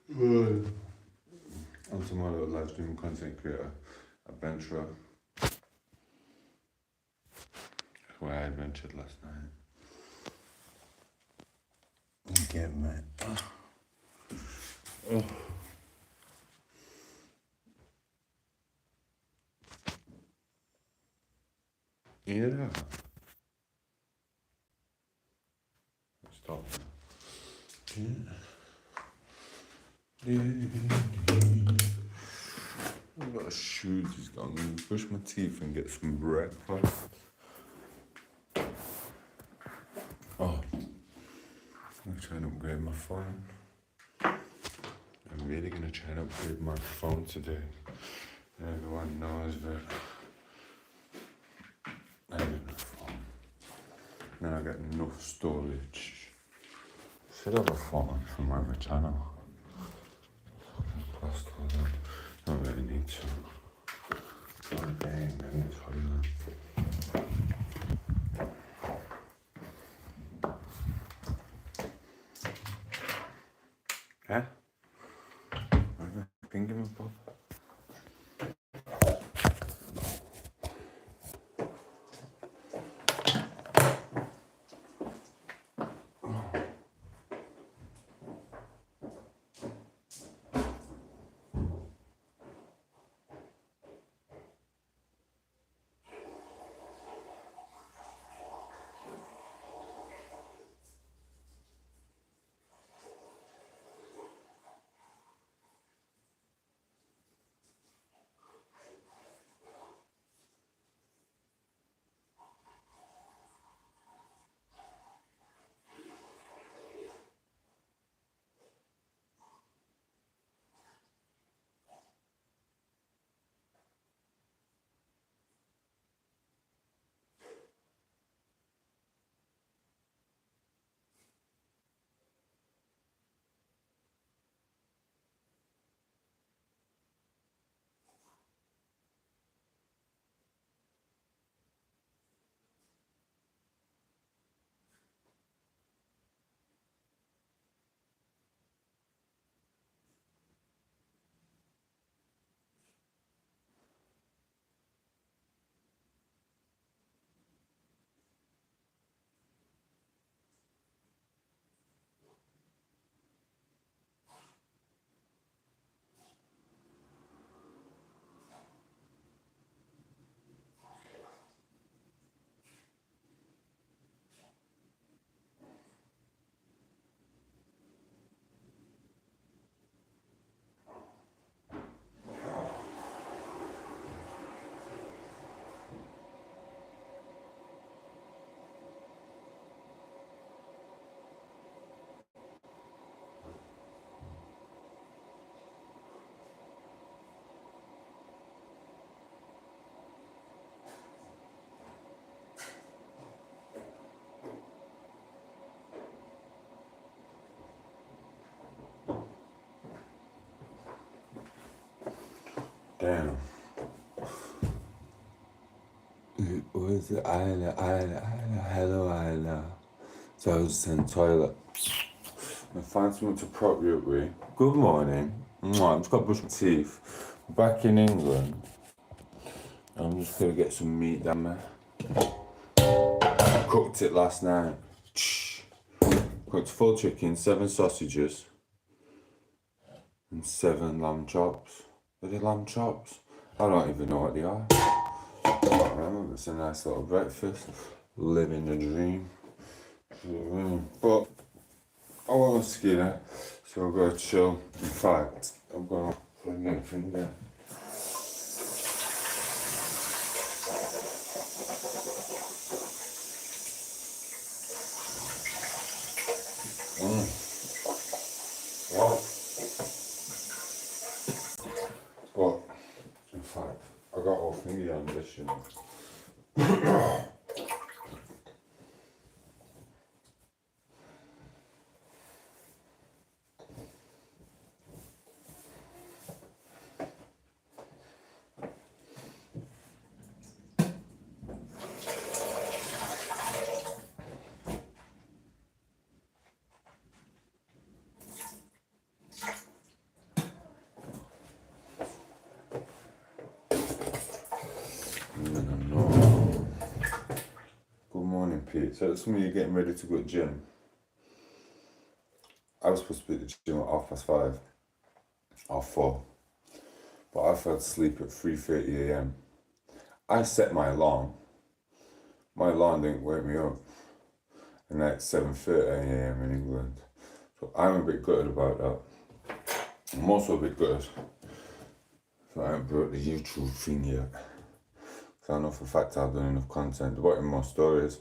onto my little live stream content creator adventure. Where I adventured last night. You get me? Oh. Yeah. Stop. Yeah. I've got shoes. He's gone. I'm gonna brush my teeth and get some breakfast. Oh, I'm gonna try and upgrade my phone. I'm really gonna try and upgrade my phone today. Everyone knows that I have enough phone. Then I get enough storage. Should have a phone for my other channel. Plus, don't really need to. Okay, maybe it's harder. Huh? Can give me a pop. Damn. Where's the Isla? Hello Isla. So I was in the toilet. I find something to prop you up with. Good morning. I've just got to brush my teeth. Back in England. I'm just gonna get some meat down there. Cooked it last night. Cooked full chicken, 7 sausages, and 7 lamb chops. Are they lamb chops? I don't even know what they are. I don't remember. It's a nice little breakfast. Living the dream. But I want a skinner, so I'll go chill. In fact, I'm going to fling everything there. Wow. But, in fact, I got all thingy on this, you know. it. So it's when you're getting ready to go to the gym. I was supposed to be at the gym at 5:30 or 4, but I fell asleep at 3:30 a.m. I set my alarm. My alarm didn't wake me up, and that's 7:30 a.m. in England. So I'm a bit gutted about that. I'm also a bit gutted that I haven't brought the YouTube thing yet. So I know for a fact I've done enough content. Putting more stories,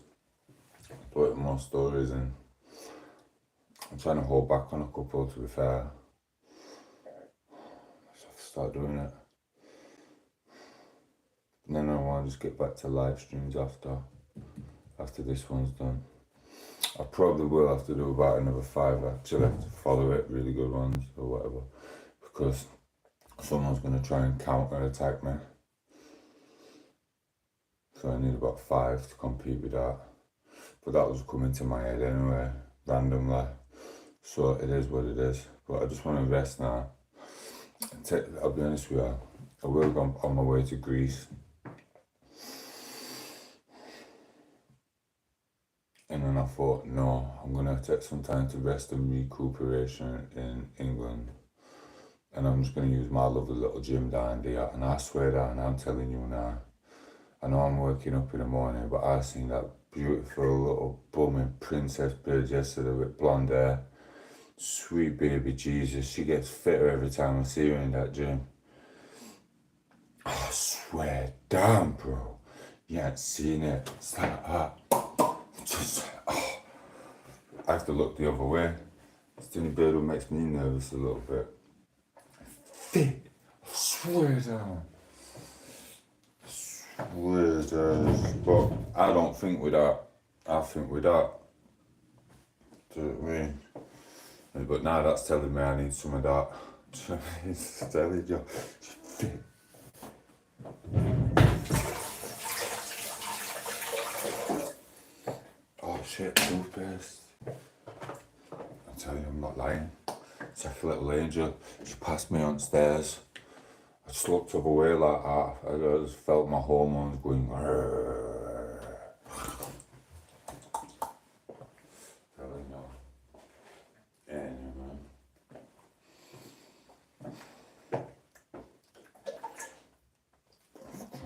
and I'm trying to hold back on a couple, to be fair. I have to start doing it. And then I want to just get back to live streams after this one's done. I probably will have to do about another 5 actually to follow it, really good ones or whatever, because someone's going to try and counter attack me. So I need about 5 to compete with that. But that was coming to my head anyway, randomly. So it is what it is. But I just want to rest now. I'll be honest with you, I will go on my way to Greece. And then I thought, no, I'm going to take some time to rest and recuperation in England. And I'm just going to use my lovely little gym down there. And I swear down, I'm telling you now, I know I'm waking up in the morning, but I seen that beautiful little bumming princess bird yesterday with blonde hair. Sweet baby Jesus, she gets fitter every time I see her in that gym. I swear down, bro. You ain't seen it. It's like, just, I have to look the other way. Skinny bird makes me nervous a little bit. Fit, I swear down. Swear down. But I don't think with that. I think with that. Do you know what I mean? But now that's telling me I need some of that. It's telling you, fit. Oh shit, toothpaste. I tell you, I'm not lying. It's like a little angel. She passed me on stairs. I just looked up away like that. I just felt my hormones going. Telling you. Anyway.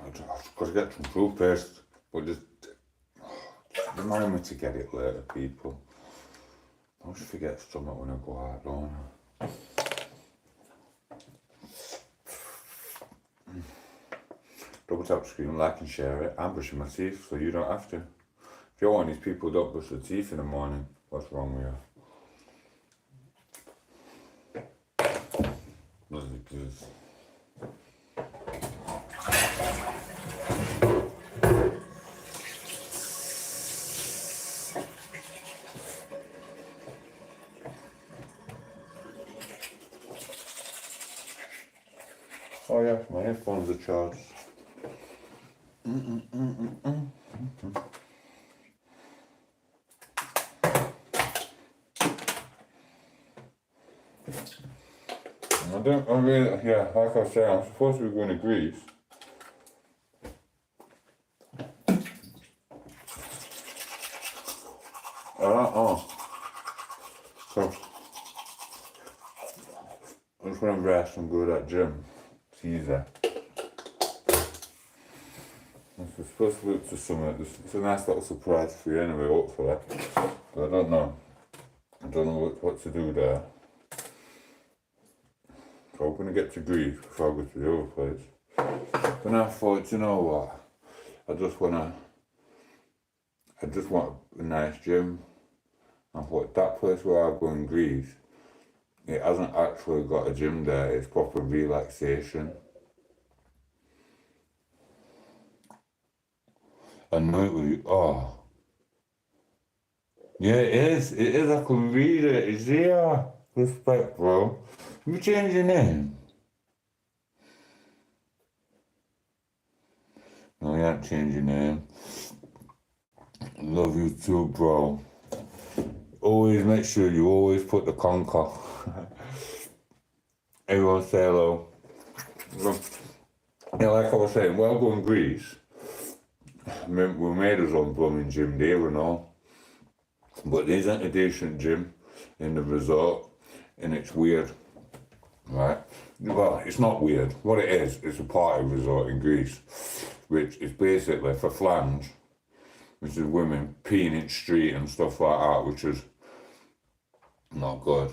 I've got to get some toothpaste, but just remind me to get it later, people. I always forget stomach when I go out, don't I? Double tap screen, like and share it. I'm brushing my teeth, so you don't have to. If you're one of these people who don't brush their teeth in the morning, what's wrong with you? Oh yeah, my headphones are charged. Like I say, I'm supposed to be going to Greece. So, I just want to rest and go to that gym. It's easy. It's supposed to look to something. It's a nice little surprise for you anyway, hopefully. But I don't know. I don't know what to do there. So I'm going to get to Greece before I go to the other place. Then I thought, you know what? I just want a nice gym. I thought that place where I go in Greece, it hasn't actually got a gym there. It's proper relaxation. I know it will. Oh. Yeah, it is. It is. I can read it. It's here. Respect, bro. Have you changed your name? No, you haven't changed your name. Love you too, bro. Always make sure you always put the conker. Everyone say hello. Yeah, like I was saying, well, going Greece, we made us on blooming gym there and all. But there isn't a decent gym in the resort, and it's weird, right? Well, it's not weird. What it is, it's a party resort in Greece, which is basically for flange, which is women peeing in the street and stuff like that, which is not good.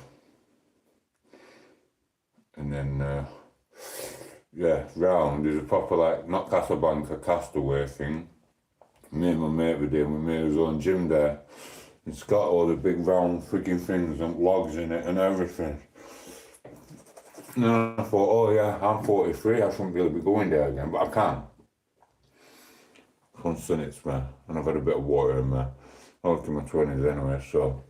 And then, yeah, round is a proper, like, not Casablanca, Castaway thing. Me and my mate were there, we made his own gym there. It's got all the big round freaking things and logs in it and everything. And then I thought, oh yeah, I'm 43, I shouldn't really be going there again, but I can. Constant it's me, and I've had a bit of water in me. I was in my 20s anyway, so.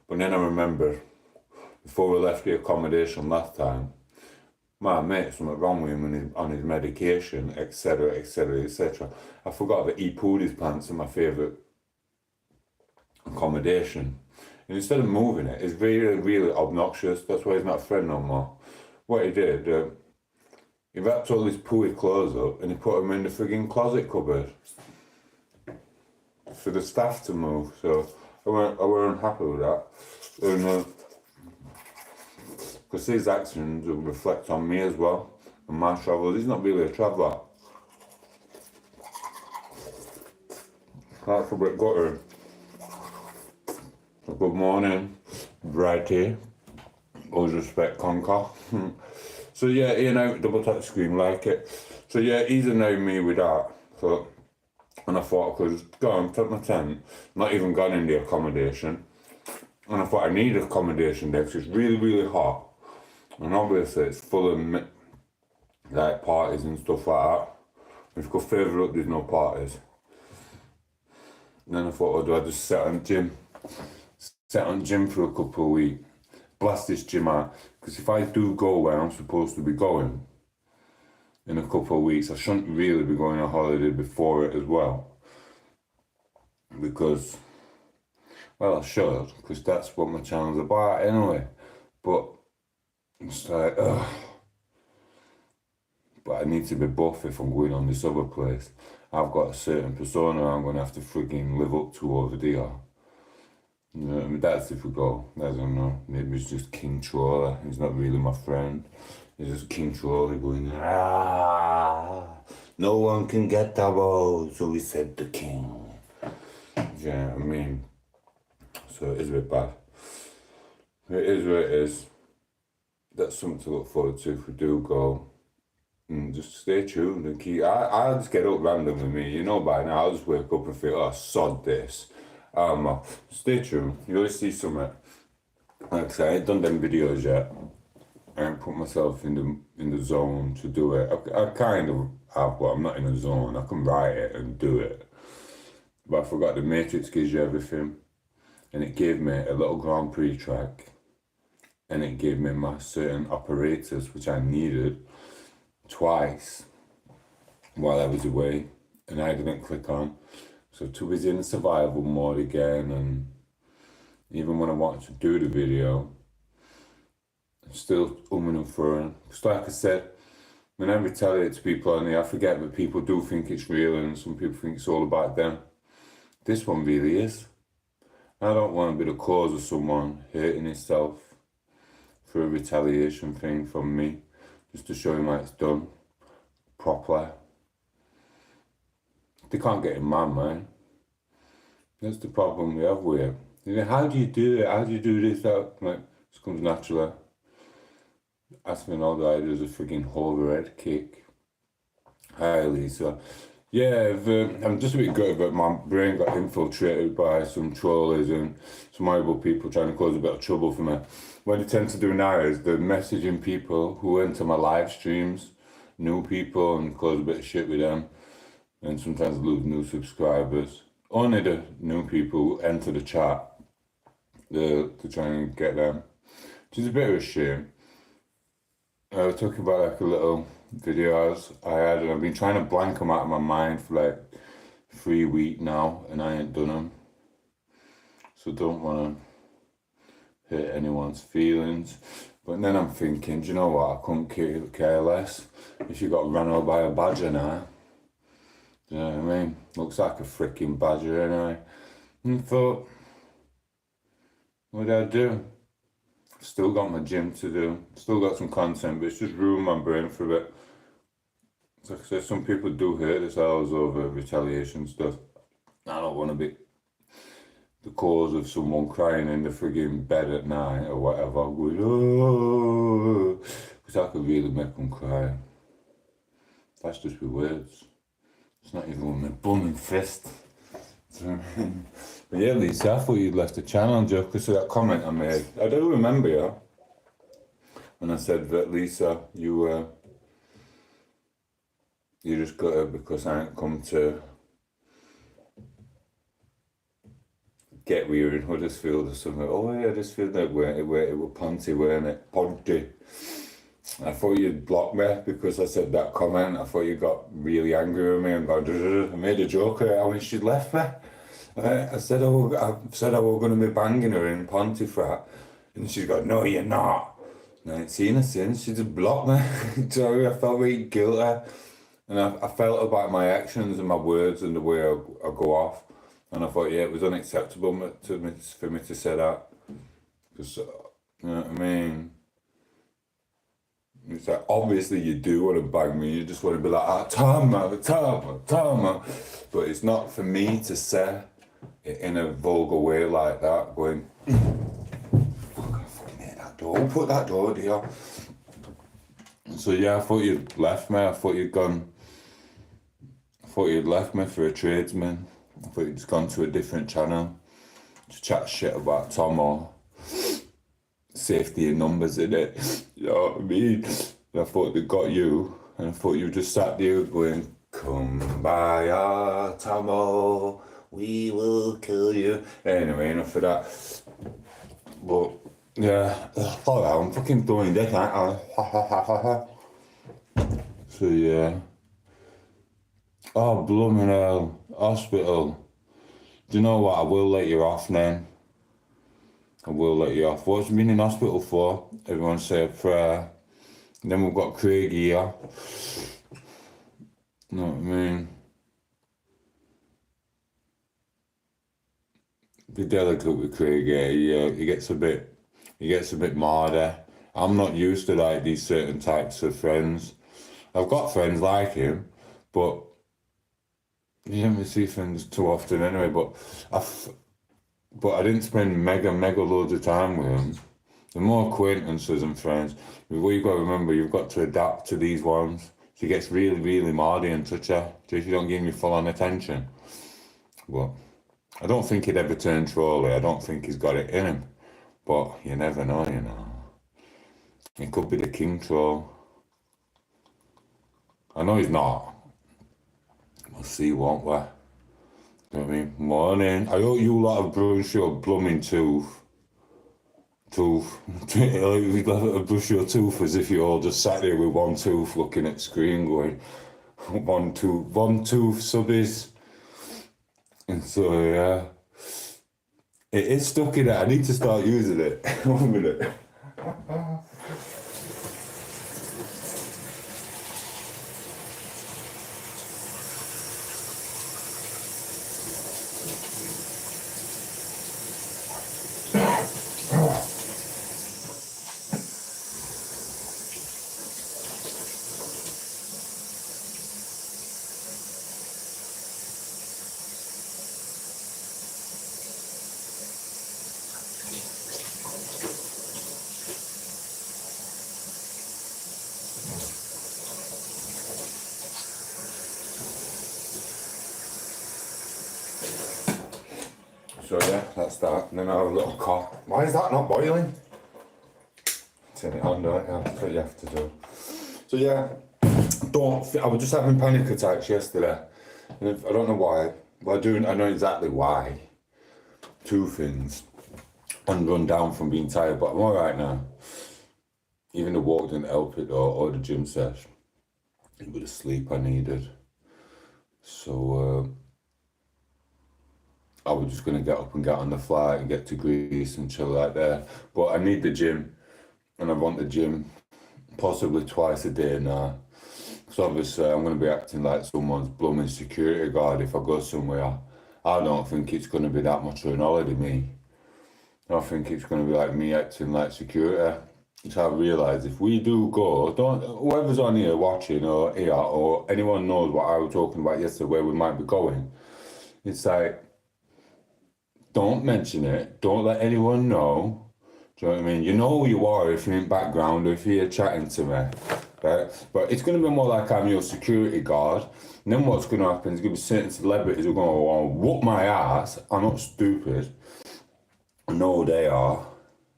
But then I remember, before we left the accommodation last time, my mate, something wrong with him and on his medication, etc, etc, etc. I forgot that he pulled his pants in my favourite accommodation. And instead of moving it, it's really, really obnoxious. That's why he's not a friend no more. What he did, he wrapped all his pooey clothes up and he put them in the frigging closet cupboard for the staff to move. So I weren't happy with that. And because his actions will reflect on me as well and my travels. He's not really a traveller. That's a bit guttering. So good morning, Brighty. Always respect conquer. So yeah, in out double touch screen like it. So yeah, he's annoyed me with that. So, and I thought I could just go and take my tent, not even gone in the accommodation. And I thought I need accommodation there because it's really, really hot. And obviously it's full of like parties and stuff like that. If you go further up, there's no parties. And then I thought, oh, do I just sit on gym? Sit on gym for a couple of weeks. Blast this gym out. Because if I do go where I'm supposed to be going in a couple of weeks, I shouldn't really be going on holiday before it as well. Because, well, I should, because that's what my channel's about anyway. But it's like, ugh. But I need to be buff if I'm going on this other place. I've got a certain persona I'm going to have to frigging live up to over there. You know, I mean, that's if we go. I don't know. Maybe it's just King Troller. He's not really my friend. He's just King Troller going, ah, no one can get double, so we said the king. Yeah, I mean, so it is a bit bad. It is what it is. That's something to look forward to if we do go. And just stay tuned and keep. I just get up randomly, me. You know by now, I'll just wake up and think, oh, sod this. Stay tuned. You'll see something. Like I said, I ain't done them videos yet. I ain't put myself in the zone to do it. I kind of have, but I'm not in the zone. I can write it and do it. But I forgot the Matrix gives you everything. And it gave me a little Grand Prix track. And it gave me my certain operators, which I needed twice while I was away. And I didn't click on. So too busy in survival mode again, and even when I wanted to do the video, I'm still umming and furring. Because like I said, when I retaliate to people on there, I forget that people do think it's real and some people think it's all about them. This one really is. I don't want to be the cause of someone hurting himself for a retaliation thing from me, just to show him how it's done properly. They can't get in my mind. That's the problem we have with it. You know, how do you do it? How do you do this? That? Like, this comes naturally. Asking all the ideas a freaking overhead kick. Hi, Lisa. Yeah, I'm just a bit gutted that my brain got infiltrated by some trollers and some horrible people trying to cause a bit of trouble for me. What they tend to do now is they're messaging people who enter my live streams, new people, and cause a bit of shit with them. And sometimes lose new subscribers. Only the new people who enter the chat to try and get them. Which is a bit of a shame. I was talking about like a little videos I had, and I've been trying to blank them out of my mind for like 3 weeks now, and I ain't done them. So don't want to hurt anyone's feelings. But then I'm thinking, do you know what? I couldn't care less if you got run over by a badger now. Do you know what I mean? Looks like a freaking badger anyway. And thought, what did I do? Still got my gym to do, still got some content, but it's just ruined my brain for a bit. Like I said, some people do hate themselves over retaliation stuff. I don't want to be the cause of someone crying in the frigging bed at night or whatever, going, oh, because I could really make them cry. That's just with words. It's not even with my bumming fist. But yeah, Lisa, I thought you'd left a channel just because of that comment I made. I do remember you when I said that, Lisa, you just got it because I ain't come to get we were in Huddersfield or something. Oh yeah, Huddersfield, it was Ponty, weren't it? Ponty. I thought you'd block me because I said that comment. I thought you got really angry with me and got. I made a joke of it. I wish she'd left me. I said I was going to be banging her in Pontefract, and she's got, no, you're not. And I ain't seen her since. She just blocked me. Sorry, I felt really guilty, and I felt about my actions and my words and the way I go off, and I thought, yeah, it was unacceptable for me to say that, because you know what I mean. It's like, obviously you do want to bang me, you just want to be like, ah, Tom. But it's not for me to say it in a vulgar way like that, going, fuck, I fucking hate that door, put that door, dear. So yeah, I thought you'd left me, I thought you'd left me for a tradesman. I thought you'd just gone to a different channel to chat shit about Tom or safety in numbers in it. You know what I mean? And I thought they got you, and I thought you just sat there going, Kumbaya, Tomo, we will kill you. Anyway, enough of that. But yeah, alright, I'm fucking doing this, aren't I? So yeah. Oh, blooming hell, hospital. Do you know what? I will let you off then. I will let you off. What's been in hospital for? Everyone say a prayer. And then we've got Craig here. You know what I mean? Be delicate with Craig here. He gets a bit mardy. I'm not used to like these certain types of friends. I've got friends like him, but you don't see friends too often anyway. But I didn't spend mega loads of time with him. The more acquaintances and friends. What you've got to remember, you've got to adapt to these ones. She gets really mardy and touchy if you don't give me full on attention. But I don't think he'd ever turn trolly. I don't think he's got it in him. But you never know, you know. He could be the king troll. I know he's not. We'll see, won't we? You know what I mean? Morning. I hope you lot have brushed your blooming tooth. You gotta brush your tooth as if you all just sat there with one tooth looking at the screen going, one tooth subbies. And so, yeah. It is stuck in it. I need to start using it. 1 minute. So yeah, that's that. And then I have a little cough. Why is that not boiling? Turn it on, don't you? That's what you have to do. So yeah, I was just having panic attacks yesterday. And I don't know why. Well, I know exactly why. 2 things. And run down from being tired, but I'm alright now. Even the walk didn't help it or the gym session. It was the sleep I needed. So I was just going to get up and get on the flight and get to Greece and chill right there. But I need the gym, and I want the gym possibly twice a day now. So obviously I'm going to be acting like someone's blooming security guard if I go somewhere I don't think it's going to be that much of an holiday, me. I think it's going to be like me acting like security. So I realise if we do go, don't whoever's on here watching or here or anyone knows what I was talking about yesterday, where we might be going. It's like, don't mention it. Don't let anyone know. Do you know what I mean? You know who you are if you're in background or if you're chatting to me, right? But it's going to be more like I'm your security guard. And then what's going to happen is going to be certain celebrities who are going to want to whoop my ass. I'm not stupid. I know they are.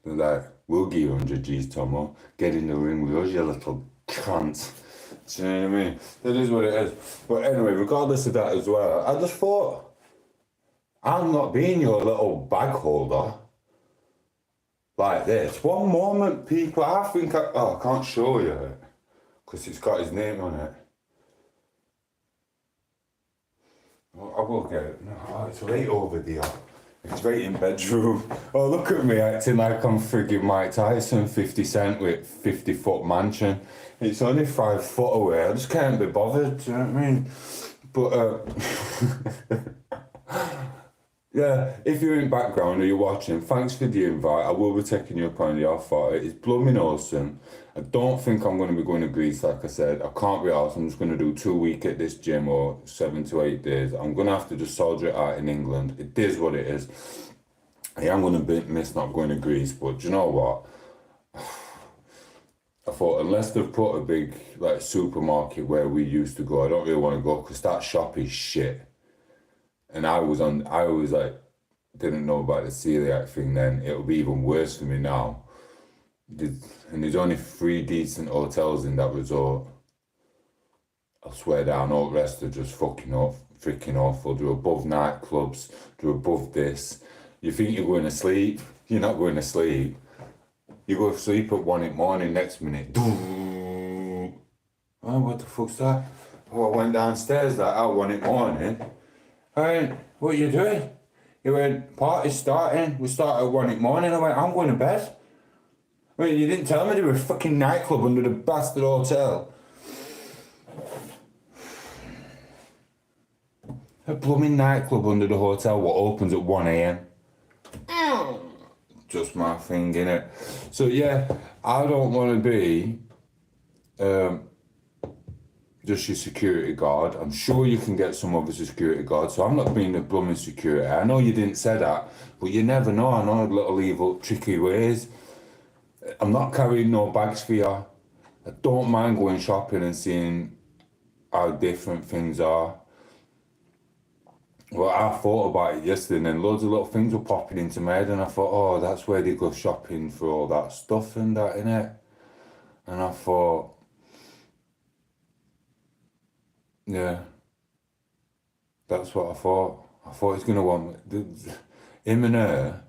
They're like, we'll give you 100 G's, Tomo. Get in the ring with us, you little cunt. Do you know what I mean? That is what it is. But anyway, regardless of that as well, I just thought, I'm not being your little bag holder like this. One moment, people, I think I can't show you it because it's got his name on it. Well, I will get it. No, it's right over there. It's right in bedroom. Oh, look at me acting like I'm frigging Mike Tyson, 50 Cent with 50-foot mansion. It's only 5 foot away. I just can't be bothered, do you know what I mean? But, yeah, if you're in background or you're watching, thanks for the invite. I will be taking you up on the offer. It's blooming awesome. I don't think I'm going to be going to Greece, like I said. I can't be asked. I'm just going to do 2 weeks at this gym or 7 to 8 days. I'm going to have to just soldier it out in England. It is what it is. I am going to miss not going to Greece, but do you know what? I thought, unless they've put a big like supermarket where we used to go, I don't really want to go because that shop is shit. And I was like, didn't know about the celiac thing then. It'll be even worse for me now. And there's only 3 decent hotels in that resort. I swear down, all the rest are just freaking awful. They're above nightclubs, they're above this. You think you're going to sleep, you're not going to sleep. You go to sleep at 1 in the morning, next minute, oh, what the fuck's that? Oh, I went downstairs like at 1 in the morning. I went, what are you doing? He went, party's starting. We start at 1 in the morning. I went, I'm going to bed. I mean, you didn't tell me there was a fucking nightclub under the bastard hotel. A blooming nightclub under the hotel, what opens at 1 a.m. Just my thing, innit? So yeah, I don't want to be just your security guard. I'm sure you can get some other security guard, so I'm not being the blooming security. I know you didn't say that, but you never know. I know little evil, tricky ways. I'm not carrying no bags for you. I don't mind going shopping and seeing how different things are. Well, I thought about it yesterday and then loads of little things were popping into my head and I thought, oh, that's where they go shopping for all that stuff and that, innit? And I thought, yeah, that's what I thought. I thought he's going to want him and her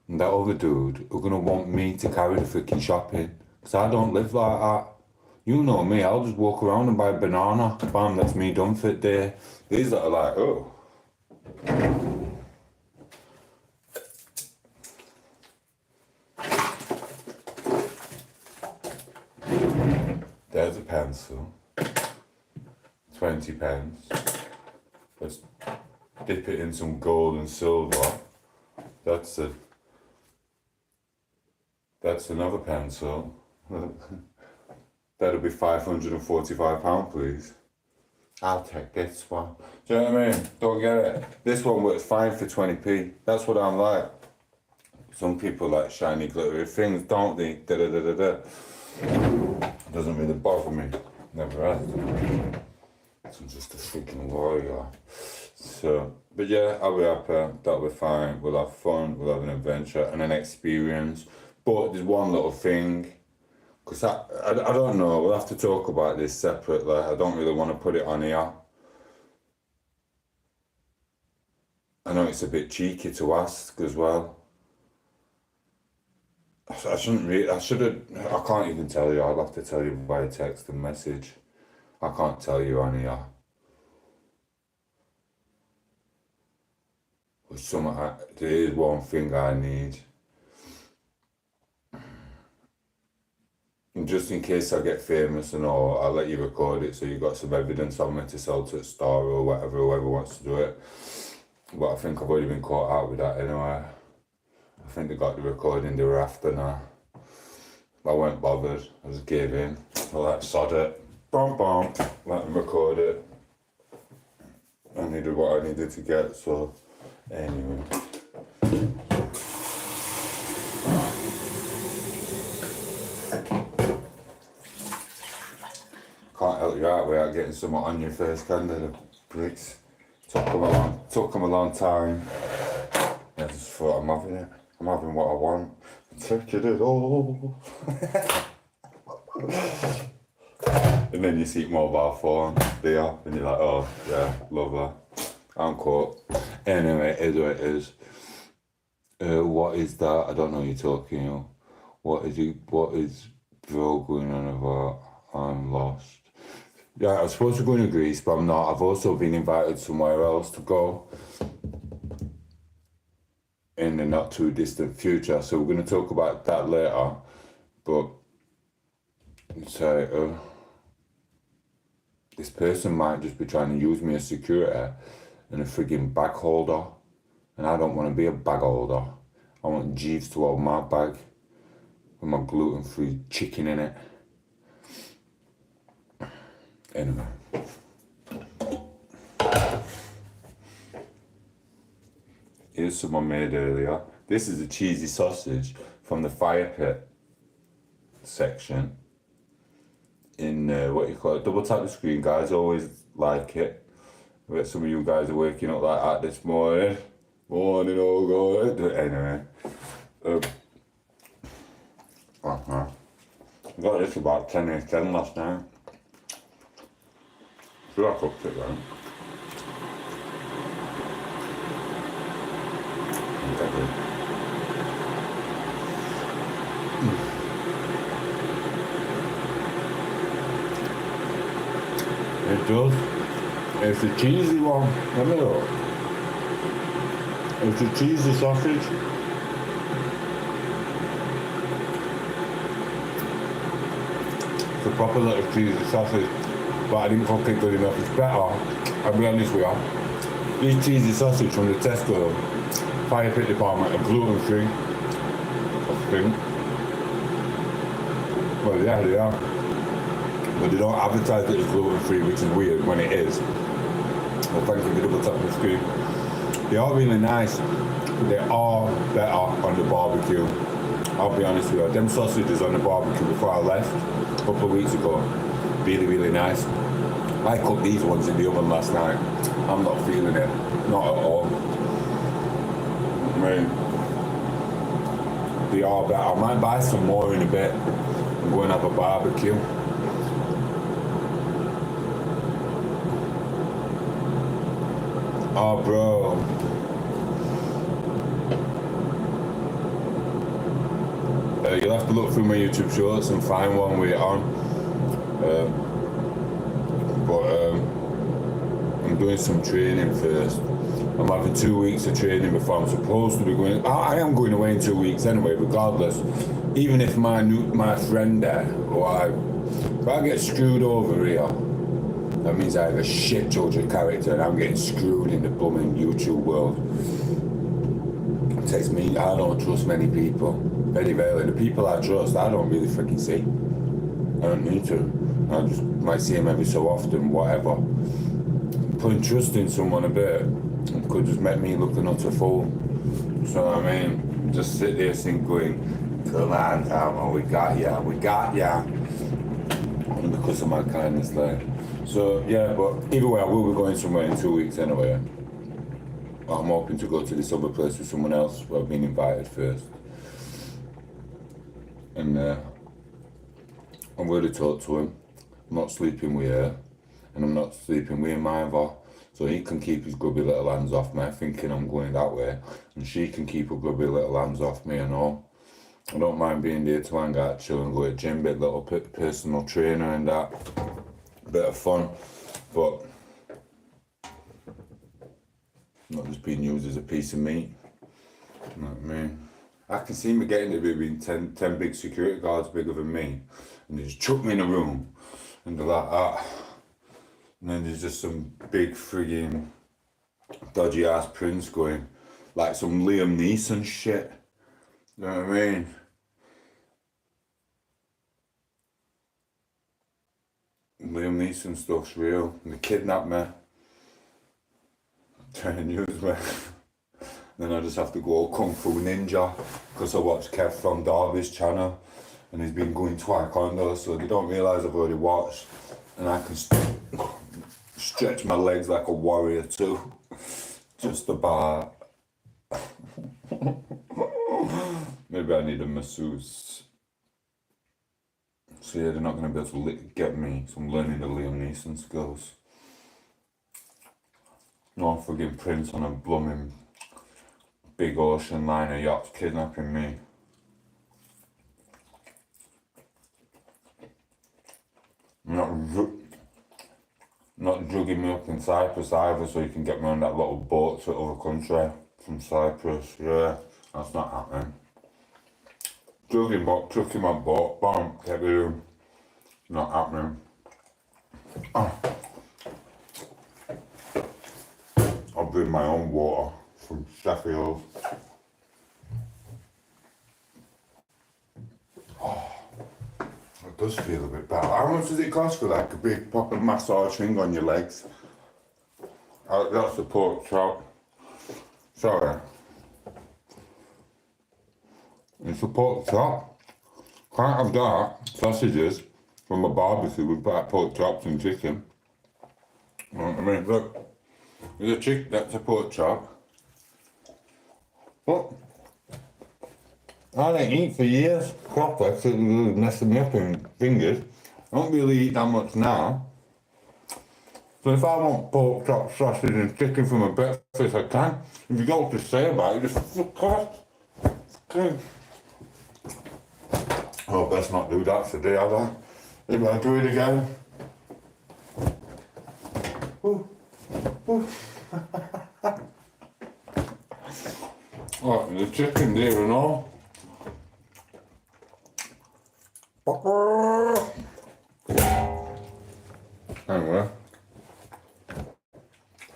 and that other dude are going to want me to carry the freaking shopping. Because I don't live like that. You know me, I'll just walk around and buy a banana. Bam, that's me done for the day. These that are like, oh. There's a pencil. £20. Let's dip it in some gold and silver. That's another pencil. That'll be £545, please. I'll take this one. Do you know what I mean? Don't get it. This one works fine for 20p. That's what I'm like. Some people like shiny glittery things, don't they? Doesn't really bother me. Never has. I'm just a freaking warrior. So, but yeah, I'll be happy. That'll be fine. We'll have fun. We'll have an adventure and an experience. But there's one little thing. Because I don't know. We'll have to talk about this separately. I don't really want to put it on here. I know it's a bit cheeky to ask as well. I shouldn't really, I can't even tell you. I'll have to tell you by text and message. I can't tell you on here. But there is one thing I need. And just in case I get famous and all, I'll let you record it so you got some evidence on me to sell to a star or whatever, whoever wants to do it. But I think I've already been caught out with that anyway. I think they got the recording they were after now. I weren't bothered. I just gave in. I like sod it. Bum bum. Let them record it. I needed what I needed to get, so anyway. Can't help you out without getting something on your face, can they? The bricks. Took them a long time. I just thought I'm having it. I'm having what I want. I'm taking it all. And then you see mobile phone there, and you're like, oh yeah, love that. I'm caught. Anyway, it is what it is. What is that? I don't know what you're talking about. What is Bro going on about? I'm lost. Yeah, I was supposed to go to Greece, but I'm not. I've also been invited somewhere else to go in the not too distant future. So we're going to talk about that later. But so this person might just be trying to use me as security and a frigging bag holder. And I don't want to be a bag holder. I want Jeeves to hold my bag with my gluten-free chicken in it. Anyway. Here's some I made earlier. This is a cheesy sausage from the fire pit section in what you call it. Double tap the screen, guys. Always like it. I bet some of you guys are waking up like that this morning. Morning, oh God. Anyway. I got this about 10 last night. Sure I cooked it then. It does. It's a cheesy one. Let me look. It's a cheesy sausage. It's a proper little cheesy sausage, but I didn't cook it good enough. It's better, I'll be honest with you. These cheesy sausage from the Tesco fire pit department are gluten free, I think. Well, yeah, they are. But they don't advertise that it's gluten free, which is weird when it is. Well, thank you for double tapping the screen. They are really nice. They are better on the barbecue. I'll be honest with you. Them sausages on the barbecue before I left a couple of weeks ago, really, really nice. I cooked these ones in the oven last night. I'm not feeling it. Not at all. I mean, they are better. I might buy some more in a bit and go and have a barbecue. Oh, bro. You'll have to look through my YouTube shorts and find one with it on. I'm doing some training first. I'm having 2 weeks of training before I'm supposed to be going. I am going away in 2 weeks anyway, regardless. Even if my friend there, if I get screwed over here, that means I have a shit Georgia character and I'm getting screwed in the blooming YouTube world. It takes me, I don't trust many people. Very rarely. The people I trust, I don't really freaking see. I don't need to. I just might see them every so often, whatever. Putting trust in someone a bit could just make me look an utter fool. So I mean, just sit there going, come on, Tom, we got ya. And because of my kindness there. So yeah, but either way, I will be going somewhere in 2 weeks anyway. I'm hoping to go to this other place with someone else where I've been invited first. And I'm going to talk to him. I'm not sleeping with her, and I'm not sleeping with him either. So he can keep his grubby little hands off me, thinking I'm going that way, and she can keep her grubby little hands off me and all. I don't mind being there to hang out, chill and go to the gym, bit little personal trainer and that. Bit of fun, but not just being used as a piece of meat. You know what I mean? I can see me getting to between 10 big security guards bigger than me, and they just chuck me in a room, and they're like that. And then there's just some big frigging dodgy ass Prince going like some Liam Neeson shit. You know what I mean? Liam Neeson stuff's real. They kidnapped me, trying to use me. Then I just have to go all Kung Fu Ninja because I watch Kev from Darby's channel and he's been going Taekwondo, so they don't realise I've already watched and I can stretch my legs like a warrior too. Just about. Maybe I need a masseuse. So yeah, they're not going to be able to get me, so I'm learning the Liam Neeson skills. No friggin' Prince on a blooming big ocean liner yacht kidnapping me. Not drugging me up in Cyprus either, so you can get me on that little boat to other country from Cyprus. Yeah, that's not happening. Drugging my boat, bam, get rid of him. Not happening. Oh. I'll bring my own water from Sheffield. Oh, it does feel a bit better. How much does it cost for like a big proper massage thing on your legs? That's the pork chop. Sorry. It's a pork chop. Can't have that. Sausages from a barbecue with pork chops and chicken. You know what I mean? Look. There's a chicken, that's a pork chop. What? I didn't eat for years proper, so it was messing me up in fingers. I don't really eat that much now. So if I want pork chop, sausage and chicken for my breakfast, I can. If you got what to say about it, just fuck off. Okay. Oh, best not do that today, have I? If I do it again. Ooh. Ooh. Oh, the chicken there and all. Anyway,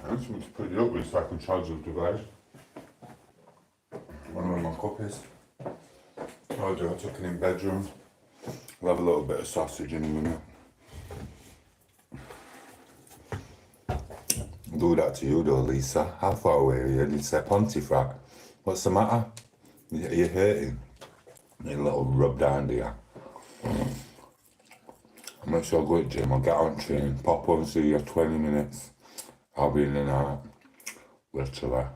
I just want to put it up with so I can charge the device. I wonder where my cup is. Oh, I took it in bedroom. We'll have a little bit of sausage in a minute. Do that to you though, Lisa. How far away are you? Did you say Pontefract? What's the matter? You're hurting. Need a little rub down there. I'm not sure I'll go to the gym. I'll get on train, pop on, see you 20 minutes. I'll be in and out. Literally.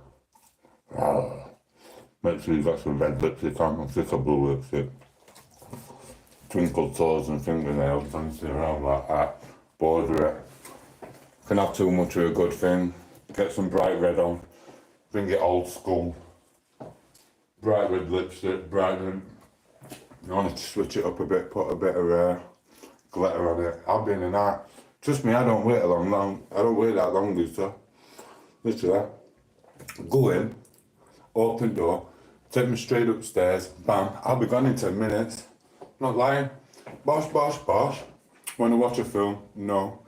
Make sure you've got some red lipstick on. I'm sick of blue lipstick. Twinkle toes and fingernails dancing around like that. Border it. Can have too much of a good thing. Get some bright red on. Bring it old school. Bright red lipstick, bright red. You want to switch it up a bit, put a bit of glitter on it. I'll be in and out. Trust me, I don't wait long. I don't wait that long, Lisa. Literally. Go in, open door, take me straight upstairs, bam, I'll be gone in 10 minutes. Not lying. Bosh, bosh, bosh. Want to watch a film? No.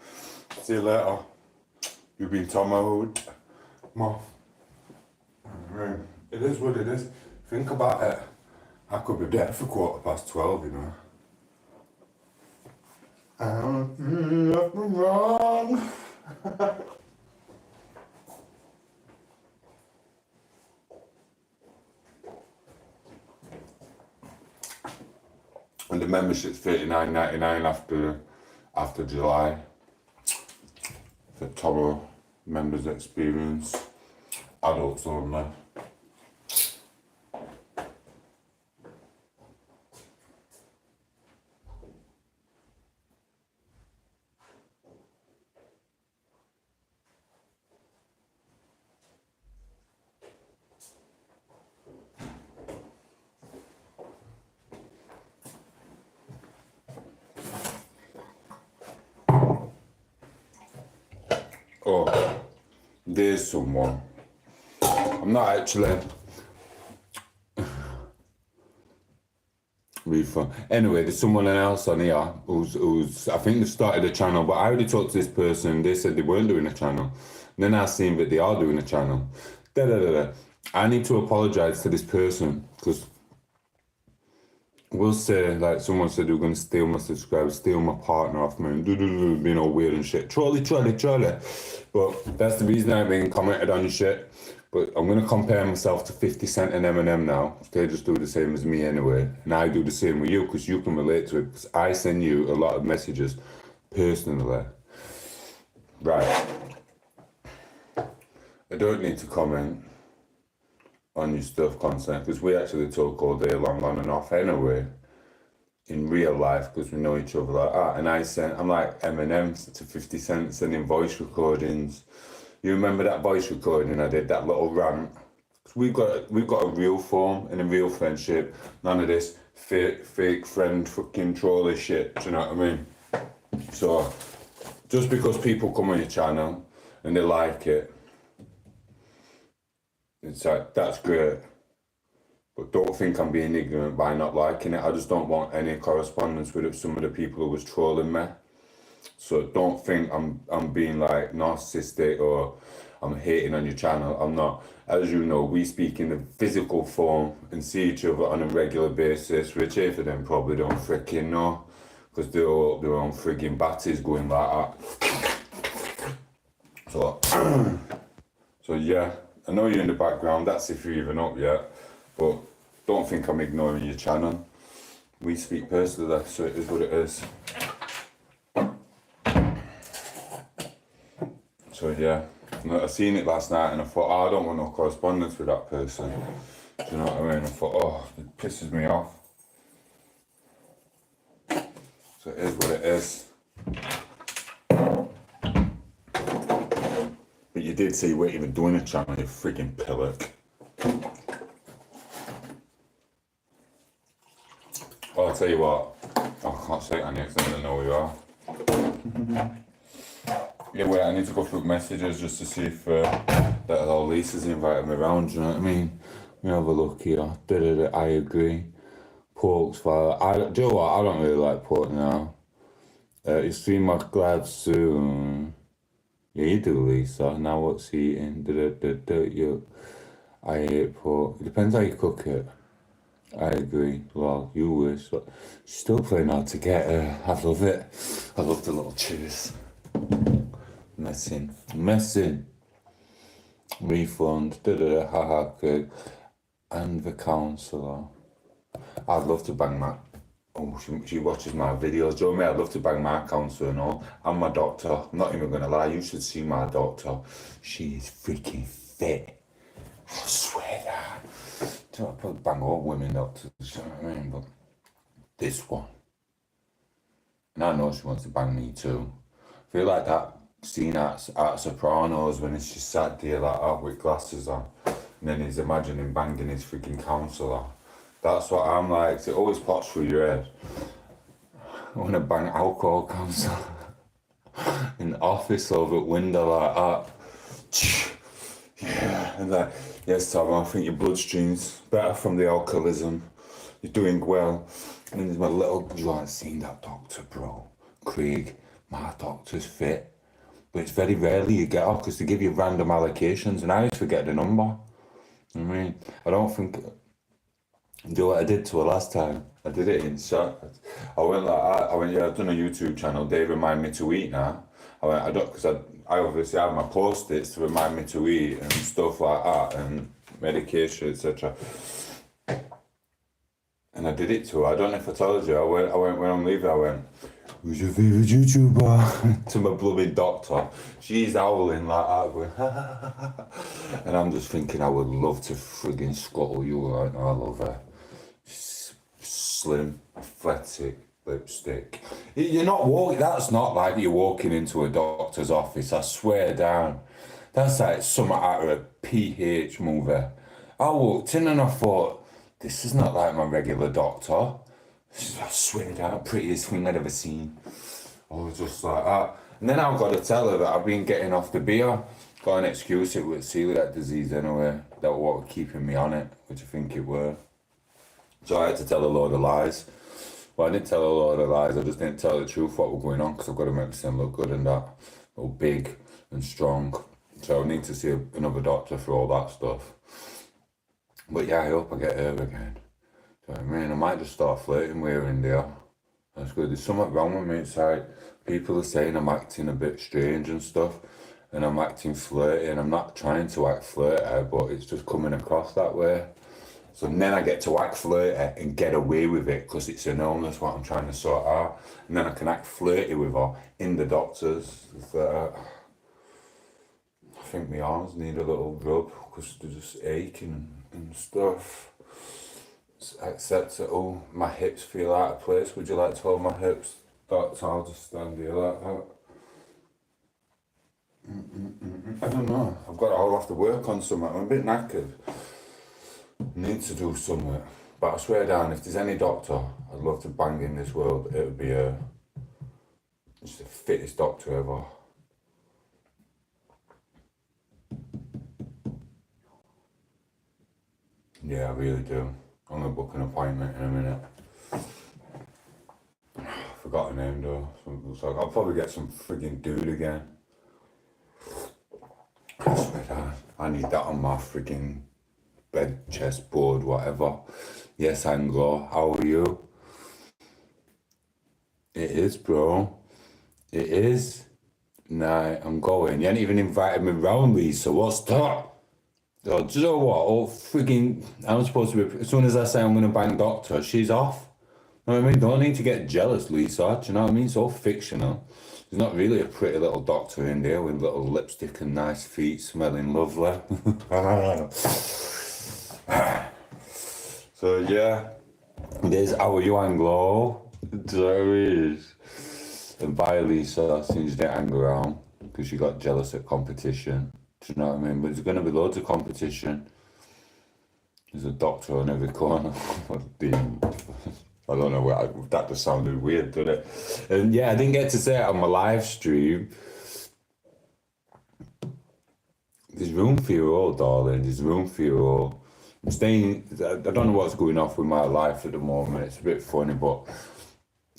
See you later. You've been tom8os. Come on. It is what it is. Think about it. I could be dead for 12:15, you know. I'm nothing wrong. And the membership's $39.99 after July. The Toro members experience. Adults only. Oh, there's someone. I'm not actually. Refund. Anyway, there's someone else on here who's I think they started a channel, but I already talked to this person. They said they weren't doing a channel. Then I seen that they are doing a channel. I need to apologise to this person because we'll say, like, someone said they were going to steal my subscribers, steal my partner off me, and being all weird and shit. Trolley. But that's the reason I've been commented on your shit. But I'm going to compare myself to 50 Cent and Eminem now. They just do the same as me anyway. And I do the same with you because you can relate to it. Because I send you a lot of messages personally. Right. I don't need to comment on your stuff constantly because we actually talk all day long on and off anyway in real life because we know each other like that. And I'm like Eminem to 50 Cent sending voice recordings. You remember that voice recording I did, that little rant? We've got a real form and a real friendship. None of this fake friend fucking trolley shit, do you know what I mean? So just because people come on your channel and they like it, it's like, that's great. But don't think I'm being ignorant by not liking it. I just don't want any correspondence with some of the people who was trolling me. So don't think I'm being like narcissistic or I'm hating on your channel. I'm not. As you know, we speak in the physical form and see each other on a regular basis, which half of them probably don't freaking know because they're all their own frigging batties going like that. So yeah, I know you're in the background. That's if you're even up yet. But don't think I'm ignoring your channel. We speak personally, so it is what it is. So yeah, I seen it last night and I thought, oh, I don't want no correspondence with that person. Do you know what I mean? I thought, oh, it pisses me off. So it is what it is. But you did say you weren't even doing a channel, you freaking pillock. Well, I'll tell you what, I can't say it on you because I don't know who you are. Yeah, wait, I need to go through messages just to see if that old Lisa's invited me around, do you know what I mean? Let me have a look here. I agree. Pork's fire. Do you know what? I don't really like pork now. You see my glad soon. Yeah, you do, Lisa. Now what's he eating? You. I hate pork. It depends how you cook it. I agree. Well, you wish. But still playing hard to get her. I love it. I love the little cheers. Messing. Refund. Haha, good. And the counsellor. I'd love to bang my. Oh, she watches my videos. Do you know what I mean? I'd love to bang my counsellor and all. And my doctor. I'm not even going to lie. You should see my doctor. She is freaking fit. I swear that. Do you know, I probably bang all women doctors. Do you know what I mean? But this one. And I know she wants to bang me too. I feel like that scene at Sopranos when it's just sat there like that with glasses on. And then he's imagining banging his freaking counsellor. That's what I'm like. It always pops through your head. I want to bang alcohol counsellor in the office over at window like that. Yeah, and like, yes, Tom, I think your bloodstream's better from the alcoholism. You're doing well. And then there's my little, you haven't seen that doctor, bro. Craig, my doctor's fit. But it's very rarely you get off because they give you random allocations and I always forget the number. I mean, I don't think, do you know what I did to her last time? I did it in shot. I went like, yeah, I've done a YouTube channel, they remind me to eat now. I don't, because I obviously have my post-its to remind me to eat and stuff like that and medication, etc. And I did it to her. I don't know if I told you. I went when I'm leaving, I went, who's your favourite YouTuber? To my bloody doctor. She's howling like that, going, and I'm just thinking I would love to friggin' scuttle you right now. I love her. Slim, athletic, lipstick. You're not walking, that's not like you're walking into a doctor's office, I swear down. That's like something out of a PH movie. I walked in and I thought, this is not like my regular doctor. I swear down, prettiest thing I'd ever seen. I was just like that. And then I've got to tell her that I've been getting off the beer. Got an excuse, it was celiac disease anyway. That was what was keeping me on it, which I think it were. So I had to tell a load of lies. Well, I didn't tell a load of lies, I just didn't tell the truth what was going on because I've got to make myself look good and that. All big and strong. So I need to see another doctor for all that stuff. But yeah, I hope I get her again. So I mean, I might just start flirting with her in there. That's good. There's something wrong with me. It's like people are saying I'm acting a bit strange and stuff, and I'm acting flirty, and I'm not trying to act flirty, but it's just coming across that way. So then I get to act flirty and get away with it because it's an illness what I'm trying to sort out, and then I can act flirty with her in the doctors. I think my arms need a little rub because they're just aching and stuff. Except that, oh, my hips feel out of place. Would you like to hold my hips? Doctor, I'll just stand here like that. I don't know. I'll have to work on something. I'm a bit knackered. Need to do something. But I swear down, if there's any doctor I'd love to bang in this world, it would be just the fittest doctor ever. Yeah, I really do. I'm gonna book an appointment in a minute. I forgot her name though. So I'll probably get some frigging dude again. I swear down, I need that on my frigging bed, chest, board, whatever. Yes, Anglo, how are you? It is, bro. It is. Nah, I'm going. You ain't even invited me round, Lisa. What's that? Oh, do you know what? Oh, frigging, I'm supposed to be, as soon as I say I'm going to bang doctor, she's off. You know what I mean? Don't need to get jealous, Lisa. Do you know what I mean? It's all fictional. There's not really a pretty little doctor in there with little lipstick and nice feet smelling lovely. So, yeah. There's How Are You, Anglo? There is. And bye, Lisa, since you didn't hang around because you got jealous at competition. Do you know what I mean? But there's going to be loads of competition. There's a doctor on every corner. I don't know, that just sounded weird, didn't it? And yeah, I didn't get to say it on my live stream. There's room for you all, darling. There's room for you all. I'm staying, I don't know what's going off with my life at the moment. It's a bit funny, but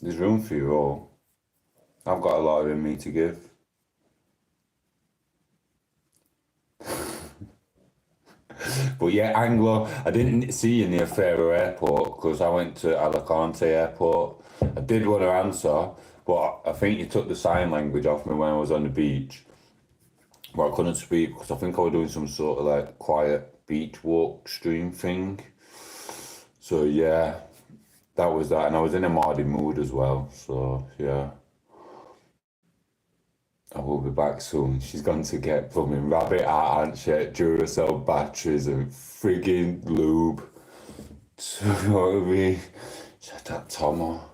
there's room for you all. I've got a lot in me to give. But yeah, Anglo, I didn't see you near Faro Airport because I went to Alicante Airport. I did want to answer, but I think you took the sign language off me when I was on the beach. But I couldn't speak because I think I was doing some sort of like quiet beach walk stream thing. So yeah, that was that. And I was in a Mardy mood as well. So yeah. I will be back soon. She's gone to get plumbing rabbit art and shit, Duracell batteries and frigging lube. So, you know what I mean? She had that Tomo.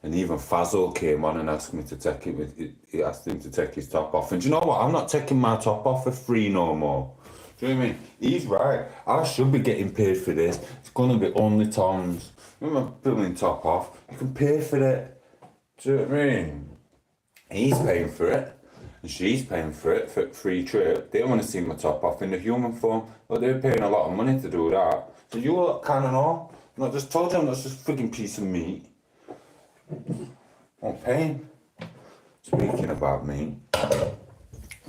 And even Fazil came on and asked me to take it. He asked him to take his top off. And do you know what? I'm not taking my top off for free no more. Do you know what I mean? He's right. I should be getting paid for this. It's gonna be only Tom's. With my building top off, you can pay for it. Do you know what I mean? He's paying for it, and she's paying for it for free trip. They don't want to see my top off in the human form, but they're paying a lot of money to do that. So you all kind of know. I'm not just told you I'm not just a freaking piece of meat. I'm paying. Speaking about me.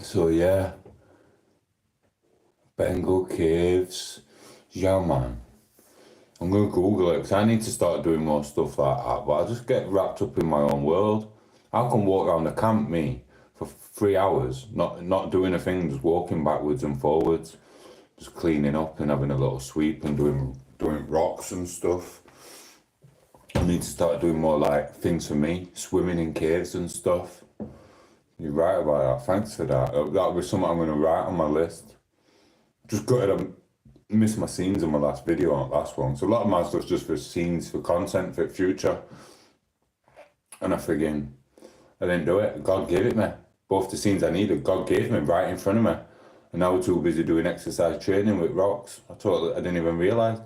So yeah. Bengal Caves. Yeah, man. I'm going to Google it because I need to start doing more stuff like that, but I just get wrapped up in my own world. I can walk around the camp, me, for 3 hours, not doing a thing, just walking backwards and forwards, just cleaning up and having a little sweep and doing rocks and stuff. I need to start doing more like things for me, swimming in caves and stuff. You're right about that. Thanks for that. That'll be something I'm going to write on my list. Just got to miss my scenes in my last video, on last one. So a lot of my stuff's just for scenes, for content, for future. And I didn't do it. God gave it me. Both the scenes I needed, God gave me right in front of me. And I was too busy doing exercise training with rocks. I didn't even realise.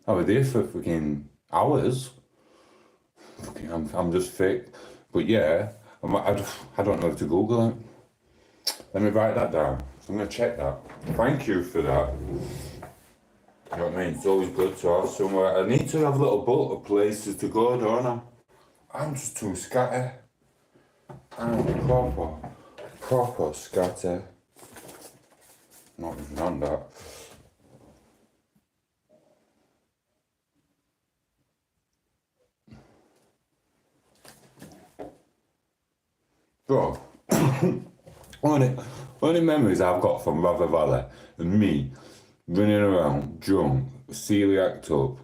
I was there for freaking hours. I'm just fake. But yeah, I don't know how to Google it. Let me write that down. So I'm going to check that. Thank you for that. You know what I mean? It's always good to have somewhere. I need to have a little book of places to go, don't I? I'm just too scatty. I'm proper scatter. Not even on that. Bro, only memories I've got from Rother Valley and me running around drunk, celiac up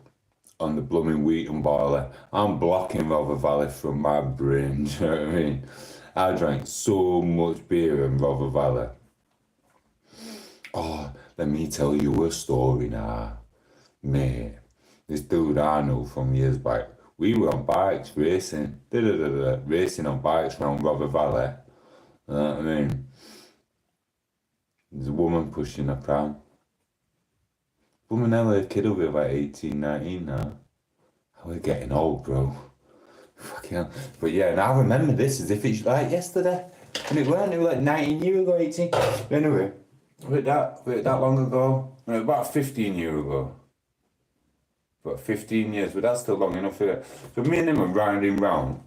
on the blooming wheat and barley. I'm blocking Rother Valley from my brain, do you know what I mean? I drank so much beer in Rother Valley. Oh, let me tell you a story now, mate. This dude I know from years back, we were on bikes racing, racing on bikes around Rother Valley. You know what I mean? There's a woman pushing a pram. Woman a kid will be about 18, 19 now. We're getting old, bro. Fucking hell. But yeah, and I remember this as if it's like yesterday. And it weren't, it was like 19 years ago, 18. But anyway, with that long ago, about 15 years ago. About 15 years, but that's still long enough for it. So me and him are rounding round.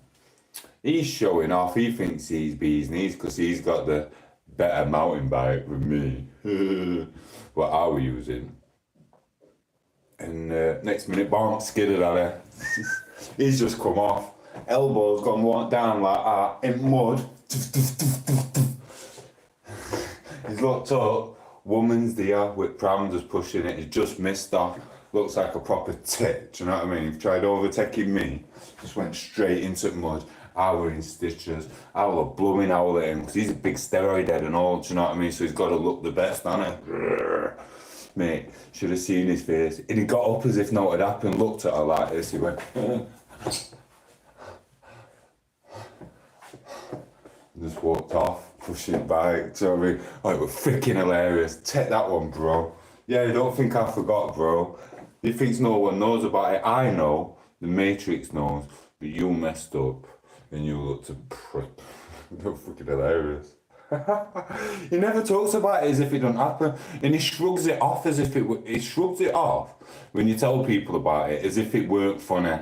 He's showing off, he thinks he's bees knees because he's got the better mountain bike than me. What I was using. And next minute, bonk, skidded at her. He's just come off. Elbows gone down like that, in mud. He's looked up, woman's there with pram just pushing it, he just missed her. Looks like a proper tit, do you know what I mean? He tried overtaking me, just went straight into the mud. I were in stitches. I was blooming howl at him because he's a big steroid head and all, do you know what I mean? So he's got to look the best, hasn't he? Mate, should have seen his face. And he got up as if nothing had happened, looked at her like this, he went, just walked off, pushing bike, do you know what I mean? Like, we're freaking hilarious. Take that one, bro. Yeah, I don't think I forgot, bro. He thinks no one knows about it. I know, the Matrix knows, but you messed up and you looked a prick. You're freaking hilarious. He never talks about it as if it don't happen, and he shrugs it off as if he shrugs it off when you tell people about it as if it weren't funny.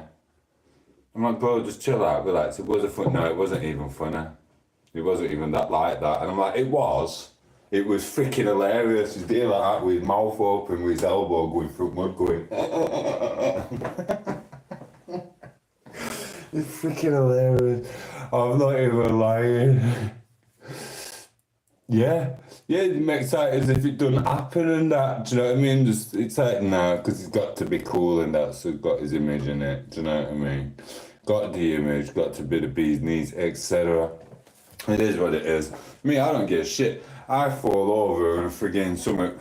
I'm like, bro, just chill out, relax. It wasn't funny. No, it wasn't even funny. It wasn't even that like that. And I'm like, it was. It was freaking hilarious. He's there like that with his mouth open, with his elbow going through mud going. It's freaking hilarious. I'm not even lying. Yeah, it makes it as if it doesn't happen and that, do you know what I mean? Just, it's like, nah, because he's got to be cool and that, so he's got his image in it, do you know what I mean? Got the image, got to be the bee's knees, etc. It is what it is. Me, I don't give a shit. I fall over and friggin' something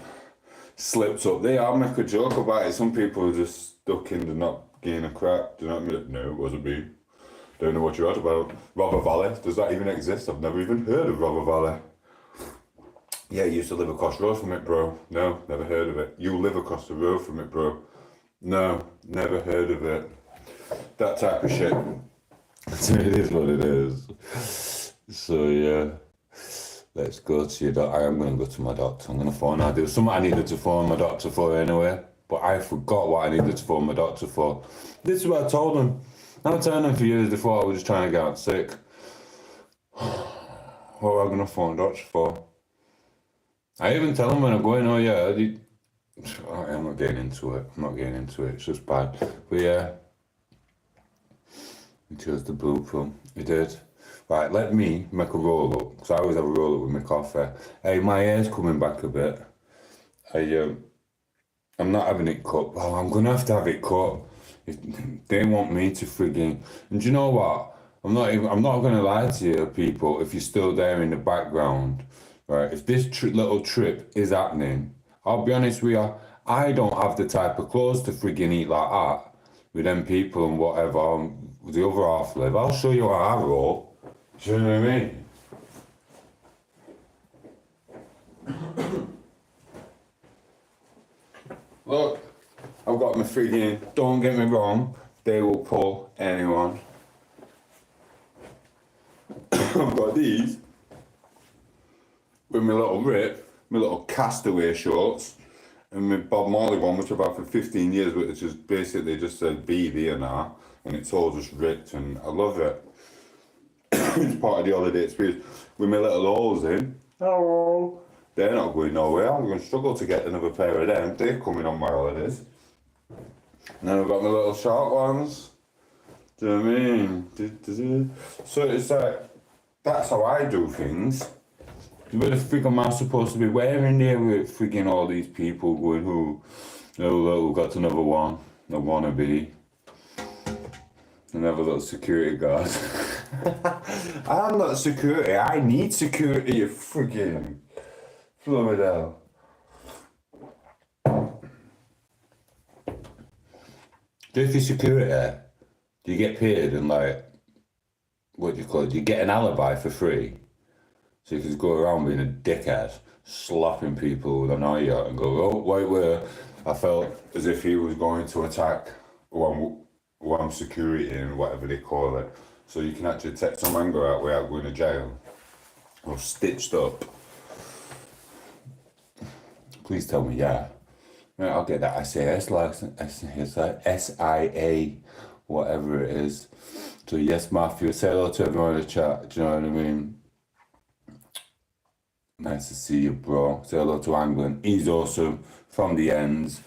slips up there. I'll make a joke about it. Some people are just stuck in the not giving a crap. Do you know what I mean? No, it wasn't me. Don't know what you're on about. Rother Valley, does that even exist? I've never even heard of Rother Valley. Yeah, you used to live across the road from it, bro. No, never heard of it. You live across the road from it, bro. No, never heard of it. That type of shit. It is what it is. So yeah, let's go to your doctor. I am going to go to my doctor. I'm going to phone. There was something I needed to phone my doctor for anyway, but I forgot what I needed to phone my doctor for. This is what I told him. I'm telling him for years before I was just trying to get out sick. What am I going to phone the doctor for? I even tell him when I'm going, oh yeah, I'm not getting into it. It's just bad. But yeah, he chose the blue pill. He did. Right, let me make a roll up, because I always have a roll up with my coffee. Hey, my hair's coming back a bit. I'm not having it cut. Oh, I'm going to have it cut. If they want me to frigging... And do you know what? I'm not going to lie to you, people, if you're still there in the background. Right, if this little trip is happening, I'll be honest with you, I don't have the type of clothes to friggin' eat like that with them people and whatever the other half live. I'll show you how I roll. Do you know what I mean? Look, I've got my friggin', don't get me wrong, they will pull anyone. I've got these. With my little rip, my little castaway shorts, and my Bob Marley one, which I've had for 15 years, which is basically just said be there now, and it's all just ripped, and I love it. It's part of the holiday experience. With my little holes in. Hello. They're not going nowhere. I'm going to struggle to get another pair of them. They're coming on my holidays. And then I've got my little shark ones. Do you know what I mean? So it's like, that's how I do things. Where the frig am I supposed to be wearing there with frigging all these people going, who got another one, a wannabe. Another little security guard. I'm not security, I need security, you frigging Florida. If you're security, do you get paid and like, what do you call it? You get an alibi for free. So you can go around being a dickhead, slapping people with an eye out and go, oh, wait, where I felt as if he was going to attack one security and whatever they call it. So you can actually take some anger out without going to jail or stitched up. Please tell me, yeah. I'll get that SAS license, SIA, whatever it is. So yes, Matthew, say hello to everyone in the chat, do you know what I mean? Nice to see you, bro. Say hello to Anglin. He's awesome from the ends,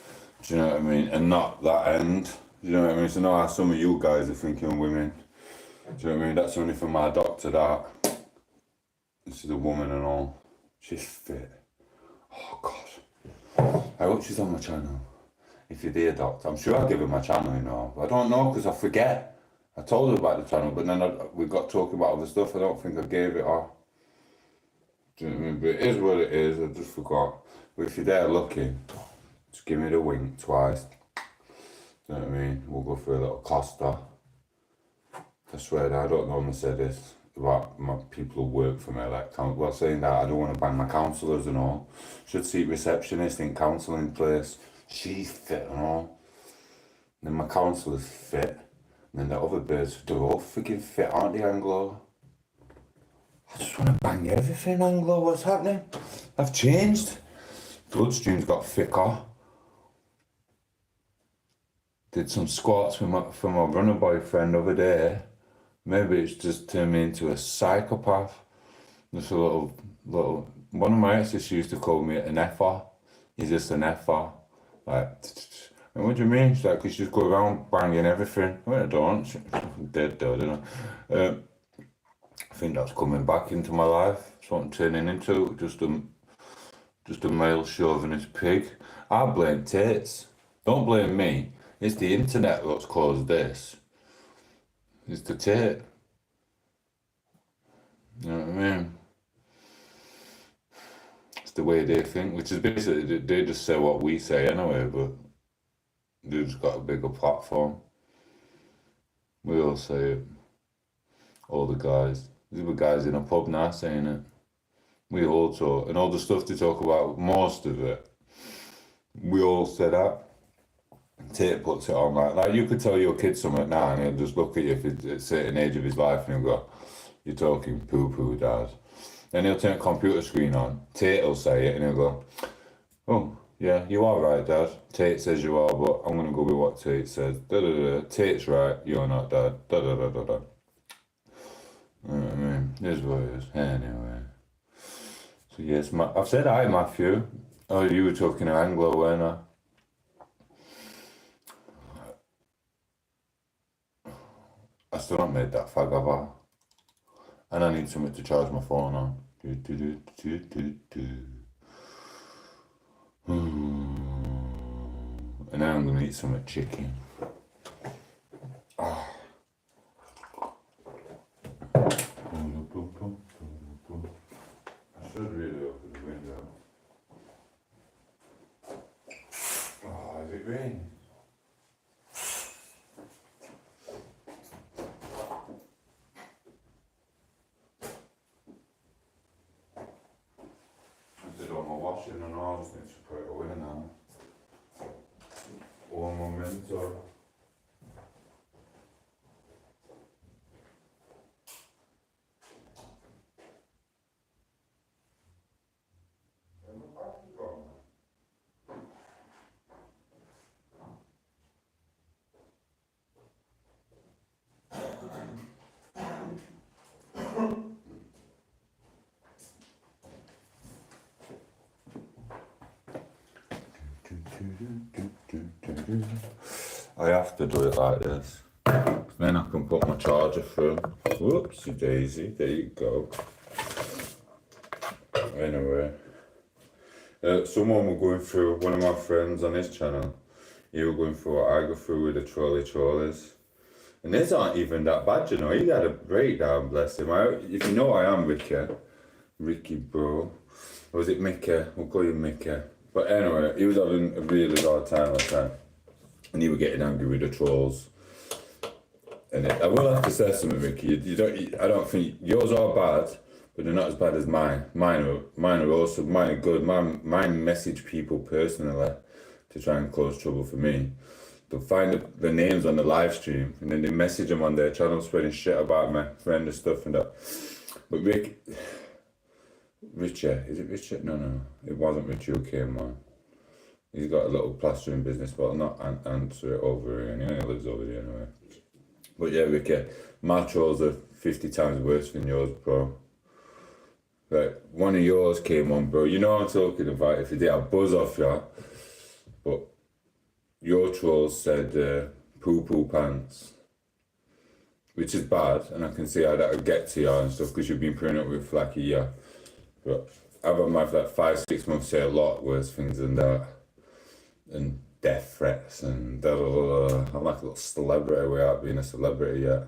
do you know what I mean? And not that end, do you know what I mean? So now some of you guys are thinking women, do you know what I mean? That's only for my doctor, that. This is a woman and all. She's fit. Oh, God. I hope she's on my channel. If you're there, doctor. I'm sure I'll give her my channel, you know. I don't know, because I forget. I told her about the channel, but then we got talking about other stuff. I don't think I gave it her. Do you know what I mean? But it is what it is. I just forgot. But if you're there looking, just give me the wink twice. Do you know what I mean? We'll go for a little Costa. I swear that I don't normally say this about my people who work for me, like, well, saying that I don't want to bang my counsellors and all. Should see receptionist in counselling place. She's fit and all. And then my counsellor's fit. And then the other birds, they're all freaking fit, aren't they, Anglo? I just want to bang everything, Anglo. What's happening? I've changed. Bloodstream's got thicker. Did some squats for my runner boyfriend over there. Maybe it's just turned me into a psychopath. Just a little. One of my exes used to call me an effer. He's just an effer. Like, and what do you mean? She's like, because you just go around banging everything. Well, I don't. I'm dead though, don't I? I think that's coming back into my life. That's what I'm turning into. Just a male chauvinist pig. I blame tits. Don't blame me. It's the internet that's caused this. It's the tit. You know what I mean? It's the way they think, which is basically, they just say what we say anyway, but they've just got a bigger platform. We all say it. All the guys. These were guys in a pub now saying it. We all talk, and all the stuff they talk about, most of it, we all say that. Tate puts it on like you could tell your kid something now and he'll just look at you if it's at a certain age of his life and he'll go, you're talking poo-poo, Dad. Then he'll turn a computer screen on, Tate will say it and he'll go, oh, yeah, you are right, Dad. Tate says you are, but I'm going to go with what Tate says. Da-da-da. Tate's right, you're not, Dad. Da-da-da-da-da. You know what I mean? It is what it is. Anyway. So yes, I've said hi, Matthew. Oh, you were talking to Anglo, weren't I? I still not made that fag, have I? And I need something to charge my phone on. And then I'm going to eat some chicken. I should really open the window. Oh, is it raining? Washing and all, I just need to put it away now. Un momento. I have to do it like this. Then I can put my charger through. Whoopsie daisy, there you go. Anyway, someone was going through, one of my friends on his channel, he was going through what I go through with the trolleys. And these aren't even that bad, you know. He had a breakdown, bless him. If you know I am Ricky bro. Or was it Mickey? We'll call you Mickey. But anyway, he was having a really hard time last time. And he was getting angry with the trolls. And I will have to say something, Ricky. I don't think yours are bad, but they're not as bad as mine. Mine are also, mine are good. Mine message people personally to try and cause trouble for me. They'll find the names on the live stream and then they message them on their channel spreading shit about my friend and stuff and that. But Richard, is it Richard? No, it wasn't Richard who came on. He's got a little plastering business, but I'll not answer it over here. And he only lives over here anyway. But yeah, Ricky, my trolls are 50 times worse than yours, bro. Like, one of yours came on, bro. You know what I'm talking about. If you did a buzz off you, but your trolls said poo pants, which is bad, and I can see how that would get to you and stuff because you've been putting up with for like a year. But I've had my like 5-6 months say a lot worse things than that, and death threats and da da da da. I'm like a little celebrity without being a celebrity yet.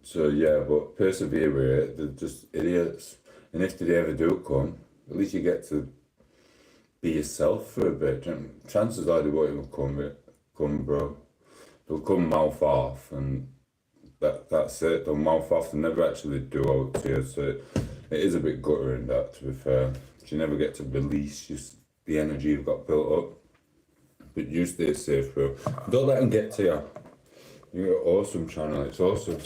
So yeah, but persevere with it. They're just idiots, and if they ever do come, at least you get to be yourself for a bit. Chances are they won't even come, bro. They'll come mouth off, and that's it. They'll mouth off. They'll never actually do out to you. So it is a bit guttering, that, to be fair. You never get to release just the energy you've got built up. But you stay safe, bro. Don't let them get to you. You're an awesome channel. It's awesome.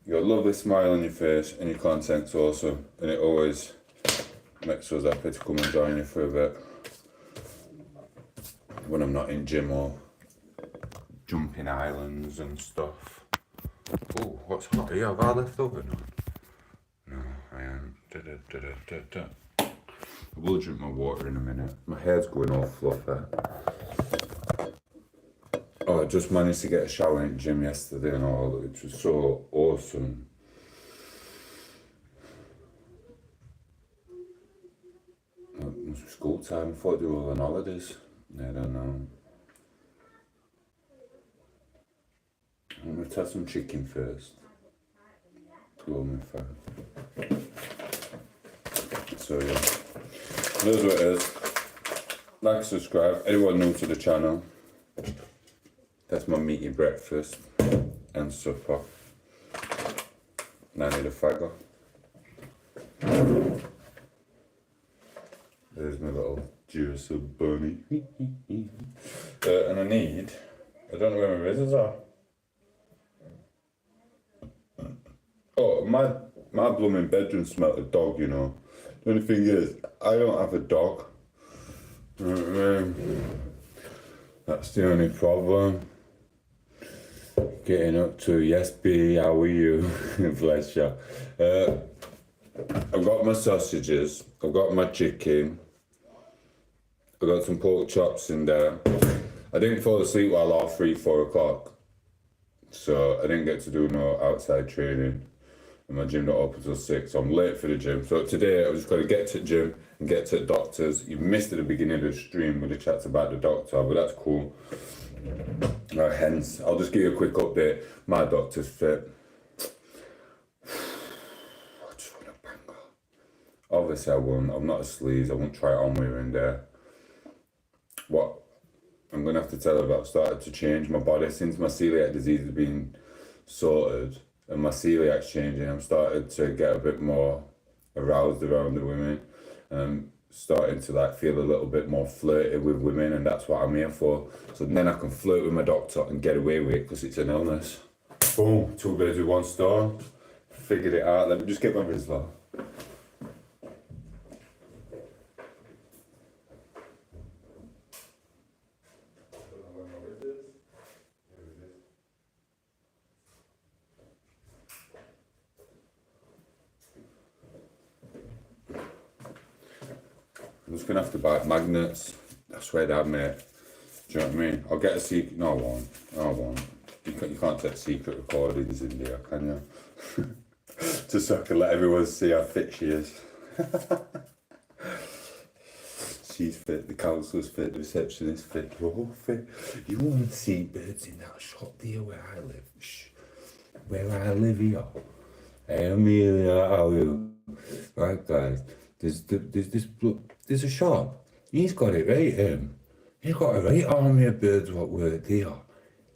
You got a lovely smile on your face and your content's awesome, and it always makes us happy to come and join you for a bit when I'm not in gym or jumping islands and stuff. Oh, what's hot here? Have I left oven on? No, I am. I will drink my water in a minute. My hair's going all fluffy. Oh, I just managed to get a shower in the gym yesterday and all, which was so awesome. It must be school time. I thought they were on holidays. I don't know. I'm going to try some chicken first. Glow me fire. So yeah, that's what it is. Like, subscribe. Anyone new to the channel, that's my meaty breakfast and supper. And I need a faggot. There's my little juice of bunny. And I don't know where my razors are. Oh, my blooming bedroom smelled of dog, you know. The only thing is, I don't have a dog. That's the only problem. Getting up to, yes, B, how are you? Bless you. I've got my sausages, I've got my chicken, I've got some pork chops in there. I didn't fall asleep while all 3-4 o'clock, so I didn't get to do no outside training. And my gym not open till 6, so I'm late for the gym. So today I was just going to get to the gym and get to the doctor's. You missed at the beginning of the stream with the chats about the doctor, but that's cool. Hence, I'll just give you a quick update. My doctor's fit. I just want a banger. Obviously I won't. I'm not a sleaze. I won't try it on with her in there. What I'm going to have to tell her about, I've started to change my body since my celiac disease has been sorted. And my celiac's changing. I'm starting to get a bit more aroused around the women. And I'm starting to like feel a little bit more flirty with women, and that's what I'm here for. So then I can flirt with my doctor and get away with it because it's an illness. Boom, 2 birds with 1 stone. Figured it out. Let me just get my Rizla. I'm just gonna have to buy magnets. I swear that, mate. Do you know what I mean? I'll get a secret. No, I won't. You can't take secret recordings in there, can you? Just so I can let everyone see how fit she is. She's fit, the council's fit, the receptionist fit, we're all fit. You won't see birds in that shop there where I live. Shh. Where I live here. Hey, Amelia, how are you? Right, guys, there's a shop. He's got it right, He's got a right army of birds what work there.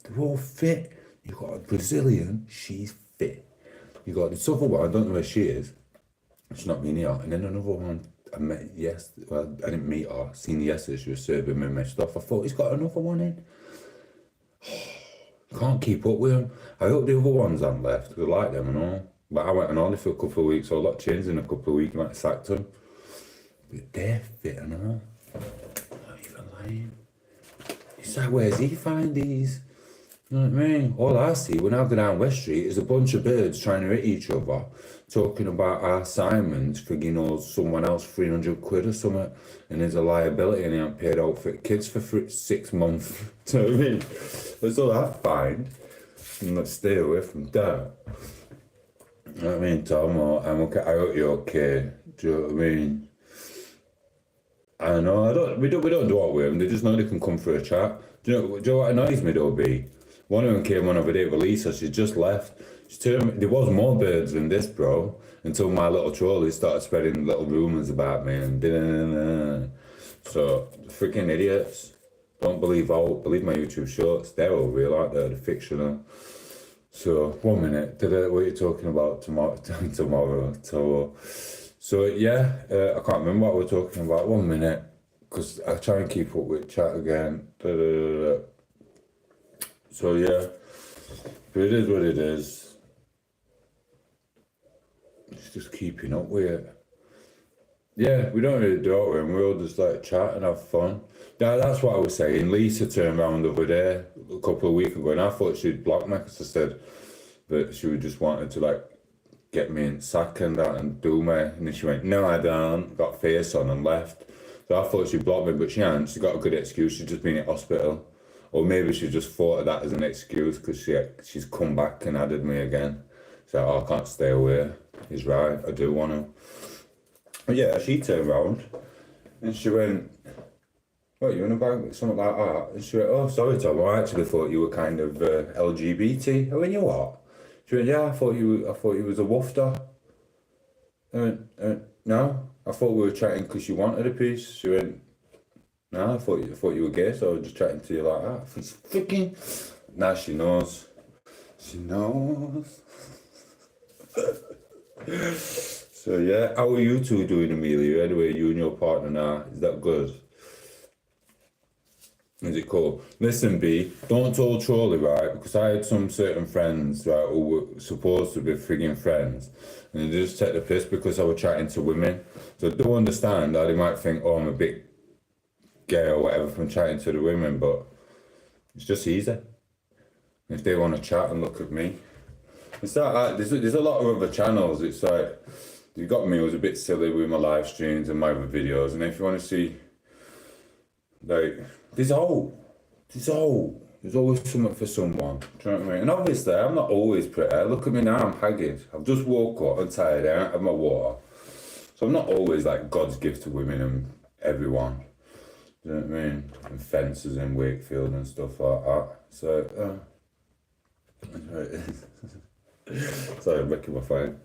They're all fit. You've got a Brazilian, she's fit. You got this other one, I don't know where she is. She's not been here. And then another one I met well, I didn't meet her, seen her yesterday, she was serving me my stuff. I thought he's got another one in. Can't keep up with him. I hope the other ones haven't left, because I like them and all. But I went on holiday for a couple of weeks, so a lot changed in a couple of weeks, I might have sacked them. But they're fit and all. Not even lying. It's like, where's he find these? You know what I mean? All I see when I go down West Street is a bunch of birds trying to hit each other, talking about our Simons for, you know, someone else 300 quid or something, and there's a liability and he ain't paid out for kids for 6 months. Do you know what I mean? That's all I find. And let's stay away from that. You know what I mean, Tom? I'm okay. I hope you're okay. Do you know what I mean? I know. We don't do it with them. They just know they can come for a chat. Do you know what annoys me though, B? One of them came on over there with Lisa. She just left. There was more birds than this, bro. Until my little trolley started spreading little rumours about me and so freaking idiots. Don't believe my YouTube shorts. They're all real, aren't they? They're fictional. So 1 minute. What are you talking about tomorrow? So yeah, I can't remember what we're talking about. 1 minute, because I try and keep up with chat again. So yeah, but it is what it is. It's just keeping up with it. Yeah, we don't really do it with him. We all just like chat and have fun. That's what I was saying. Lisa turned around the other day, a couple of weeks ago, and I thought she'd block me because I said that she would just wanted to like get me in sack and that and do me. And then she went, no, I don't. Got face on and left. So I thought she'd block me, but she hadn't. She got a good excuse. She'd just been in hospital. Or maybe she just thought of that as an excuse because she's come back and added me again. So I can't stay away. He's right, I do want to. But yeah, she turned around and she went, what, you in a bank? Something like that. And she went, oh, sorry, Tom, I actually thought you were kind of LGBT. I went, you what? She went, yeah, I thought you was a woofter. I went, no, I thought we were chatting because you wanted a piece. She went, no, I thought you were gay, so I was just chatting to you like that. It's freaking. Now she knows. She knows. So yeah, how are you two doing, Amelia? Anyway, you and your partner now, is that good? Is it cool? Listen, B, don't tell Trolley, right? Because I had some certain friends, right, who were supposed to be frigging friends, and they just take the piss because I was chatting to women. So I do understand that they might think, oh, I'm a bit gay or whatever from chatting to the women, but it's just easy. If they want to chat and look at me, it's like there's a lot of other channels. It's like you got me. It was a bit silly with my live streams and my other videos. And if you want to see, like, there's always something for someone. Do you know what I mean? And obviously, I'm not always pretty. Look at me now. I'm haggard. I've just woke up and tired. I don't have my water, so I'm not always like God's gift to women and everyone. Do you know what I mean? And fences in Wakefield and stuff like that. So, sorry, I'm making my phone.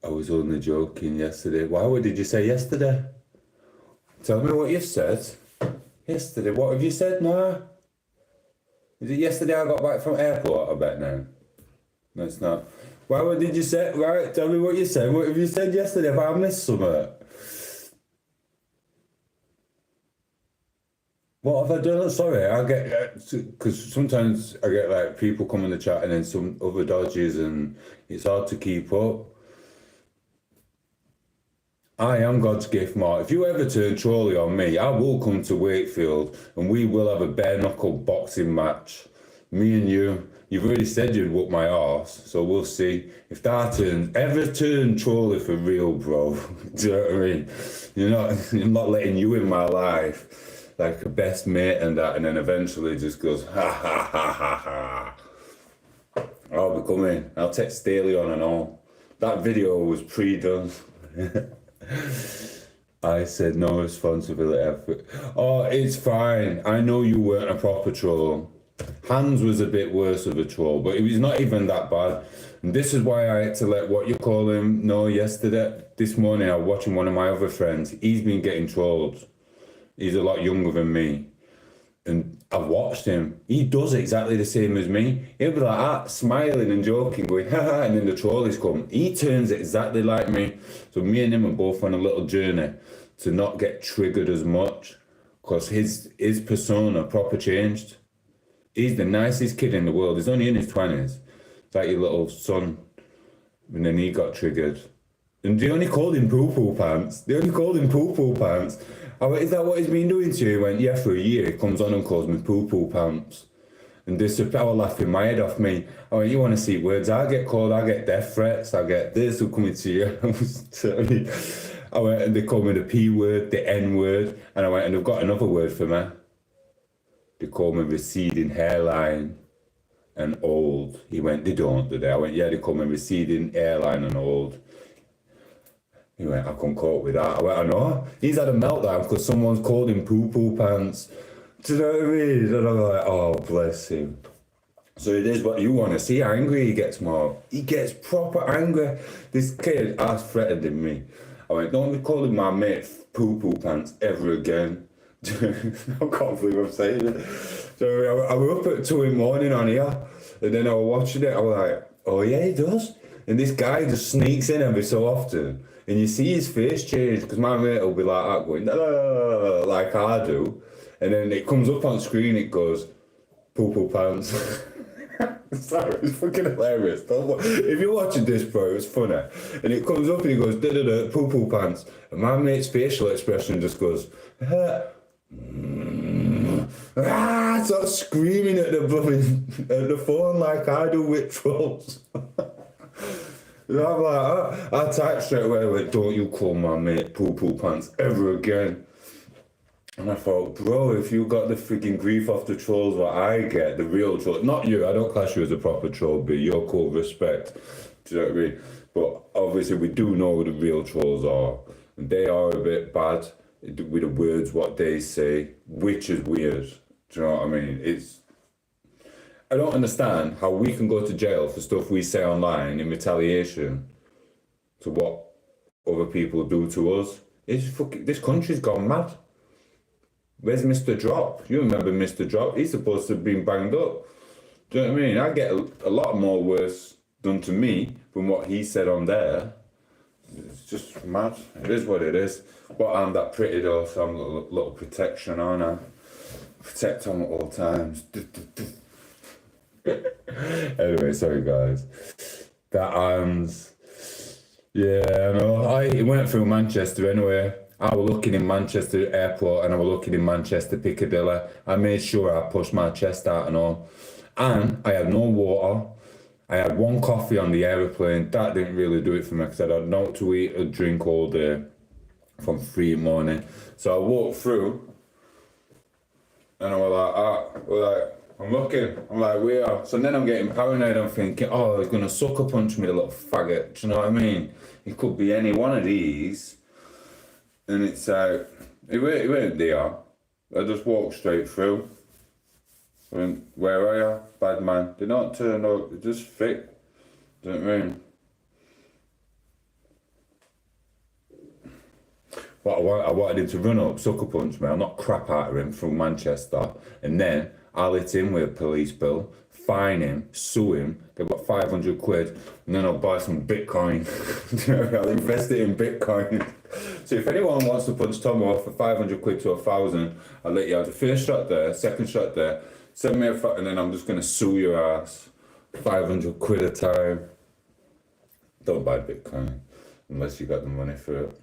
I was only joking yesterday. What did you say yesterday? Tell me what you've said. Yesterday, what have you said now? Is it yesterday I got back from airport, I bet now? No, it's not. What did you say? Right, tell me what you said. What have you said yesterday? Have I missed something? What have I done? Sorry, I get, because sometimes I get like people come in the chat and then some other dodges and it's hard to keep up. I am God's gift, Mark. If you ever turn trolley on me, I will come to Wakefield and we will have a bare knuckle boxing match. Me and you, You've already said you'd whoop my arse, so we'll see. If that ever turn trolly for real, bro. Do you know what I mean? I'm not letting you in my life like a best mate and that, and then eventually just goes, ha ha ha ha ha. I'll be coming. I'll text Staley on and all. That video was pre-done. I said no responsibility. Oh, it's fine. I know you weren't a proper troll. Hans was a bit worse of a troll, but it was not even that bad. And this is why I had to let what you call him know yesterday. This morning I was watching one of my other friends. He's been getting trolled. He's a lot younger than me. And I've watched him. He does exactly the same as me. He'll be like that, smiling and joking, going, ha ha, and then the trolleys come. He turns exactly like me. So me and him are both on a little journey to not get triggered as much, because his persona proper changed. He's the nicest kid in the world. He's only in his 20s. It's like your little son. And then he got triggered. And they only called him poo-poo pants. I went, is that what he's been doing to you? He went, yeah, for a year. He comes on and calls me poo-poo pants. And this, I was laughing my head off me. I went, you want to see words I get called? I get death threats. I get this will coming to you. I went, and they called me the P word, the N word. And I went, and they've got another word for me. They call me receding hairline and old. He went, they don't, do they? I went, yeah, they call me receding hairline and old. He went, I couldn't cope with that. I went, I know. He's had a meltdown because someone's called him poo-poo pants. Do you know what I mean? And I'm like, oh, bless him. So it is what you want to see. Angry he gets more. He gets proper angry. This kid has threatened me. I went, don't be calling my mate poo-poo pants ever again. I can't believe I'm saying it. So I was up at 2 in the morning on here, and then I was watching it. I was like, oh yeah, he does. And this guy just sneaks in every so often, and you see his face change, because my mate will be like that, going, la, la, la, la, like I do. And then it comes up on screen, it goes, poo-poo pants. Sorry, it's fucking hilarious. If you're watching this, bro, it's funny. And it comes up and he goes, da-da-da, poo-poo pants. And my mate's facial expression just goes, start screaming at the phone like I do with trolls. And I'm like, I typed straight away, like, don't you call my mate poo-poo pants ever again. And I thought, bro, if you got the freaking grief off the trolls what I get, the real troll, not you, I don't class you as a proper troll, but you're called respect. Do you know what I mean? But obviously we do know who the real trolls are. And they are a bit bad with the words, what they say, which is weird. Do you know what I mean? I don't understand how we can go to jail for stuff we say online in retaliation to what other people do to us. This country's gone mad. Where's Mr. Drop? You remember Mr. Drop? He's supposed to have been banged up. Do you know what I mean? I get a lot more worse done to me than what he said on there. It's just mad. It is what it is. But I'm that pretty though, so I'm a little protection, aren't I? Protect on at all times. Anyway, sorry guys. Yeah, I know. I went through Manchester anyway. I was looking in Manchester Airport and I was looking in Manchester Piccadilly. I made sure I pushed my chest out and all. And I had no water. I had one coffee on the aeroplane. That didn't really do it for me because I had not to eat or drink all day from 3 in the morning. So I walked through and I was like, I'm looking. I'm like, we are. So then I'm getting paranoid. I'm thinking, oh, he's going to sucker punch me, the little faggot. Do you know what I mean? It could be any one of these. And it's like, it weren't there. I just walked straight through. I went, where are you? Bad man. They don't turn up, they just fit. Do you know what I mean? But I wanted him to run up, sucker punch me. I'll knock crap out of him from Manchester. And then I'll hit him with a police bill, fine him, sue him, get about 500 quid, and then I'll buy some Bitcoin. I'll invest it in Bitcoin. So if anyone wants to punch Tom off for 500 quid to 1,000, I'll let you have the first shot there, second shot there, send me and then I'm just going to sue your ass. 500 quid a time. Don't buy Bitcoin unless you got the money for it.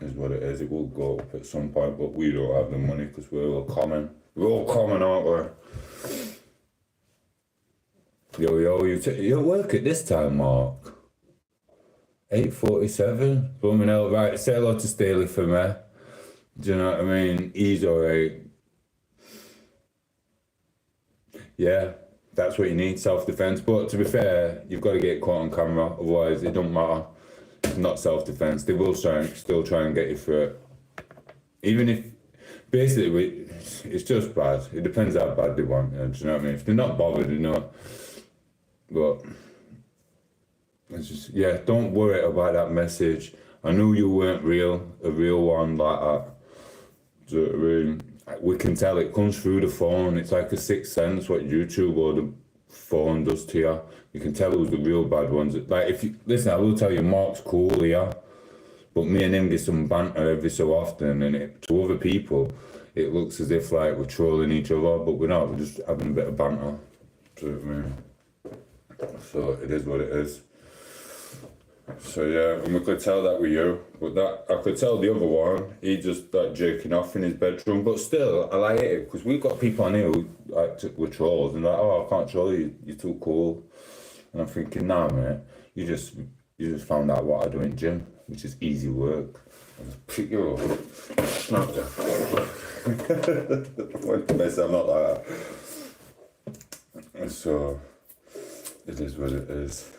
Is what it is. It will go up at some point, but we don't have the money because we're all common. We're all common, aren't we? Yo, you at work at this time, Mark? 8:47? Blooming hell, right, say hello to Staley for me. Do you know what I mean? He's alright. Yeah, that's what you need, self-defense. But to be fair, you've got to get caught on camera, otherwise it don't matter. It's not self-defense. They will still try and get you through it. Even if, basically, it's just bad. It depends how bad they want you, do you know what I mean? If they're not bothered, you know. But, it's just, yeah, don't worry about that message. I knew you weren't a real one like that. Do you know what I mean? We can tell it comes through the phone. It's like a sixth sense what YouTube or the phone does to you. You can tell who's the real bad ones. Like if you listen, I will tell you, Mark's cool here, but me and him get some banter every so often, and to other people, it looks as if like we're trolling each other, but we're not. We're just having a bit of banter. Do you know what I mean? So it is what it is. So yeah, and we could tell that with you, but that I could tell the other one, he just like jerking off in his bedroom. But still, I like it because we've got people on here who like were trolls and like, oh, I can't troll you, you're too cool. And I'm thinking, nah, mate, you just found out what I do in gym, which is easy work. I just pick you up, snap you. I'm not like that. And so it is what it is.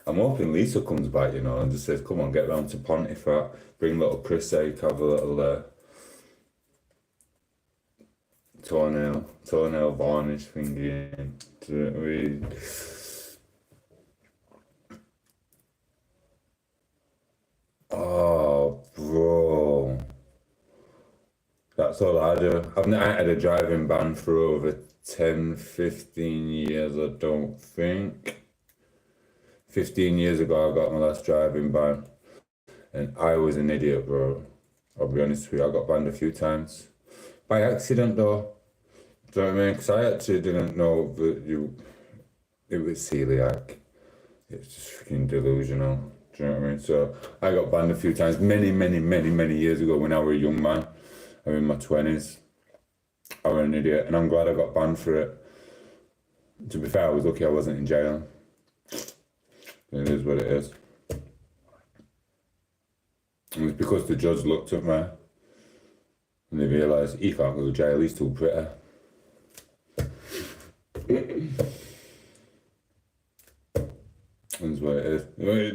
I'm hoping Lisa comes back, you know, and just says, come on, get round to Pontefract, bring little Chris Ake, have a little toenail varnish thingy in. Do you know what I mean? Oh, bro. That's all I do. I've not had a driving ban for over 10, 15 years, I don't think. 15 years ago, I got my last driving ban, and I was an idiot, bro. I'll be honest with you, I got banned a few times. By accident, though. Do you know what I mean? Because I actually didn't know that it was celiac. It's just freaking delusional. Do you know what I mean? So I got banned a few times, many years ago when I was a young man. I'm in my 20s. I was an idiot, and I'm glad I got banned for it. To be fair, I was lucky I wasn't in jail. It is what it is. And it's because the judge looked at me and they realised he can't go to jail, he's too pretty. That's what it is.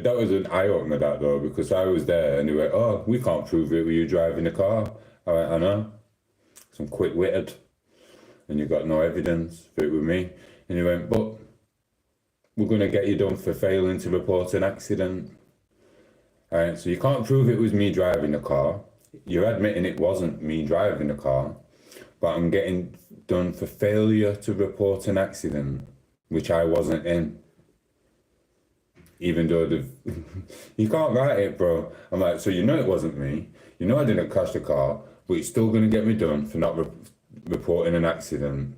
That was an eye-opener, that though, because I was there and they went, oh, we can't prove it with you driving the car. I went, I know. So I'm quick-witted and you got no evidence for it with me. And he went, but we're going to get you done for failing to report an accident. Alright, so you can't prove it was me driving the car. You're admitting it wasn't me driving the car, but I'm getting done for failure to report an accident, which I wasn't in. Even though you can't write it, bro. I'm like, so you know it wasn't me. You know I didn't crash the car, but you're still going to get me done for not reporting an accident.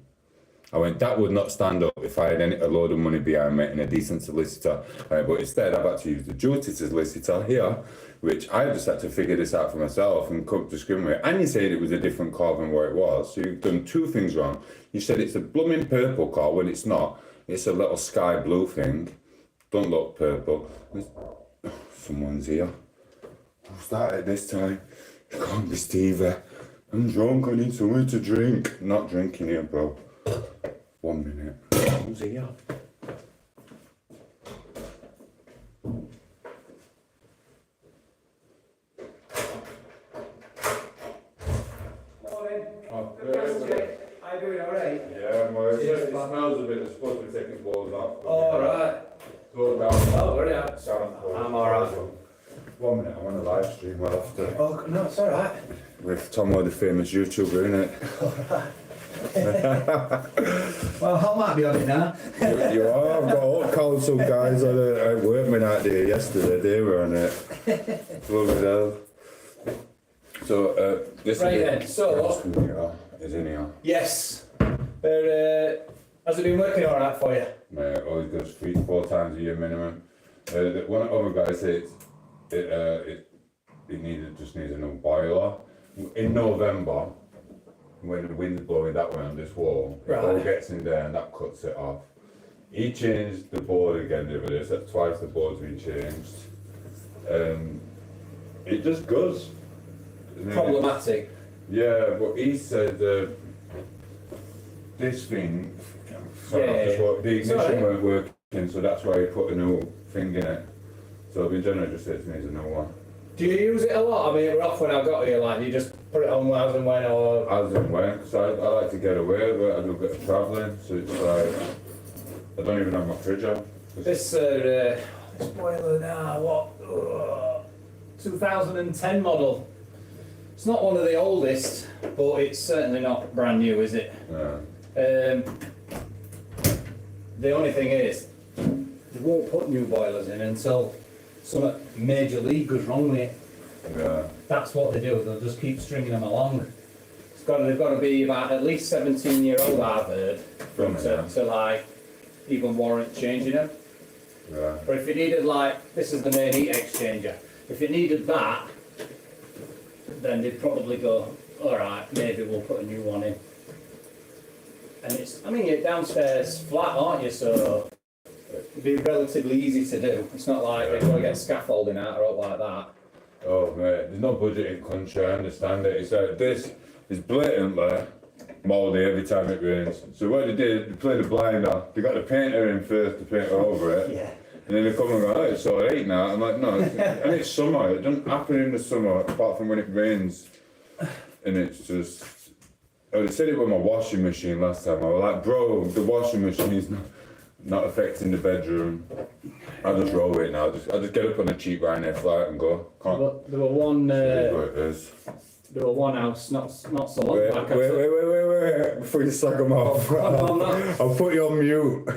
I went, that would not stand up if I had a load of money behind me and a decent solicitor. But instead, I've had to use the duty solicitor here, which I just had to figure this out for myself and couldn't discriminate. And you said it was a different car than what it was. So you've done two things wrong. You said it's a blooming purple car when it's not. It's a little sky blue thing. Don't look purple. Oh, someone's here. Who's that at this time? It can't be Stevie. I'm drunk, I need something to drink. Not drinking here, bro. 1 minute. Who's here? Morning. Oh, How you doing, alright? yeah, it smells a bit. It's supposed to be taking balls off. Alright. Go down. Oh, hurry up. I'm alright. 1 minute, I'm on a live stream after. Oh, no, it's alright. With Tom8os, the famous YouTuber, innit? Alright. Well, I might be on it now. You are. I've got all council guys on it. I worked me out there yesterday. They were on it. Bloody hell. So, this Right is then, so- is in here. Yes. But, has it been working alright for you? Mate, always goes 3-4 times a year minimum. One other guy said it just needs a new boiler. In November, when the wind's blowing that way on this wall, it all Right. gets in there and that cuts it off. he changed the board again the other day, so that's twice the board's been changed. It just goes. Problematic. Yeah, but he said this thing, the ignition weren't working, so that's why he put a new thing in it. So in general, just said to me, it's a new one. Do you use it a lot? I mean, we're off when I got here, like, you just put it on as and when, or... As and when, because I like to get away with it, I do a bit of travelling, so it's like, I don't even have my fridge on. This boiler now, what? 2010 model. It's not one of the oldest, but it's certainly not brand new, is it? Yeah. The only thing is, they won't put new boilers in until some major league goes wrong with it. Yeah. That's what they do, they'll just keep stringing them along. They've got to be about at least 17-year-old, I've heard, to like even warrant changing them. Yeah. But if you needed, like, this is the main heat exchanger, if you needed that, then they'd probably go, alright, maybe we'll put a new one in. And it's, I mean, you're downstairs flat, aren't you, so it'd be relatively easy to do. It's not like they've got to get scaffolding out or out like that. Oh mate, there's no budget in country, I understand it. It's like this is blatantly mouldy every time it rains. So what they did, they played a blinder, they got the painter in first to paint over it. Yeah. And then they come and go, oh, it's alright now. I'm like, no, and it's summer, it doesn't happen in the summer apart from when it rains. And it's just, oh, they said it with my washing machine last time. I was like, bro, the washing machine is not affecting the bedroom. I just roll with it now. I just get up on a cheap Ryanair flight and go. There were one. It is what it is. There were one house not so long Wait, back. wait, before you slag them off. I'll put you on mute.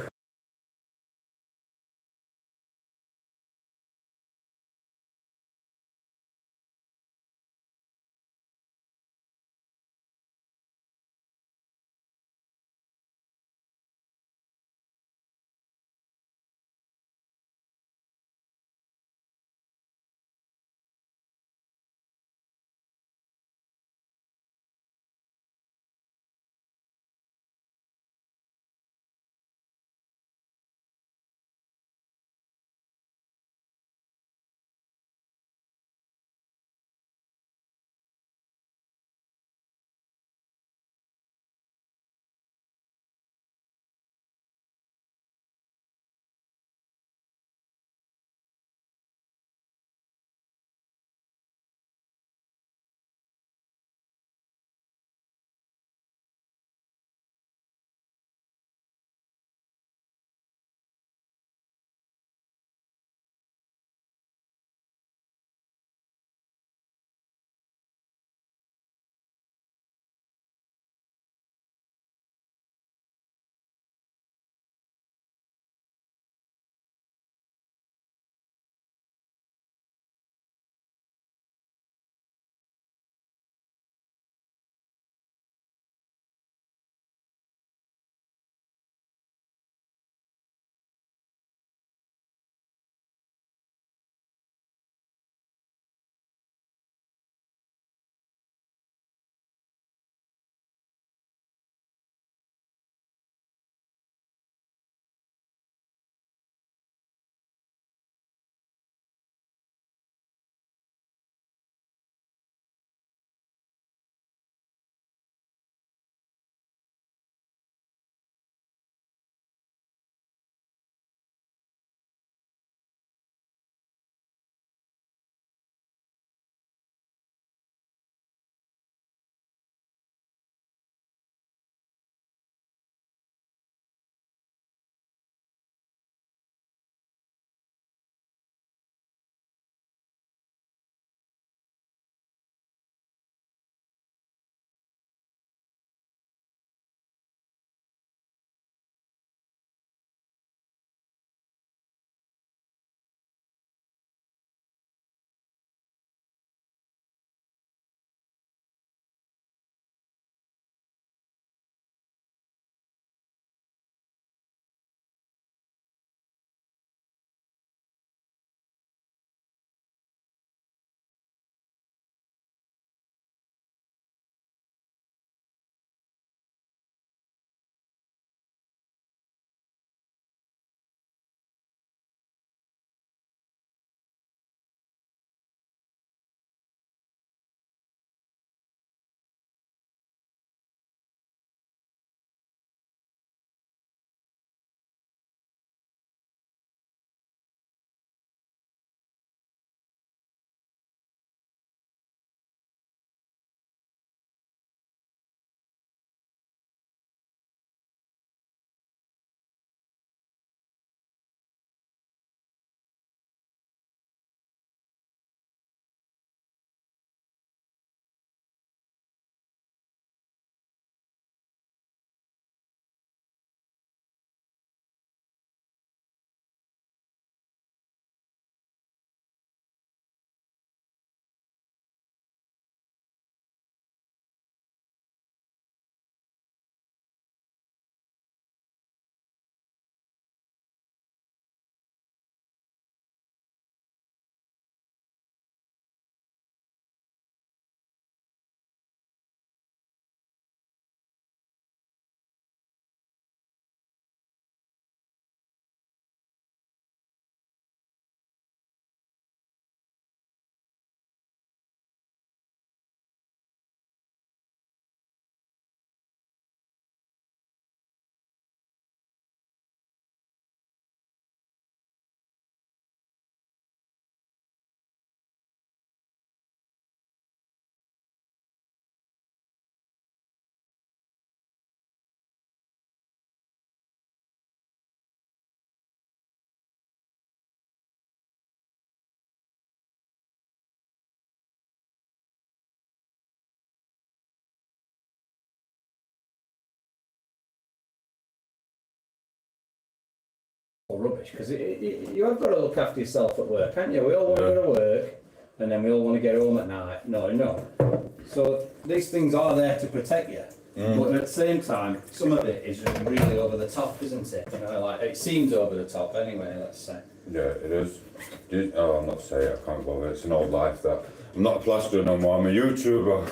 rubbish, because you have got to look after yourself at work, haven't you? We all want to go to work, and then we all want to get home at night. No. So these things are there to protect you. But at the same time, some of it is really over the top, isn't it? You know, like, it seems over the top anyway, let's say. Yeah, it is. I'm not saying it, I can't bother. It's an old life that. I'm not a plasterer no more, I'm a YouTuber.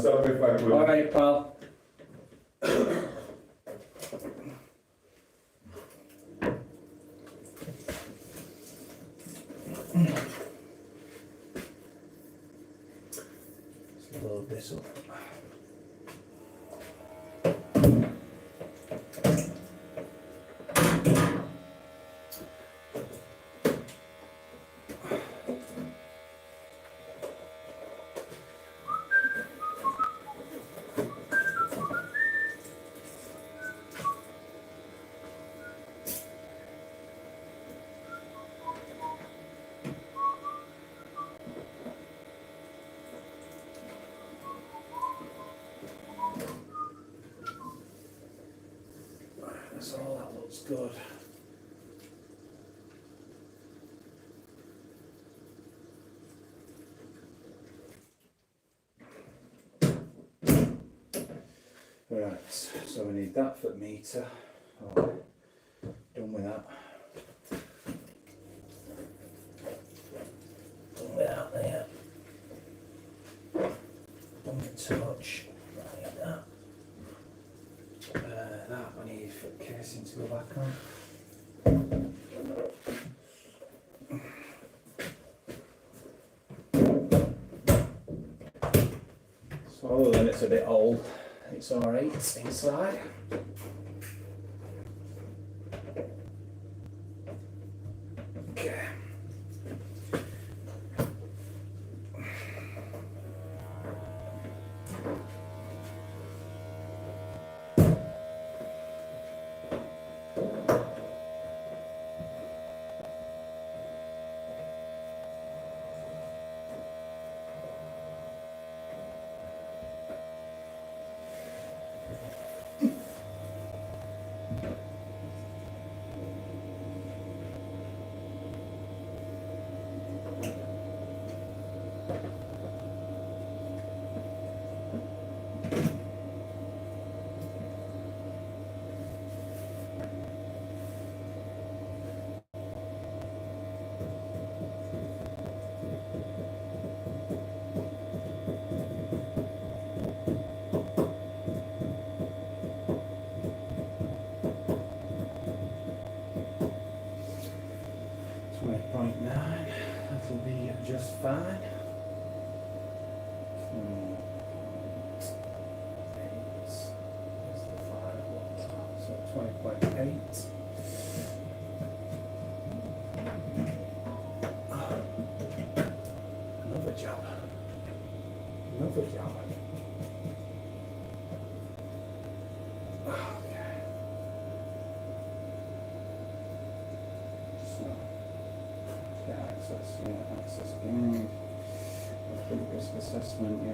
Sorry if I could. Alright, pal. Let's load this up. So that looks good. Right, so we need that foot meter. Oh, done with that. Done with that there. Done with touch. Like that. That I need foot casing to go back on. So other than it's a bit old, it's alright inside. Okay. That'll be just fine. So 20.8. Another job. Another job. Access game, risk assessment, yeah.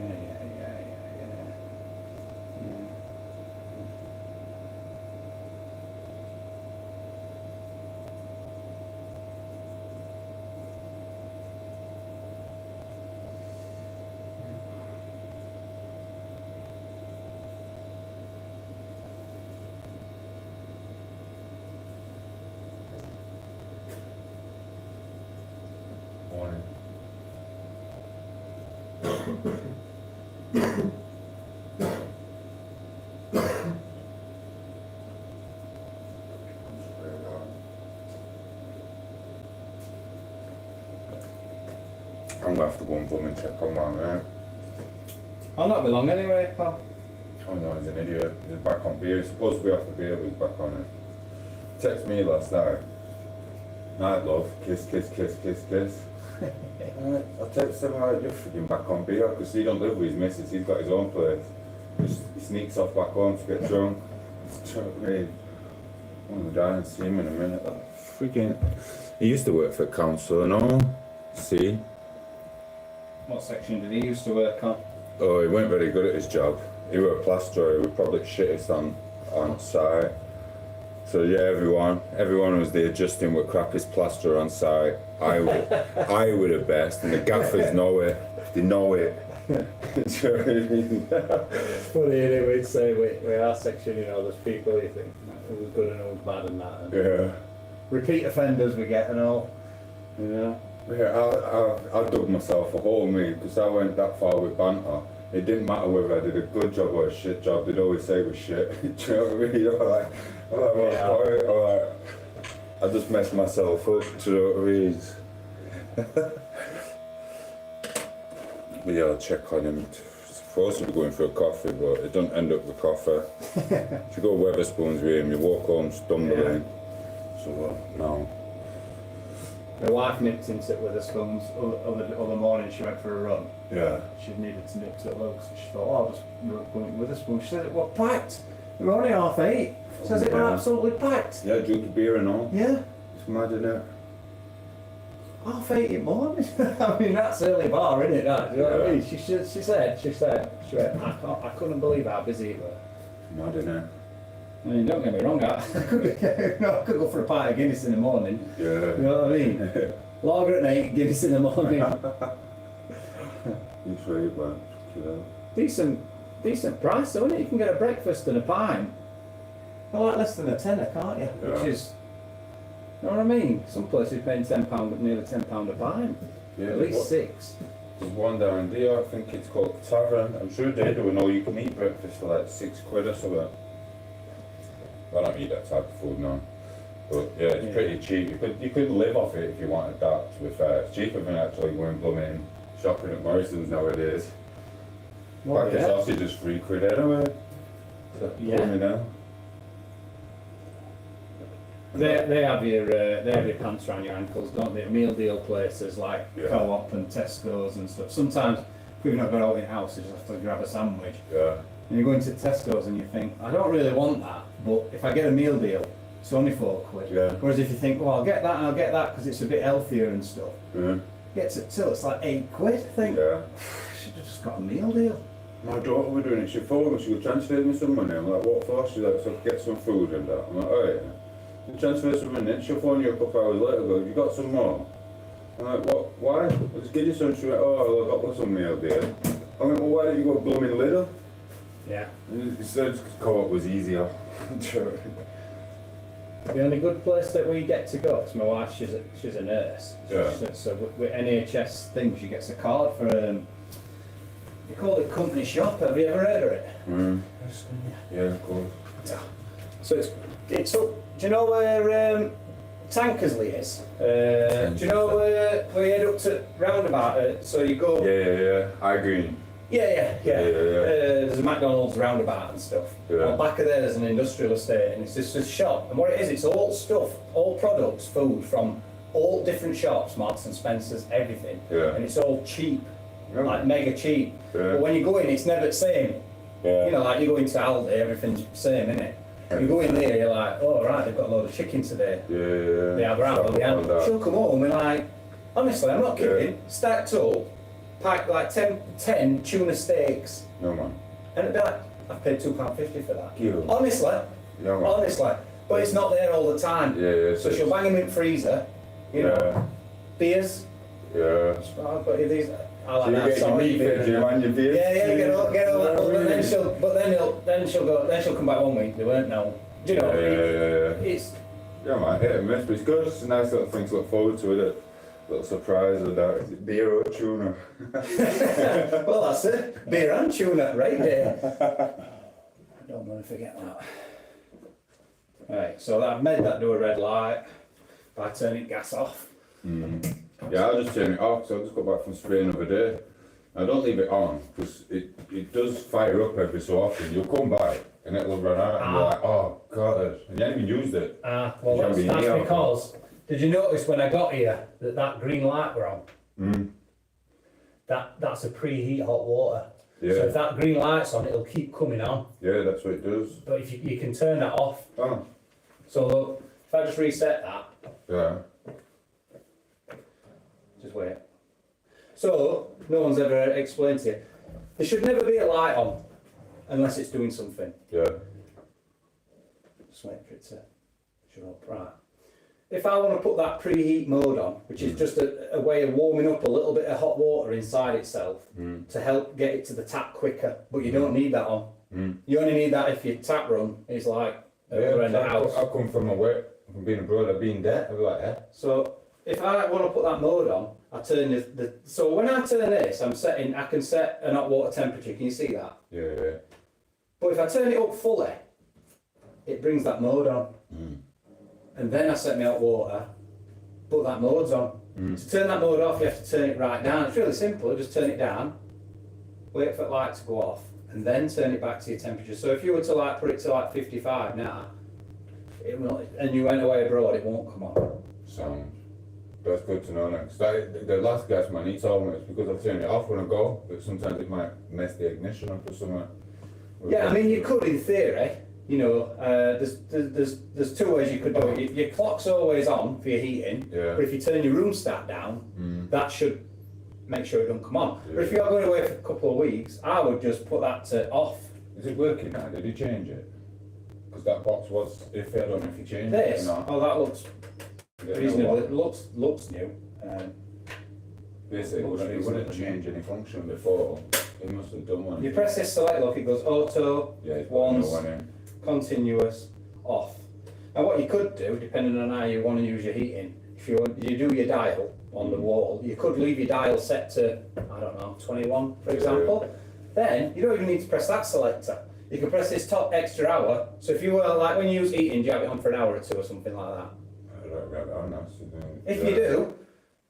I'm gonna have to go and boom and check on that, mate. I'll not be long anyway, pal. Oh no, he's an idiot. He's back on beer. He's supposed to be off the beer, but he's back on it. Text me last night. Night, love. Kiss, kiss, kiss, kiss, kiss. I text him, you're freaking back on beer, because he don't live with his missus. He's got his own place. He sneaks off back home to get drunk. I want to die and see him in a minute. Freaking. He used to work for council and all. See? What section did he used to work on? Oh, he weren't very good at his job. He was a plasterer, he was probably shittest on site. So yeah, everyone was there adjusting with crappiest plaster on site. I would have best, and the gaffers know it. They know it. Do you know what I mean? Funny, innit? We'd say with our section, you know, there's people you think who's good and who's bad and that. And Yeah. repeat offenders we get and all. You know. Yeah, I dug myself a hole, me, because I went that far with banter. It didn't matter whether I did a good job or a shit job, they'd always say it was shit. Do you know what I mean? I'm like, what's the point? I'm like, I just messed myself up, do you know what I mean? But yeah, I'll check on him. Supposed to be going for a coffee, but it doesn't end up with coffee. If you go Weatherspoons with him, you walk home stumbling. So, no. My wife nipped into it with her spoons other morning. She went for a run. Yeah. She needed to nip to the lugs. She thought, oh, I'll just go with a spoon. She said, what, packed? We were only 8:30. She says it was absolutely packed. Yeah, drink a beer and all. Yeah. It's mad, isn't it? 8:30 in the morning. I mean, that's early bar, isn't it? That, do you know what I mean? She said, I couldn't believe how busy it was. Mad, isn't it? I mean, don't get me wrong, I could go for a pint of Guinness in the morning. Yeah. You know what I mean? Lager at night, Guinness in the morning. It's right, man. Decent price, though, isn't it? You can get a breakfast and a pint for like less than a tenner, can't you? Yeah. Which is, you know what I mean? Some places paying £10, nearly £10 a pint. Yeah, At least six. There's one down there, I think it's called Tavern. I'm sure they do an all-you-can-eat breakfast for like £6 or something. I don't eat that type of food now. But yeah, it's pretty cheap. You could live off it if you wanted that, to be fair. It's cheaper than actually going blooming shopping at Morrison's nowadays. Pack of sausage is £3 anyway. Yeah. Blooming now. They have your pants around your ankles, don't they? Meal deal places like Co-op and Tesco's and stuff. Sometimes if we've not got out in house, you just have to grab a sandwich. Yeah. And you go into Tesco's and you think, I don't really want that, but if I get a meal deal, it's only £4. Yeah. Whereas if you think, well, I'll get that because it's a bit healthier and stuff. Yeah. Gets it till it's like £8. I think, Yeah. should have just got a meal deal. My daughter was doing it. She phoned me, she was transferring me some money. I'm like, what for? She's like, so I could get some food and that. I'm like, oh yeah. You transfer some money, she'll phone you a couple hours later, go, have you got some more? I'm like, what? Why? I'll just give you some. She went, oh, I got some meal deal. I went, well, why don't you go blooming Lidl? Yeah. And he said Co-op was easier. The only good place that we get to go, because my wife, she's a nurse. Yeah. So with NHS thing, she gets a card for, they call it company shop. Have you ever heard of it? Mm. Yeah, of course. So it's up, do you know where Tankersley is? Do you know where you head up to roundabout? So you go... Yeah. I agree. Yeah. Yeah. There's a McDonald's roundabout and stuff. Yeah. On the back of there there's an industrial estate and it's just a shop. And what it is, it's all stuff, all products, food from all different shops, Marks and Spencer's, everything. Yeah. And it's all cheap, Yeah. like mega cheap. Yeah. But when you go in, it's never the same. Yeah. You know, like you go into Aldi, everything's the same, innit? You go in there, you're like, oh right, they've got a load of chicken today. Yeah. They have right, but they have. She'll come home and like, honestly, I'm not kidding, stacked up, packed like 10 tuna steaks. No man. And it'd be like, I've paid £2.50 for that. Cute. Honestly. Yeah, man. Honestly. But it's not there all the time. Yeah. So she'll bang them in the freezer, you know. Beers. Yeah. I've got you these. I like So you that. get your meat fed, you mind your beer? Yeah, get all that. Then she'll come back one week. They weren't now. Do you know? Yeah. It's. Yeah, man, hit and miss, but it's good. It's a nice little thing to look forward to, isn't it? Little surprise of that. Is it beer or tuna? Well, that's it. Beer and tuna, right there. I don't want to forget that. Right, so I've made that do a red light by turning gas off. Yeah, I'll just turn it off, so I just got back from spraying the other day. I don't leave it on, because it does fire up every so often. You'll come back, and it'll run out, and you're like, oh, God, and you haven't even used it. Well, that's because, did you notice when I got here that green light were on? That's a preheat hot water. Yeah. So if that green light's on, it'll keep coming on. Yeah, that's what it does. But if you can turn that off. Oh. So look, if I just reset that. Yeah. Just wait. So, no one's ever explained to you. There should never be a light on unless it's doing something. Yeah. Just wait for it to temperature up, right. If I want to put that preheat mode on, which is just a way of warming up a little bit of hot water inside itself to help get it to the tap quicker, but you don't need that on. You only need that if your tap run is like at the other end of the house. I come from from being abroad, I've been there, I'll be like, yeah. So if I want to put that mode on, I turn so when I turn this, I can set an hot water temperature, can you see that? Yeah. But if I turn it up fully, it brings that mode on. And then I set my hot water, put that mode's on. To turn that mode off, you have to turn it right down. It's really simple, just turn it down, wait for the light to go off, and then turn it back to your temperature. So if you were to like put it to like 55 now, it will, and you went away abroad, it won't come on. Sound. That's good to know now. 'Cause the last gas man, he told me it's because I've turned it off when I go, but sometimes it might mess the ignition up or something. Yeah, I mean you could in theory, you know, there's two ways you could do it. Your clock's always on for your heating, but if you turn your room stat down, that should make sure it don't come on. But if you're going away for a couple of weeks, I would just put that to off. Is it working now? Did you change it? Because that box was iffy, I don't know if you changed This? it or not. Oh, that looks reasonable. It looks new. Basically, it wouldn't change any function before. It must have done one. You press this select lock, it goes auto, it's once, one in. continuous, off. Now what you could do, depending on how you want to use your heating, if you do your dial on the wall, you could leave your dial set to, I don't know, 21 for example. Then you don't even need to press that selector. You can press this top extra hour. So if you were like when you use heating, do you have it on for an hour or two or something like that? I don't have it on now. If you do,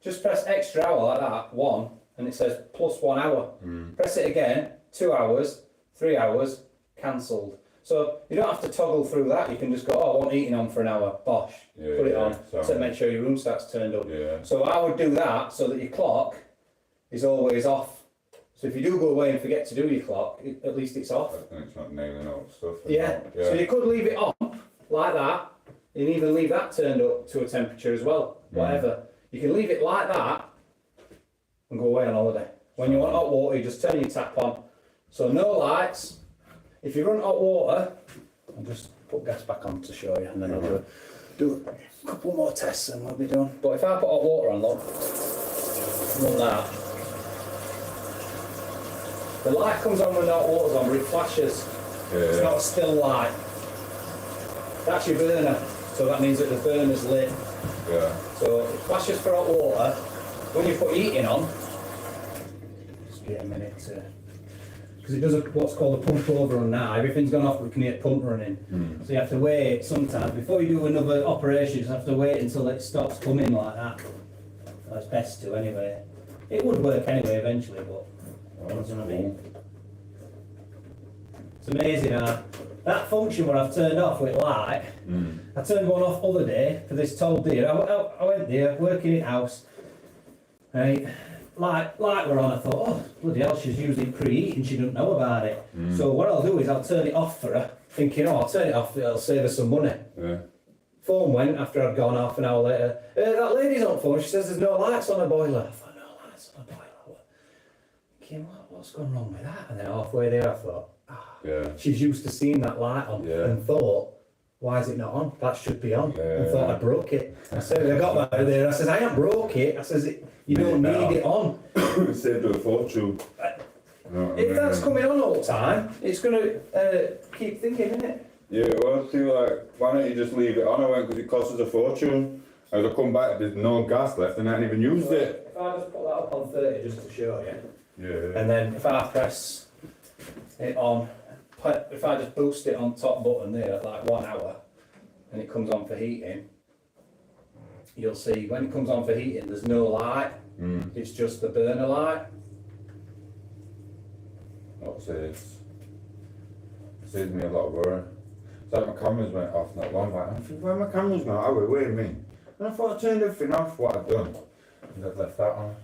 just press extra hour like that, 1, and it says plus 1 hour. Press it again, 2 hours, 3 hours, cancelled. So you don't have to toggle through that, you can just go, oh, I want heating on for an hour, bosh, put it on, so make sure your room starts turned up. So I would do that so that your clock is always off. So if you do go away and forget to do your clock, at least it's off. And it's not nailing out stuff. So you could leave it on, like that. You can even leave that turned up to a temperature as well, whatever. You can leave it like that and go away on holiday. When you want hot water, you just turn your tap on. So no lights. If you run hot water, I'll just put gas back on to show you, and then I'll do a couple more tests and we'll be done. But if I put hot water on, look, run that. The light comes on when the hot water's on, but it flashes. It's not a still light. That's your burner, so that means that the burner's lit. So it flashes for hot water. When you put heating on, just get a minute because it does what's called a pump overrun now. Everything's gone off, we can hear pump running. So you have to wait sometimes. Before you do another operation, you just have to wait until it stops coming like that. That's best to anyway. It would work anyway eventually, but you know what I mean? It's amazing how that function where I've turned off with light, I turned one off other day for this tall deer. I went there, working in house, right? Light were on, I thought, oh, bloody hell, she's using preheat and she doesn't know about it. So what I'll do is I'll turn it off for her, thinking, oh, I'll turn it off, it'll save her some money. Phone went after I'd gone half an hour later. That lady's on phone, she says there's no lights on the boiler. I thought, no lights on the boiler? Thinking, what's gone wrong with that? And then halfway there I thought, she's used to seeing that light on and thought, why is it not on? That should be on. And thought I broke it. I said, I got back there, I said, I haven't broke it. I says, you don't need it on. Saved her a fortune. If that's coming on all the time, it's going to keep thinking, isn't it? Yeah, well, see, like, why don't you just leave it on? I went because it costs us a fortune. As I come back, there's no gas left and I haven't even used it. If I just put that up on 30 just to show you, Yeah. and then if I press it on, if I just boost it on top button there at like 1 hour, and it comes on for heating, you'll see when it comes on for heating, there's no light. It's just the burner light. What's this? Saves me a lot of worry. It's like my cameras went off not long back. I think, where are my cameras now? Oh, wait a minute. And I thought I turned everything off, what I'd done. And I'd left that on.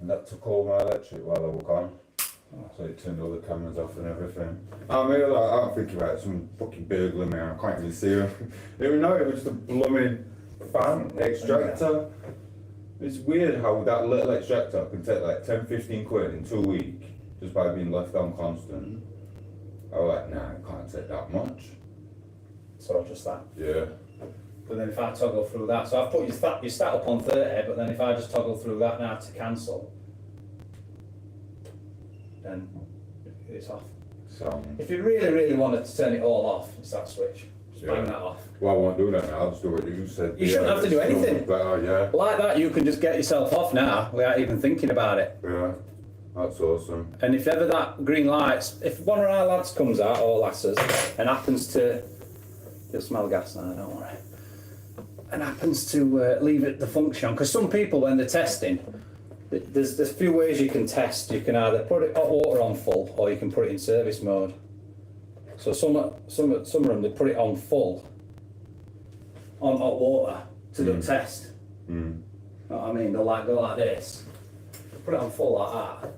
And that took all my electric while I was gone. So it turned all the cameras off and everything. I mean, I'm thinking about some fucking burglar, man. I can't even see him. Even though it was just a blooming fan extractor. It's weird how that little extractor can take like 10-15 quid in 2 weeks just by being left on constant. I was like, nah, it can't take that much. So just that. Yeah. But then if I toggle through that, so I've put your stat up on 30, but then if I just toggle through that now to cancel, then it's off. So, If you really wanted to turn it all off, it's that switch. Just bang that off. well, I won't do that now. I'll just do what you said. You shouldn't have to do it's anything. Better, yeah. Like that, you can just get yourself off now without even thinking about it. Yeah, that's awesome. And if ever that green lights, if one of our lads comes out, or lasses, and happens to, you'll smell gas now, don't worry, and happens to leave it the function on, because some people when they're testing, there's a few ways you can test. You can either put it hot water on full, or you can put it in service mode. So some of them, they put it on full, on hot water, to do a test. Mm. Know what I mean? They'll like go like this, put it on full like that,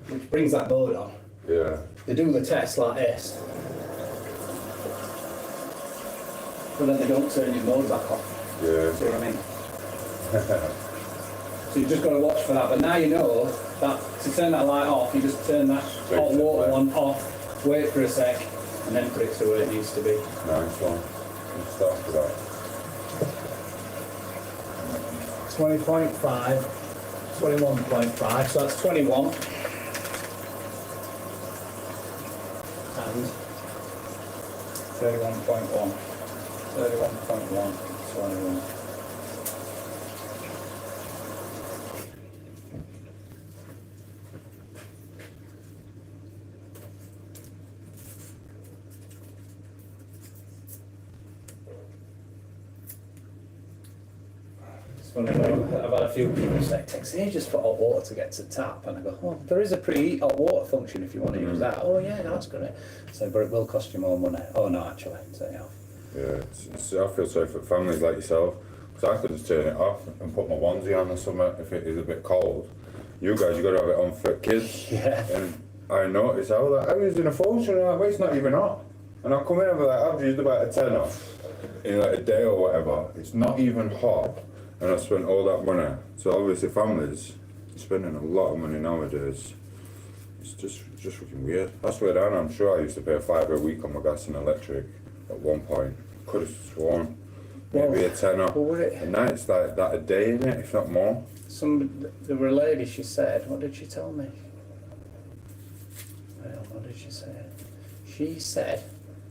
which brings that board on. Yeah. They do the test like this, but then they don't turn your mode back off. Yeah. See what I mean? So you've just got to watch for that. But now you know that to turn that light off, you just turn that hot water one off, wait for a sec, and then put it to where it needs to be. Nice one. Good stuff for that. 20.5, 21.5, so that's 21. And 31.1, 31.1, 21. It's funny, I've had a few people say it takes ages for hot water to get to tap, and I go, oh, there is a preheat hot water function if you want to use that. Oh yeah, that's great. So, but it will cost you more money. Oh no, actually, turn it off. Yeah, I feel sorry for families like yourself, because I could just turn it off and put my onesie on or something if it is a bit cold. You guys, you got to have it on for kids. Yeah. And I noticed I was in a function, and I'm like, wait, it's not even hot. And I'll come in and be like, I've used about a tenner in like a day or whatever. It's not even hot. And I spent all that money. So obviously families are spending a lot of money nowadays. It's just freaking weird. That's where down. I'm sure I used to pay $5 a week on my gas and electric at one point. Could have sworn maybe a tenner. And now it's like that a day, in it, if not more. There were a lady, she said, what did she tell me? Well, what did she say? She said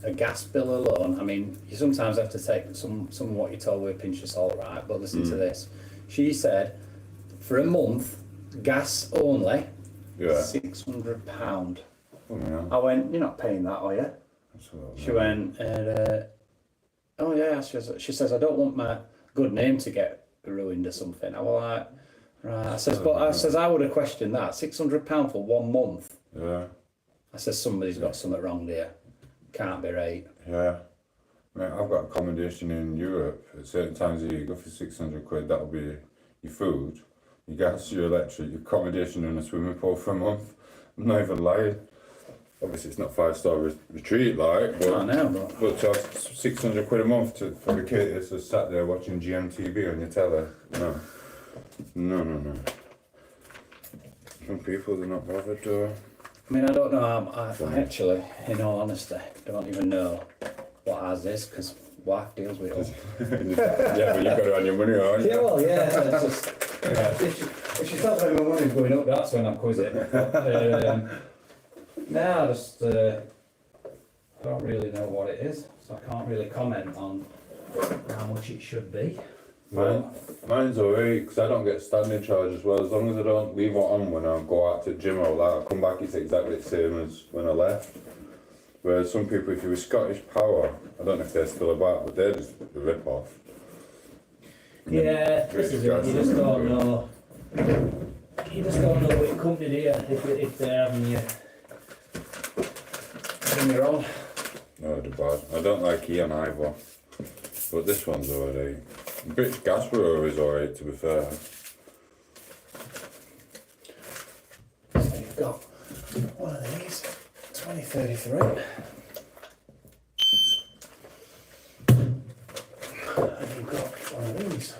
a gas bill alone, I mean, you sometimes have to take some of what you're told with a pinch of salt, right? But listen to this. She said, for a month, gas only, £600. Oh, yeah. I went, you're not paying that, are you? She went, oh yeah, she says, I don't want my good name to get ruined or something. I was like, right. I says, I would have questioned that. £600 for 1 month. Yeah. I says, somebody's got something wrong there. Can't be right. Yeah. Mate, I've got accommodation in Europe. At certain times of year, you go for 600 quid, that'll be your food, your gas, your electric, your accommodation and a swimming pool for a month. I'm not even lying. Obviously it's not 5-star retreat like, but, I know, but charge 600 quid a month for the kids to sat there watching GMTV on your telly. No. Some people, they're not bothered to. I mean, I don't know. I actually, in all honesty, don't even know what ours is, because wife deals with it all. Yeah, but you've got to earn your money, aren't you? Yeah, well, yeah. It's just, if she tells me my money's going up, that's when I'm quizzing. No, I just don't really know what it is, so I can't really comment on how much it should be. Mine's alright, because I don't get standing charge as well. As long as I don't leave it on when I go out to the gym or like, I come back, it's exactly the same as when I left. Whereas some people, if you were Scottish Power, I don't know if they're still about, but they're just the rip-off. Yeah, this is it. You just don't know. You just don't know what company do you if they're having you in your own. No, they're bad. I don't like Ian either, but this one's alright. British Gas Bureau is alright, to be fair. So you've got one of these, 2033. And you've got one of these.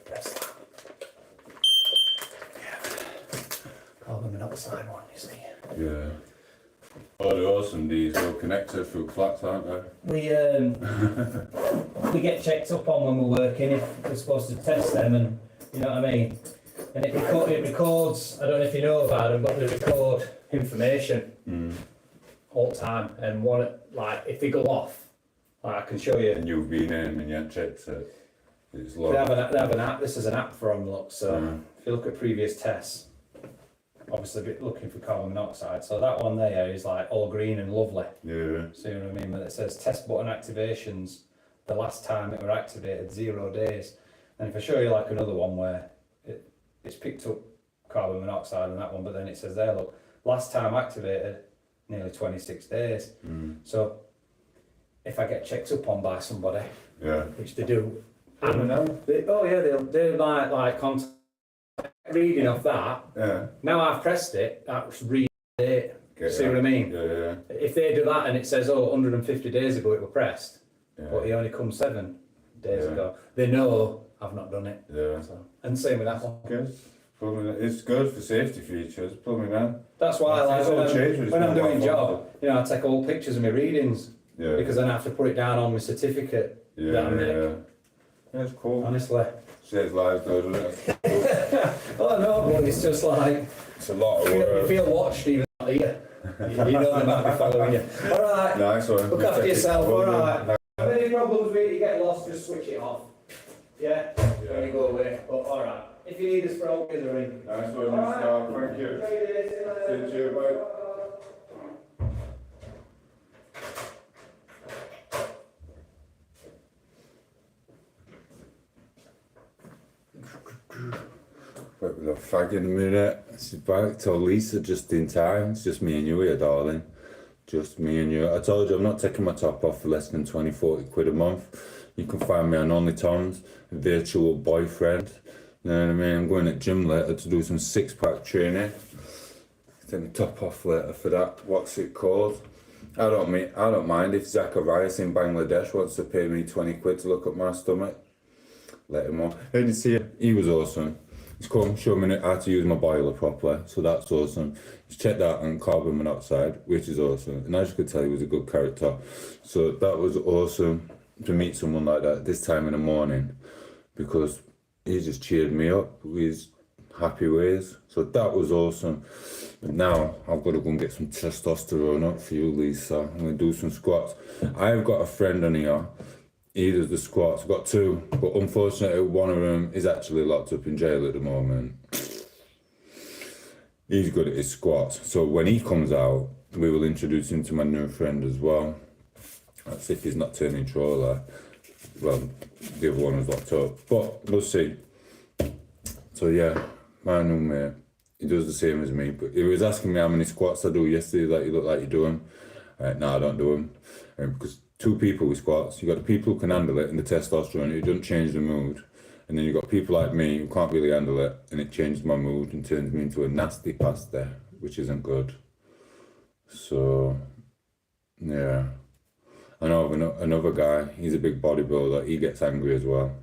That's that. Yeah. Carbon monoxide one, you see. Yeah. Oh, they're awesome, these. They'll connect to through flats, aren't they? We we get checked up on when we're working, if we're supposed to test them, and you know what I mean. And it records. I don't know if you know about them, but they record information all the time. And like if they go off, like I can show you. And you've been in and you haven't checked it. It's low. They have an app. This is an app for them. Look, so if you look at previous tests, obviously looking for carbon monoxide. So that one there is like all green and lovely. Yeah. See what I mean? But it says test button activations. The last time it were activated, 0 days. And if I show you like another one where it's picked up carbon monoxide and that one, but then it says there, look, last time activated, nearly 26 days. So if I get checked up on by somebody, which they do, I don't know. they like contact reading off that. Yeah. Now I've pressed it, that's read it. See what I mean? Yeah. If they do that and it says, 150 days ago it was pressed, but he only come 7 days ago, they know I've not done it. Yeah. So, and same with that one. Good. It's good for safety features. Put me down. That's why when I'm doing job, I take all pictures of my readings because then I have to put it down on my certificate that I make. That's cool. Honestly. Saves lives though, doesn't it? Oh no, but it's just like It's a lot of work. you feel watched even out here. You know they might be following you. Alright. Nice one. Look after yourself, alright. If any problems with it, you get lost, just switch it off. Yeah? When you go away. But alright. If you need us for all, give us a ring. Nice one, Mr. Thank you. See you, bye. But with a fag in a minute. She's back. Told Lisa just in time. It's just me and you here, darling. Just me and you. I told you I'm not taking my top off for less than 20-40 quid a month. You can find me on Only Tom's, virtual boyfriend. You know what I mean? I'm going at gym later to do some 6-pack training. Take my top off later for that. What's it called? I don't mind if Zacharias in Bangladesh wants to pay me 20 quid to look at my stomach. Let him on. How did you see him? He was awesome. He's come, showed me how to use my boiler properly, so that's awesome. He's checked that on carbon monoxide, which is awesome. And as you could tell, he was a good character. So that was awesome to meet someone like that this time in the morning, because he just cheered me up with his happy ways. So that was awesome. But now I've got to go and get some testosterone up for you, Lisa. I'm going to do some squats. I've got a friend on here. He does the squats. I've got 2, but unfortunately one of them is actually locked up in jail at the moment. He's good at his squats. So when he comes out, we will introduce him to my new friend as well. That's if he's not turning troller. Well, the other one was locked up, but we'll see. So yeah, my new mate, he does the same as me, but he was asking me how many squats I do yesterday, that you look like you do them. No, I don't do them. Because 2 people with squats, you got the people who can handle it and the testosterone, it doesn't change the mood. And then you got people like me who can't really handle it, and it changes my mood and turns me into a nasty pasta, which isn't good. So, yeah. I know of another guy, he's a big bodybuilder, he gets angry as well.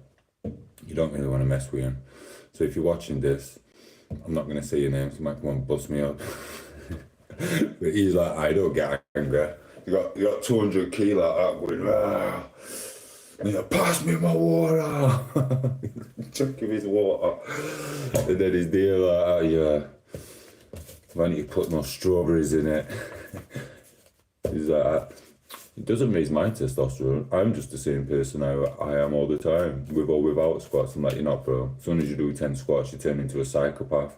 You don't really want to mess with him. So if you're watching this, I'm not going to say your name, so you might come and bust me up. But he's like, I don't get angry. You got 200 kilo like that going, ah. And he's like, pass me my water. Chuck him his water. And then he's there like, oh yeah, why don't you put no strawberries in it? He's like, it doesn't raise my testosterone. I'm just the same person I am all the time, with or without squats. I'm like, you're not, bro. As soon as you do 10 squats, you turn into a psychopath.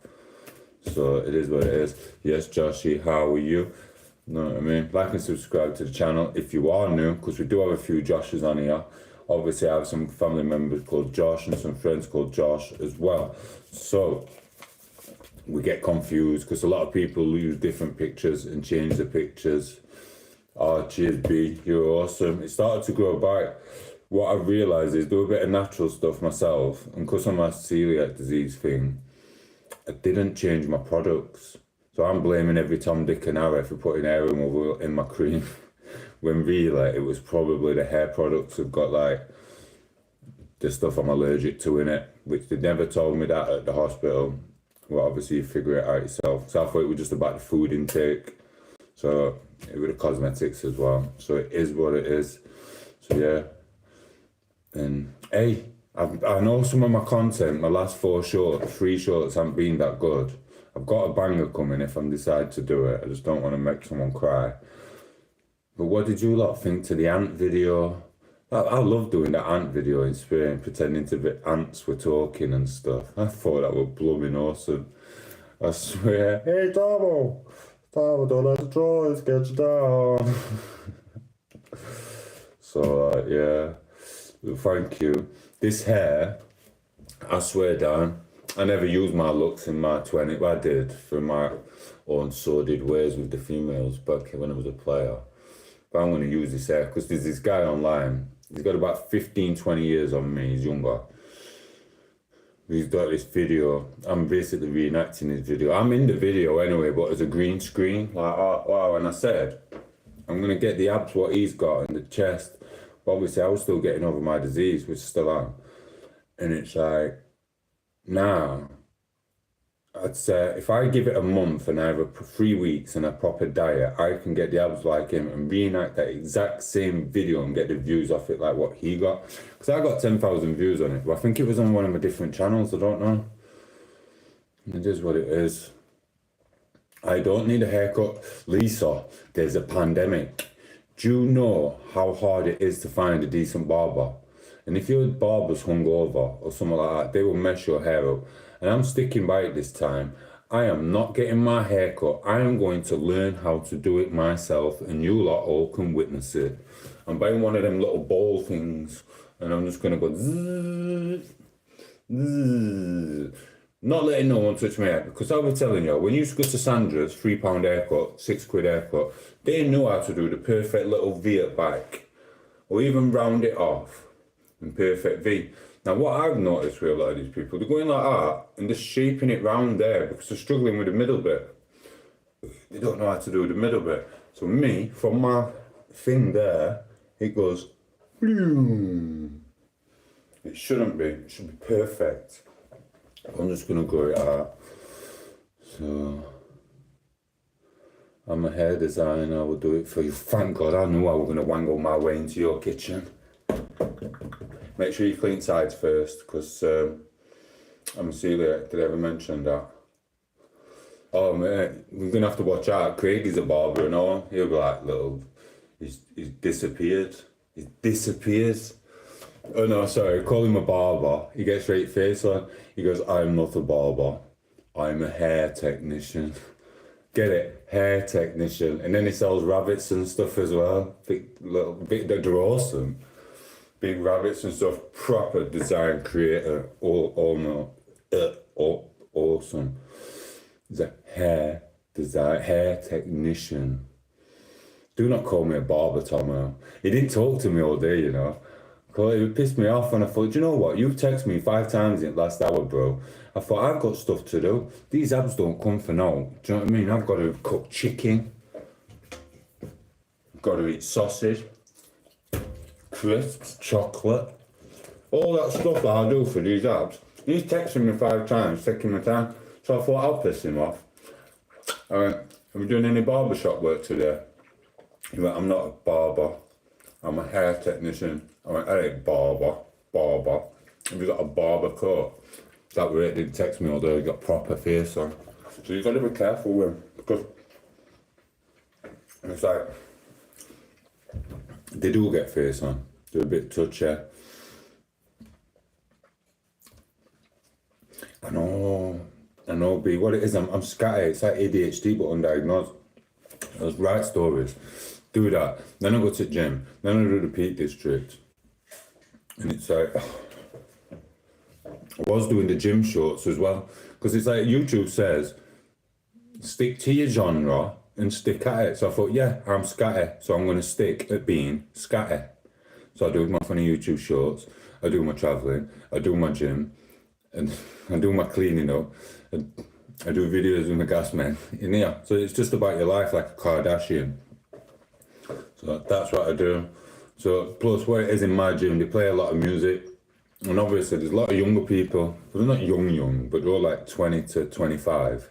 So it is what it is. Yes, Joshy, how are you? Know what I mean? Like and subscribe to the channel if you are new, because we do have a few Joshes on here. Obviously, I have some family members called Josh and some friends called Josh as well. So we get confused because a lot of people use different pictures and change the pictures. Oh, cheers, B, you're awesome. It started to grow back. What I've realised is do a bit of natural stuff myself, and because of my celiac disease thing, I didn't change my products. So I'm blaming every Tom, Dick and Harry for putting hair removal in my cream. When really, it was probably the hair products have got like the stuff I'm allergic to in it, which they never told me that at the hospital. Well, obviously you figure it out yourself. So I thought it was just about the food intake. So it was the cosmetics as well. So it is what it is. So yeah. And hey, I know some of my content, my last 3 shorts haven't been that good. I've got a banger coming if I decide to do it. I just don't want to make someone cry. But what did you lot think to the ant video? I love doing that ant video in Spain, pretending to be ants were talking and stuff. I thought that was blooming awesome. I swear. Hey, Tomo, don't let the drawers get you down. So, yeah, thank you. This hair, I swear down, I never used my looks in my 20s. I did for my own sordid ways with the females back when I was a player. But I'm going to use this hair because there's this guy online. He's got about 15, 20 years on me. He's younger. He's got this video. I'm basically reenacting his video. I'm in the video anyway, but it's a green screen. Like, oh, wow. And I said, I'm going to get the abs what he's got in the chest. But obviously, I was still getting over my disease, which still am. And it's like, now, I'd say if I give it a month and I have 3 weeks and a proper diet, I can get the abs like him and reenact that exact same video and get the views off it like what he got. Because I got 10,000 views on it, but I think it was on one of my different channels, I don't know. It is what it is. I don't need a haircut. Lisa, there's a pandemic. Do you know how hard it is to find a decent barber? And if your barber's hungover or something like that, they will mess your hair up. And I'm sticking by it this time. I am not getting my hair cut. I am going to learn how to do it myself, and you lot all can witness it. I'm buying one of them little bowl things, and I'm just going to go zzz, zzz. Not letting no one touch my hair, because I was telling you, when you used to go to Sandra's, £3 haircut, £6 haircut, they knew how to do the perfect little V at back, or even round it off in perfect V. Now what I've noticed with a lot of these people, they're going like that, and they're shaping it round there, because they're struggling with the middle bit. They don't know how to do the middle bit. So me, from my thing there, it goes, boom. It shouldn't be, it should be perfect. I'm just gonna go it out. So, I'm a hair designer, I will do it for you. Thank God, I knew I was gonna wangle my way into your kitchen. Make sure you clean sides first, because I'm a celiac. Did I ever mention that? Oh man, we're gonna have to watch out. Craig is a barber and all. He'll be like, he's disappeared. He disappears. Oh no, sorry, call him a barber. He gets straight face on. He goes, I'm not a barber. I'm a hair technician. Get it? Hair technician. And then he sells rabbits and stuff as well. They're awesome. Big rabbits and stuff. Proper design creator. Awesome. He's a hair technician. Do not call me a barber, Tom8os. He didn't talk to me all day, you know. It pissed me off, and I thought, do you know what? You've texted me 5 times in the last hour, bro. I thought, I've got stuff to do. These abs don't come for now. Do you know what I mean? I've got to cook chicken. I've got to eat sausage. Crisps, chocolate. All that stuff that I do for these abs. He's texting me 5 times, taking my time. So I thought, I'll piss him off. I went, are we doing any barbershop work today? He went, I'm not a barber. I'm a hair technician. I went, I ain't barber. Have you got a barber coat? That way it didn't text me all day, he got proper face on. So you gotta be careful with him, because it's like, they do get face on. They're a bit touchy. I know, B. What it is, I'm scatty. It's like ADHD, but undiagnosed. Those right stories. Do that. Then I go to the gym. Then I do the Peak District. And it's like, I was doing the gym shorts as well. Because it's like YouTube says, stick to your genre and stick at it. So I thought, yeah, I'm scatty. So I'm going to stick at being scatty. So I do my funny YouTube shorts. I do my travelling. I do my gym. And I do my cleaning up. And I do videos with my gas man in here. So it's just about your life like a Kardashian. So that's what I do. So plus what it is in my gym, they play a lot of music. And obviously there's a lot of younger people. They're not young, but they're all like 20 to 25.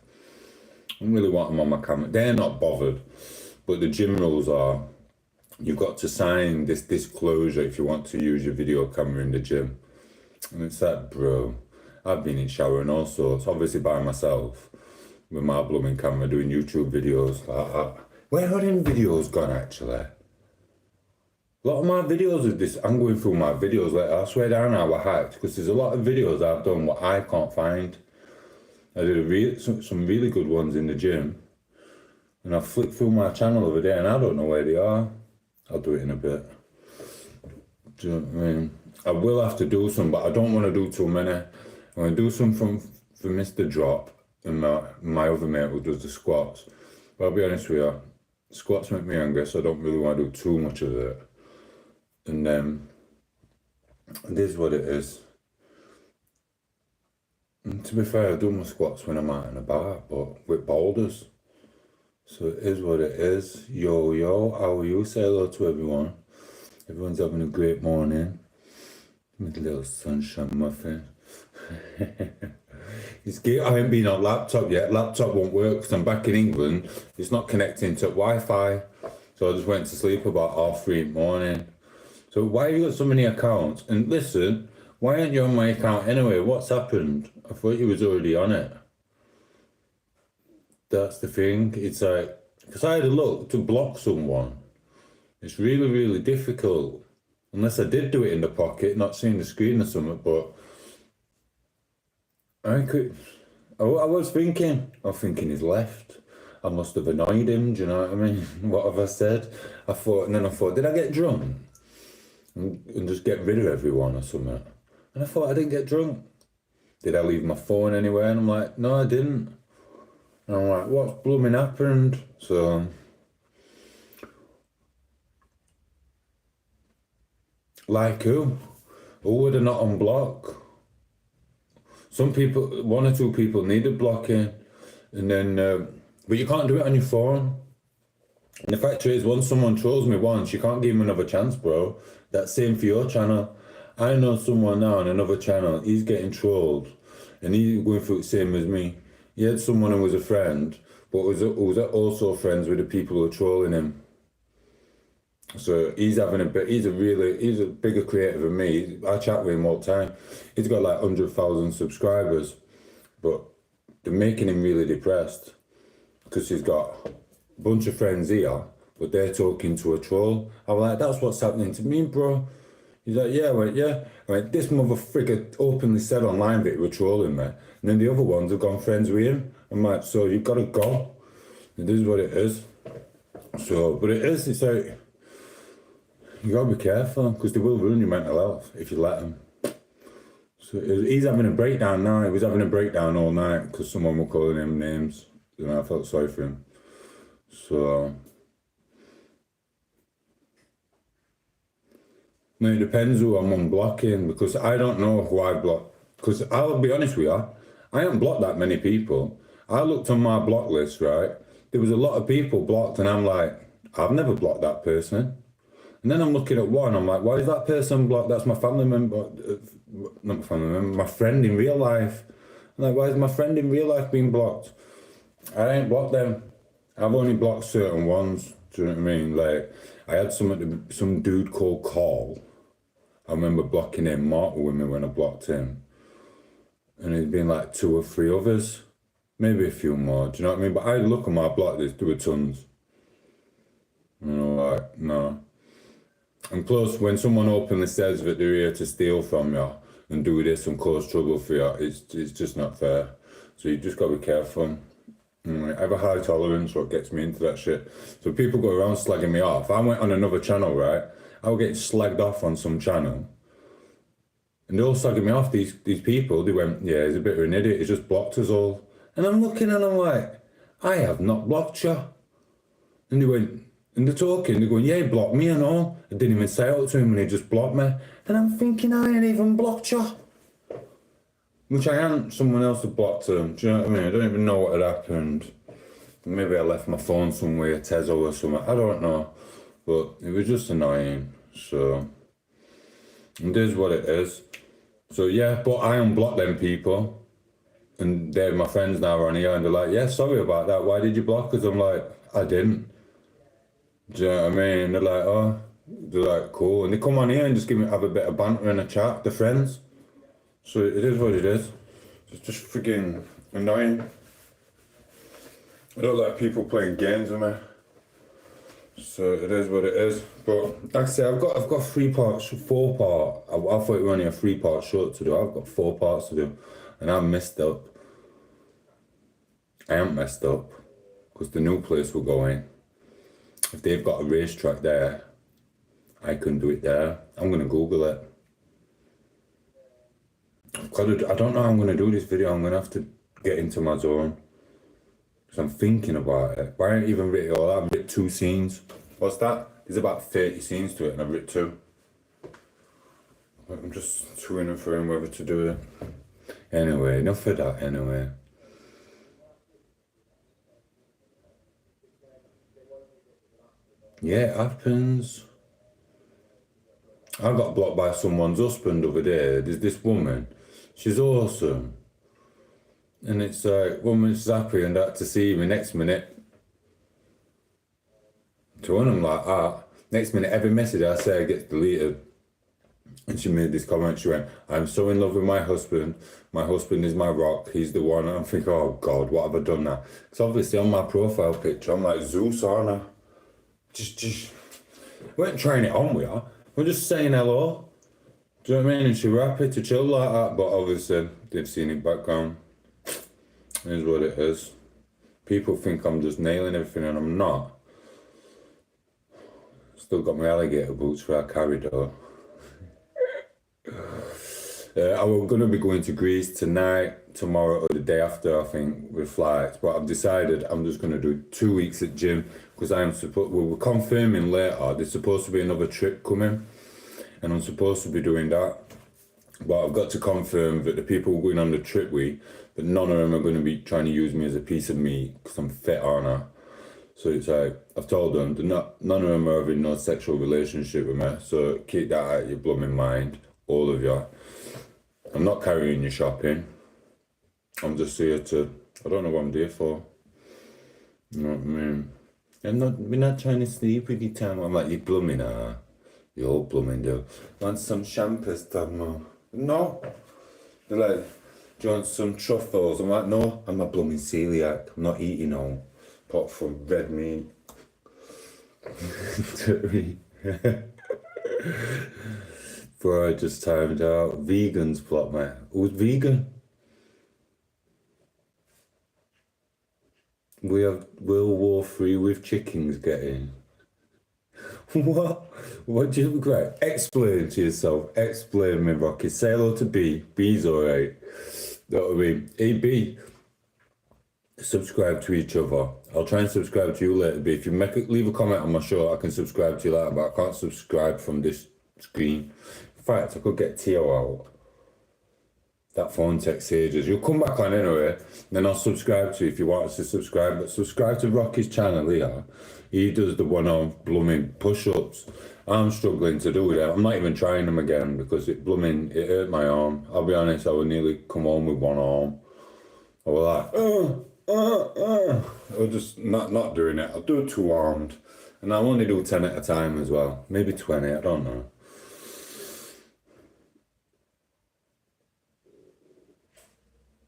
I don't really want them on my camera. They're not bothered. But the gym rules are, you've got to sign this disclosure if you want to use your video camera in the gym. And it's like, bro, I've been in shower and all sorts, obviously by myself, with my blooming camera doing YouTube videos. Where are them videos gone actually? A lot of my videos of this, I'm going through my videos, like I swear down I were hacked, because there's a lot of videos I've done what I can't find. I did some really good ones in the gym, and I flicked through my channel the other day and I don't know where they are. I'll do it in a bit. Do you know what I mean? I will have to do some, but I don't want to do too many. I'm going to do some for Mr. Drop and my other mate who does the squats. But I'll be honest with you, squats make me angry, so I don't really want to do too much of it. And then, this is what it is. And to be fair, I do my squats when I'm out and about, but with boulders. So it is what it is. Yo, how are you? Say hello to everyone. Everyone's having a great morning. With a little sunshine muffin. It's good. I haven't been on laptop yet. Laptop won't work because I'm back in England. It's not connecting to Wi-Fi. So I just went to sleep about 3:30 in the morning. So why have you got so many accounts? And listen, why aren't you on my account anyway? What's happened? I thought you was already on it. That's the thing. It's like, because I had a look to block someone. It's really, really difficult. Unless I did do it in the pocket, not seeing the screen or something, but I was thinking he's left. I must have annoyed him, do you know what I mean? What have I said? And then I thought, did I get drunk? And just get rid of everyone or something? And I thought, I didn't get drunk. Did I leave my phone anywhere? And I'm like, no, I didn't. And I'm like, what's blooming happened? So, like who? Who would I not unblock? Some people, 1 or 2 people needed blocking, and then, but you can't do it on your phone. And the fact is, once someone trolls me once, you can't give him another chance, bro. That's same for your channel. I know someone now on another channel, he's getting trolled, and he's going through the same as me. He had someone who was a friend, but was also friends with the people who are trolling him. So he's having he's a bigger creator than me. I chat with him all the time. He's got like 100,000 subscribers, but they're making him really depressed because he's got a bunch of friends here, but they're talking to a troll. I'm like, that's what's happening to me, bro. He's like, yeah, I went, yeah. I went, this mother frigger openly said online that he was trolling me. And then the other ones have gone friends with him. I'm like, so you've got to go. It is what it is. So, but it's like, you gotta be careful, because they will ruin your mental health if you let them. So he's having a breakdown now. He was having a breakdown all night because someone was calling him names. You know, I felt sorry for him. So, now it depends who I'm unblocking, because I don't know who I block. Because I'll be honest with you, I haven't blocked that many people. I looked on my block list, right? There was a lot of people blocked, and I'm like, I've never blocked that person. And then I'm looking at one, I'm like, why is that person blocked? That's my family member, not my family member, my friend in real life. I'm like, why is my friend in real life being blocked? I ain't blocked them. I've only blocked certain ones, do you know what I mean? Like, I had some dude called Carl. I remember blocking him, mortal with me when I blocked him. And there'd been like 2 or 3 others, maybe a few more, do you know what I mean? But I look at my block list, there were tons. You know, like, no. And plus, when someone openly says that they're here to steal from you and do this and cause trouble for you, it's just not fair. So you just got to be careful. I have a high tolerance, what gets me into that shit. So people go around slagging me off. I went on another channel, right? I was getting slagged off on some channel. And they're all slagging me off, these people. They went, yeah, he's a bit of an idiot. He's just blocked us all. And I'm looking and I'm like, I have not blocked you. And they went, and they're talking, they're going, yeah, he blocked me and all. I didn't even say out to him when he just blocked me. And I'm thinking, I ain't even blocked you. Which I am, someone else had blocked him. Do you know what I mean? I don't even know what had happened. Maybe I left my phone somewhere, Tezo or something. I don't know. But it was just annoying. So, it is what it is. So yeah, but I unblocked them people. And they're my friends now on here, and they're like, yeah, sorry about that. Why did you block us? I'm like, I didn't. Do you know what I mean? They're like, oh, they're like, cool. And they come on here and just have a bit of banter and a chat, they're friends. So it is what it is. It's just freaking annoying. I don't like people playing games with me. So it is what it is. But like I say, I've got 4 part. I thought it was only a 3-part show to do. I've got 4 parts to do. And I'm messed up. I am messed up. Because the new place we're going, if they've got a racetrack there, I can do it there. I'm going to Google it. I don't know how I'm going to do this video. I'm going to have to get into my zone. Because I'm thinking about it. But I ain't even written it all out. I've written 2 scenes. What's that? There's about 30 scenes to it and I've written 2. I'm just to and fro whether to do it. Anyway, enough of that anyway. Yeah, it happens. I got blocked by someone's husband over there. There's this woman. She's awesome. And it's like, woman's happy and that to see me next minute. To one of them like that. Next minute, every message I say gets deleted. And she made this comment, she went, I'm so in love with my husband. My husband is my rock. He's the one. And I'm thinking, oh God, what have I done now? Because obviously on my profile picture, I'm like Zeus, aren't I? Just, we weren't trying it on with her. We're just saying hello. Do you know what I mean? And she was happy to chill like that. But obviously, they've seen it background. It is what it is. People think I'm just nailing everything and I'm not. Still got my alligator boots for our corridor. I'm going to be going to Greece tonight, tomorrow, or the day after, I think, with flights. But I've decided I'm just going to do 2 weeks at gym because we're confirming later. There's supposed to be another trip coming, and I'm supposed to be doing that. But I've got to confirm that the people going on the trip with, that none of them are going to be trying to use me as a piece of meat because I'm fit, aren't I? So it's like, I've told them, none of them are having no sexual relationship with me. So keep that out of your blooming mind, all of you. I'm not carrying you shopping. I'm just here to, I don't know what I'm there for. You know what I mean? We're not trying to sleep with you, Tom. I'm like, you blooming, you all blooming, do. Want some champers, Tom? No. They're like, do you want some truffles? I'm like, no, I'm a blooming celiac. I'm not eating all. Apart from red meat. Before I just timed out. Vegans plot, mate. Who's vegan? We have World War III with chickens getting. What? What do you look like? Explain to yourself. Explain me, Rocky. Say hello to B. B's alright. You know what I mean? Hey, B. Subscribe to each other. I'll try and subscribe to you later, B. If you leave a comment on my show, I can subscribe to you later, but I can't subscribe from this screen. In fact, I could get Tio out. That phone takes ages. You'll come back on anyway, then I'll subscribe to you if you want us to subscribe. But subscribe to Rocky's channel here. He does the one on blooming push-ups. I'm struggling to do that. I'm not even trying them again because it hurt my arm. I'll be honest, I would nearly come home with one arm. I was like, I was just not doing it. I'll do it 2-armed. And I'll only do 10 at a time as well. Maybe 20, I don't know.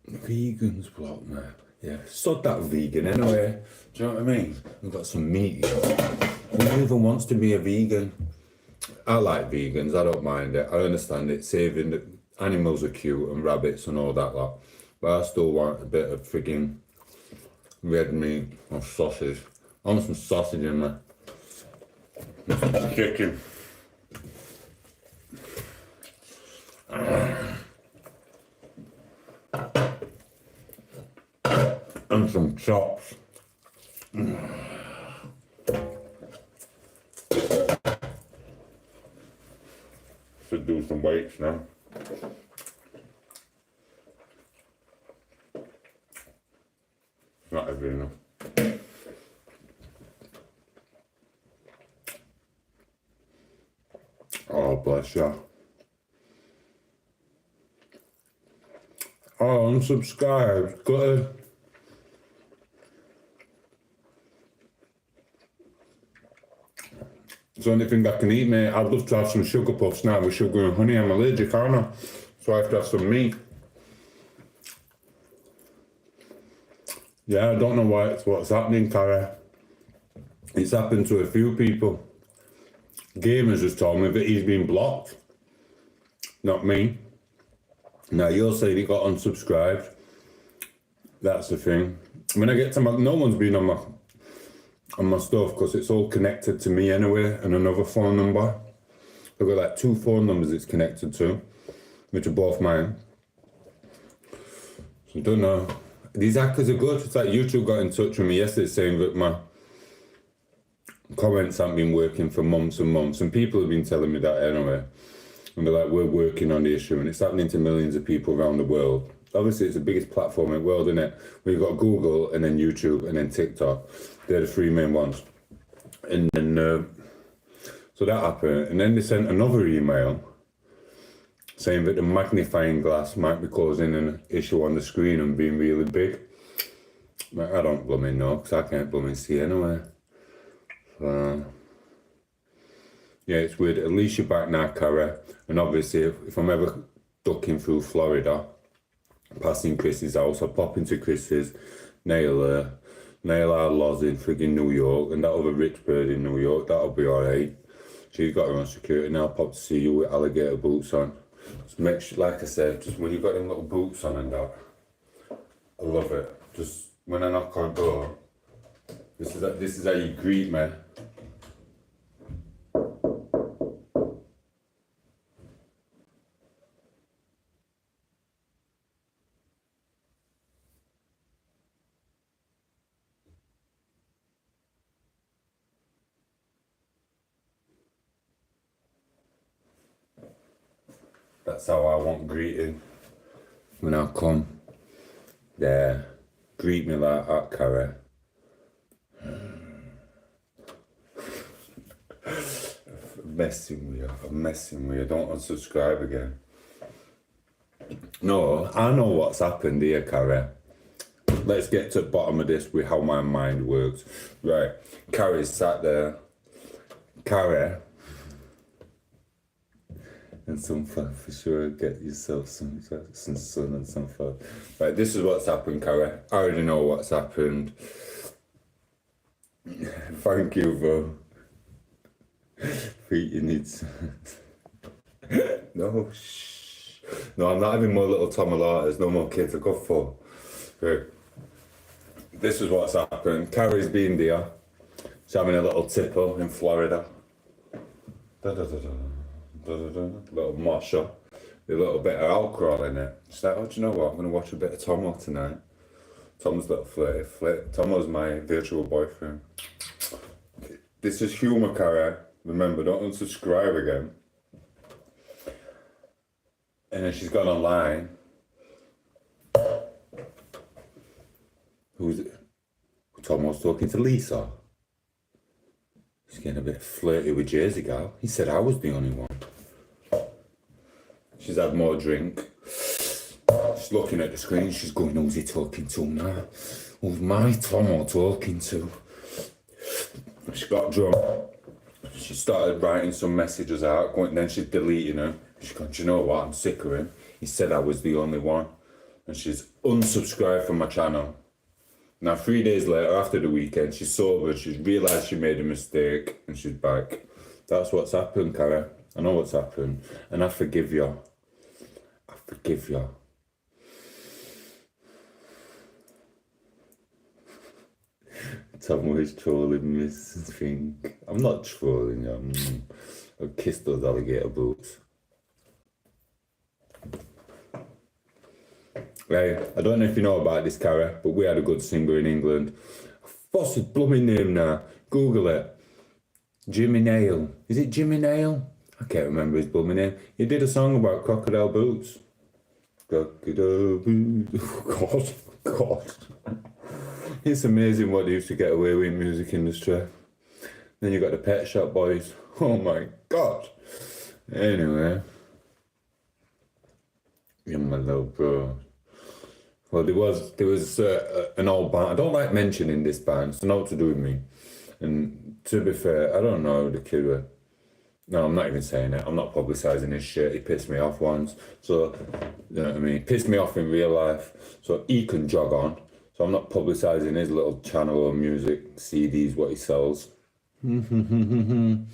Vegans block, man. Yeah, sod that vegan anyway. Do you know what I mean? We've got some meat here. Who even wants to be a vegan? I like vegans, I don't mind it. I understand it. Saving the animals are cute and rabbits and all that lot. But I still want a bit of frigging red meat or sausage. I want some sausage in there. And some chicken. And some chops. Should do some weights now. Not heavy enough. Oh, bless you. Oh, unsubscribe. Good. It's the only thing I can eat, mate. I'd love to have some sugar puffs now with sugar and honey. I'm allergic, aren't I? So I have to have some meat. Yeah, I don't know what's happening, Cara. It's happened to a few people. Gamers has told me that he's been blocked. Not me. Now you're saying he got unsubscribed. That's the thing. When I get to no one's been on my stuff because it's all connected to me anyway and another phone number. I've got like 2 phone numbers it's connected to, which are both mine. So I don't know. These hackers are good. It's like YouTube got in touch with me yesterday saying that my comments haven't been working for months and months, and people have been telling me that anyway. And they're like, we're working on the issue, and it's happening to millions of people around the world. Obviously, it's the biggest platform in the world, isn't it? We've got Google, and then YouTube, and then TikTok. They're the 3 main ones. And then, so that happened. And then they sent another email saying that the magnifying glass might be causing an issue on the screen and being really big. I don't blooming know, because I can't blooming see anyway. Yeah, it's weird. At least you're back now, Cara. And obviously, if I'm ever ducking through Florida, passing Chris's house, I'll pop into Chris's, nail our laws in friggin' New York, and that other rich bird in New York, that'll be alright. She's got her own security now. I'll pop to see you with alligator boots on. Just make sure, like I said, just when you've got them little boots on and that, I love it. Just when I knock on the door, this is how you greet me. That's how I want greeting when I come. There, greet me like that, Cara. I'm messing with you. Don't unsubscribe again. No, I know what's happened here, Cara. Let's get to the bottom of this with how my mind works. Right, Cara's sat there. Cara. And some fun for sure. Get yourself some sun and some fun. Right, this is what's happened, Cara. I already know what's happened. Thank you, bro. Eating it. No, shh. No, I'm not having more little tom8os. No more kids. I got 4. Right. This is what's happened. Cara's been there. She's having a little tipple in Florida. Little mosher, a little bit of alcohol in it. She's like, oh, do you know what? I'm going to watch a bit of Tomo tonight. Tom's little flirty. Tomo's my virtual boyfriend. This is humour, Cara. Remember, don't unsubscribe again. And then she's gone online. Who's it? Tomo's talking to Lisa. He's getting a bit flirty with Jersey girl. He said I was the only one. She's had more drink. She's looking at the screen. She's going, who's he talking to now? Who's my Tomo talking to? She got drunk. She started writing some messages out. Then she's deleting them. She's going, do you know what? I'm sick of him. He said I was the only one. And she's unsubscribed from my channel. Now, 3 days later, after the weekend, she's sober. She's realised she made a mistake and she's back. That's what's happened, Cara. I know what's happened. And I forgive you. I forgive you. Tom8os trolling this thing. I'm not trolling you. I've kissed those alligator boots. Right, I don't know if you know about this, Cara, but we had a good singer in England. What's his blooming name now? Google it. Jimmy Nail. Is it Jimmy Nail? I can't remember his blooming name. He did a song about crocodile boots. Crocodile boots. Oh, God. It's amazing what they used to get away with in the music industry. Then you got the Pet Shop Boys. Oh my God. Anyway. Yeah, my little bro. Well, there was an old band. I don't like mentioning this band. It's not to do with me. And To be fair, I don't know who the kid was. No, I'm not even saying it. I'm not publicising his shit. He pissed me off once. So, you know what I mean? He pissed me off in real life. So he can jog on. So I'm not publicising his little channel of music, CDs, what he sells. You know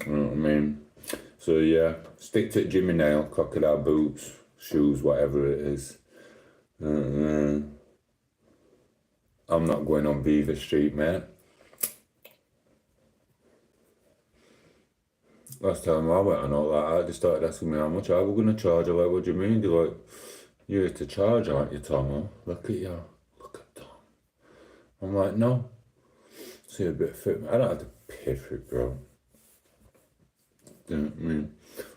what I mean? So yeah, stick to Jimmy Nail, crocodile boots, shoes, whatever it is. I'm not going on Beaver Street, mate. Last time I went on all that, they started asking me how much I was going to charge. I'm like, what do you mean? They're like, you're here to charge, aren't you, Tom? Look at you. Look at Tom. I'm like, no. See a bit fit. I don't have to pay for it, bro. You know what I mean?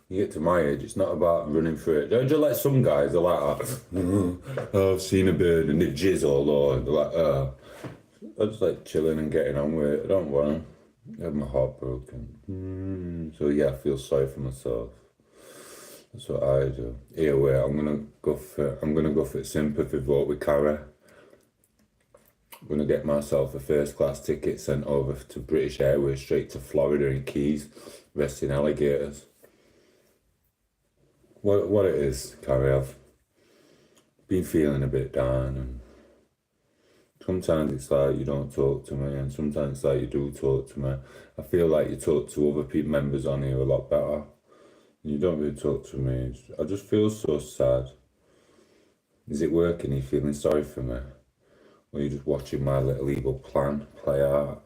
You get to my age, it's not about running through it. Just like some guys, they're like, oh, I've seen a bird and they jizz all over. They're like, oh. I just like chilling and getting on with it. I don't want to have my heart broken. So yeah, I feel sorry for myself. That's what I do. Anyway, I'm gonna go for sympathy vote with Cara. I'm gonna get myself a first class ticket sent over to British Airways straight to Florida and Keys, resting alligators. What it is, Carrie, I've been feeling a bit down, and sometimes it's like you don't talk to me, and sometimes it's like you do talk to me. I feel like you talk to other people, members on here a lot better. You don't really talk to me. I just feel so sad. Is it working? Are you feeling sorry for me? Or are you just watching my little evil plan play out?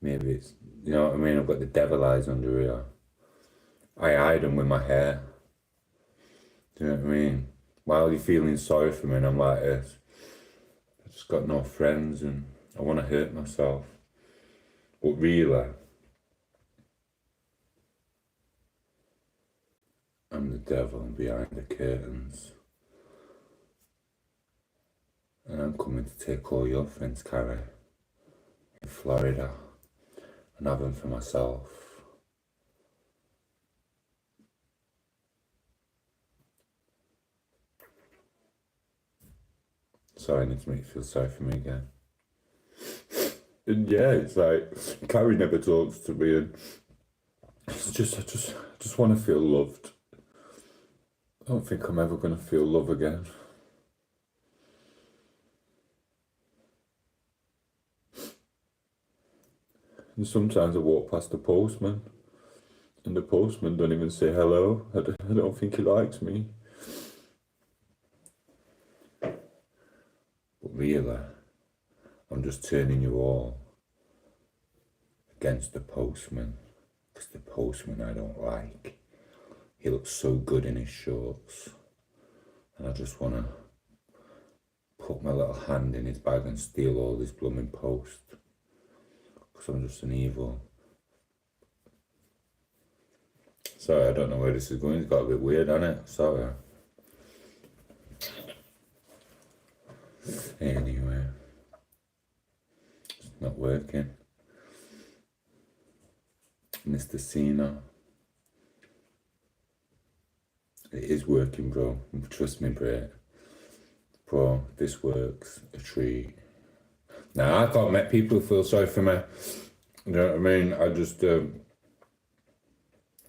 Maybe it's, you know what I mean? I've got the devil eyes under here. I hide them with my hair. Do you know what I mean? While you're feeling sorry for me and I'm like this, I've just got no friends and I want to hurt myself. But really, I'm the devil behind the curtains. And I'm coming to take all your friends, Carrie, in Florida, and have them for myself. Sorry, I need to make you feel sorry for me again. And yeah, it's like, Carrie never talks to me, and I just want to feel loved. I don't think I'm ever going to feel love again. And sometimes I walk past the postman, and the postman don't even say hello. I don't think he likes me. But really, I'm just turning you all against the postman, because the postman I don't like. He looks so good in his shorts, and I just want to put my little hand in his bag and steal all this blooming post. Because I'm just an evil. Sorry, I don't know where this is going. It's got a bit weird, hasn't it? Sorry. Anyway, it's not working. Mr. Cena. It is working, bro. Trust me, bro. Bro, this works a treat. Now, I can't make people feel sorry for me. You know what I mean? I just,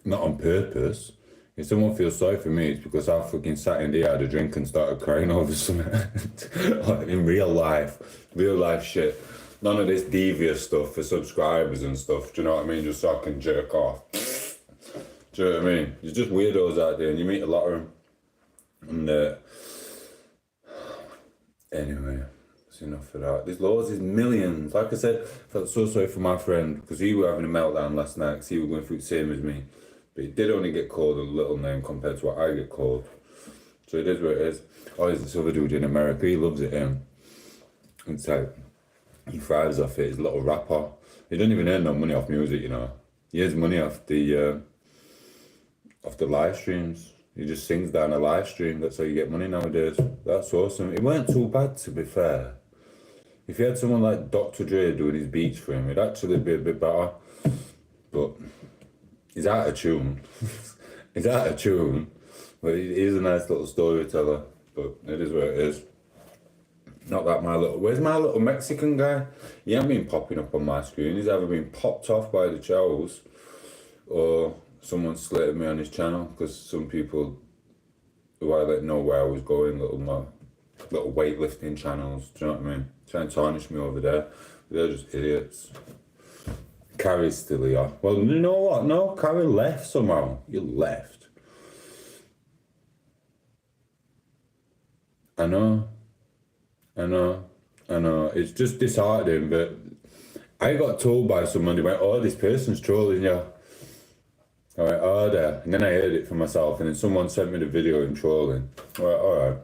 not on purpose. If someone feels sorry for me, it's because I fucking sat in there, had a drink and started crying over something. Like in real life shit. None of this devious stuff for subscribers and stuff. Do you know what I mean? Just so I can jerk off. Do you know what I mean? There's just weirdos out there and you meet a lot of them. And anyway, that's enough of that. There's loads, there's millions. Like I said, I felt so sorry for my friend because he was having a meltdown last night because he was going through the same as me. But he did only get called a little name compared to what I get called. So it is what it is. Oh, there's this other dude in America, he loves it, It's like, he thrives off it, he's a little rapper. He doesn't even earn no money off music, you know. He earns money off the live streams. He just sings down a live stream, that's how you get money nowadays. That's awesome. It weren't too bad, to be fair. If you had someone like Dr. Dre doing his beats for him, it'd actually be a bit better. But he's out of tune. He's out of tune. But he's a nice little storyteller. But it is what it is. Not that my little... Where's my little Mexican guy? He hasn't been popping up on my screen. He's either been popped off by the chows or someone slated me on his channel, because some people who I let know where I was going, little weightlifting channels, do you know what I mean? Trying to tarnish me over there. They're just idiots. Carrie's still here. Well, you know what? No, Carrie left somehow. You left. I know. It's just disheartening, but I got told by someone, they went, oh, this person's trolling you. I went, oh, there. And then I heard it for myself, and then someone sent me the video in trolling. I went, alright.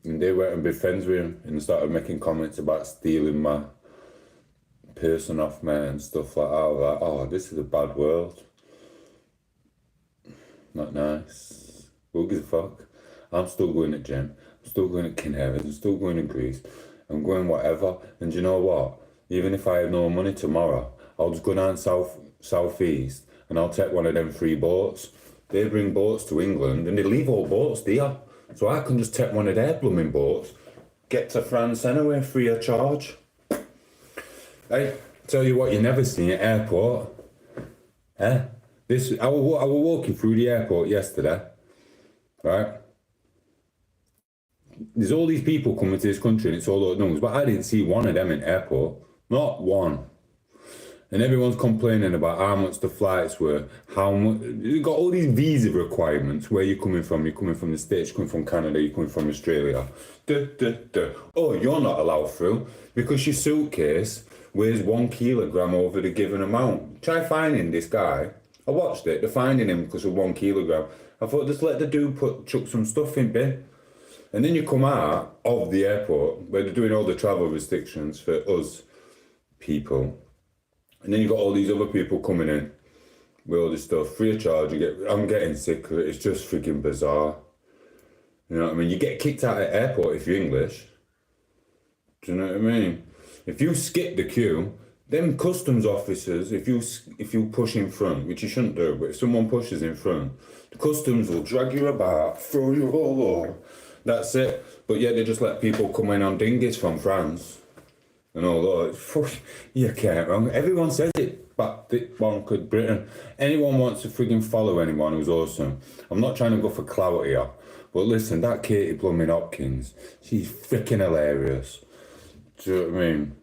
And they went and be friends with him and started making comments about stealing my person off me and stuff like that. I was like, oh, this is a bad world. Not nice. Who gives a fuck? I'm still going to gym. I'm still going to Kinhead. I'm still going to Greece. I'm going whatever. And you know what? Even if I have no money tomorrow, I'll just go down southeast and I'll take one of them free boats. They bring boats to England and they leave all boats there. So I can just take one of their blooming boats, get to France anyway, free of charge. Hey, tell you what you never see at airport. Eh? I was walking through the airport yesterday, right? There's all these people coming to this country and it's all over news, but I didn't see one of them in airport. Not one. And everyone's complaining about how much the flights were, how much... You've got all these visa requirements. Where you're coming from. You're coming from the States, you're coming from Canada, you're coming from Australia. Oh, you're not allowed through because your suitcase weighs 1 kilogram over the given amount. Try finding this guy. I watched it. They're finding him because of 1 kilogram. I thought, just let the dude chuck some stuff in bin. And then you come out of the airport where they're doing all the travel restrictions for us people. And then you got all these other people coming in with all this stuff free of charge. I'm getting sick of it. It's just freaking bizarre. You know what I mean? You get kicked out at airport if you're English. Do you know what I mean? If you skip the queue, them customs officers, if you push in front, which you shouldn't do, but if someone pushes in front, the customs will drag you about, throw you all over. That's it. But yeah, they just let people come in on dinghies from France. And all that. You can't wrong. Everyone says it, but bonkered Britain. Anyone wants to frigging follow anyone who's awesome. I'm not trying to go for clout here, but listen, that Katie Blooming Hopkins, she's freaking hilarious. Do you know what I mean?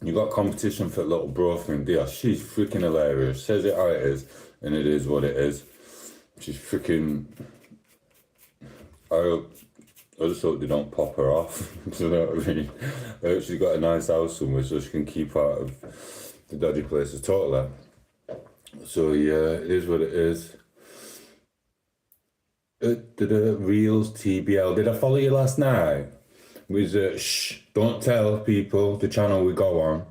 You got competition for little bro thing, dear. She's freaking hilarious. Says it how it is, and it is what it is. She's freaking... I just hope they don't pop her off. Do you know what I mean? I hope she's got a nice house somewhere so she can keep out of the dodgy places totally. So yeah, it is what it is. Reels TBL. Did I follow you last night? Was shh, don't tell people the channel we go on.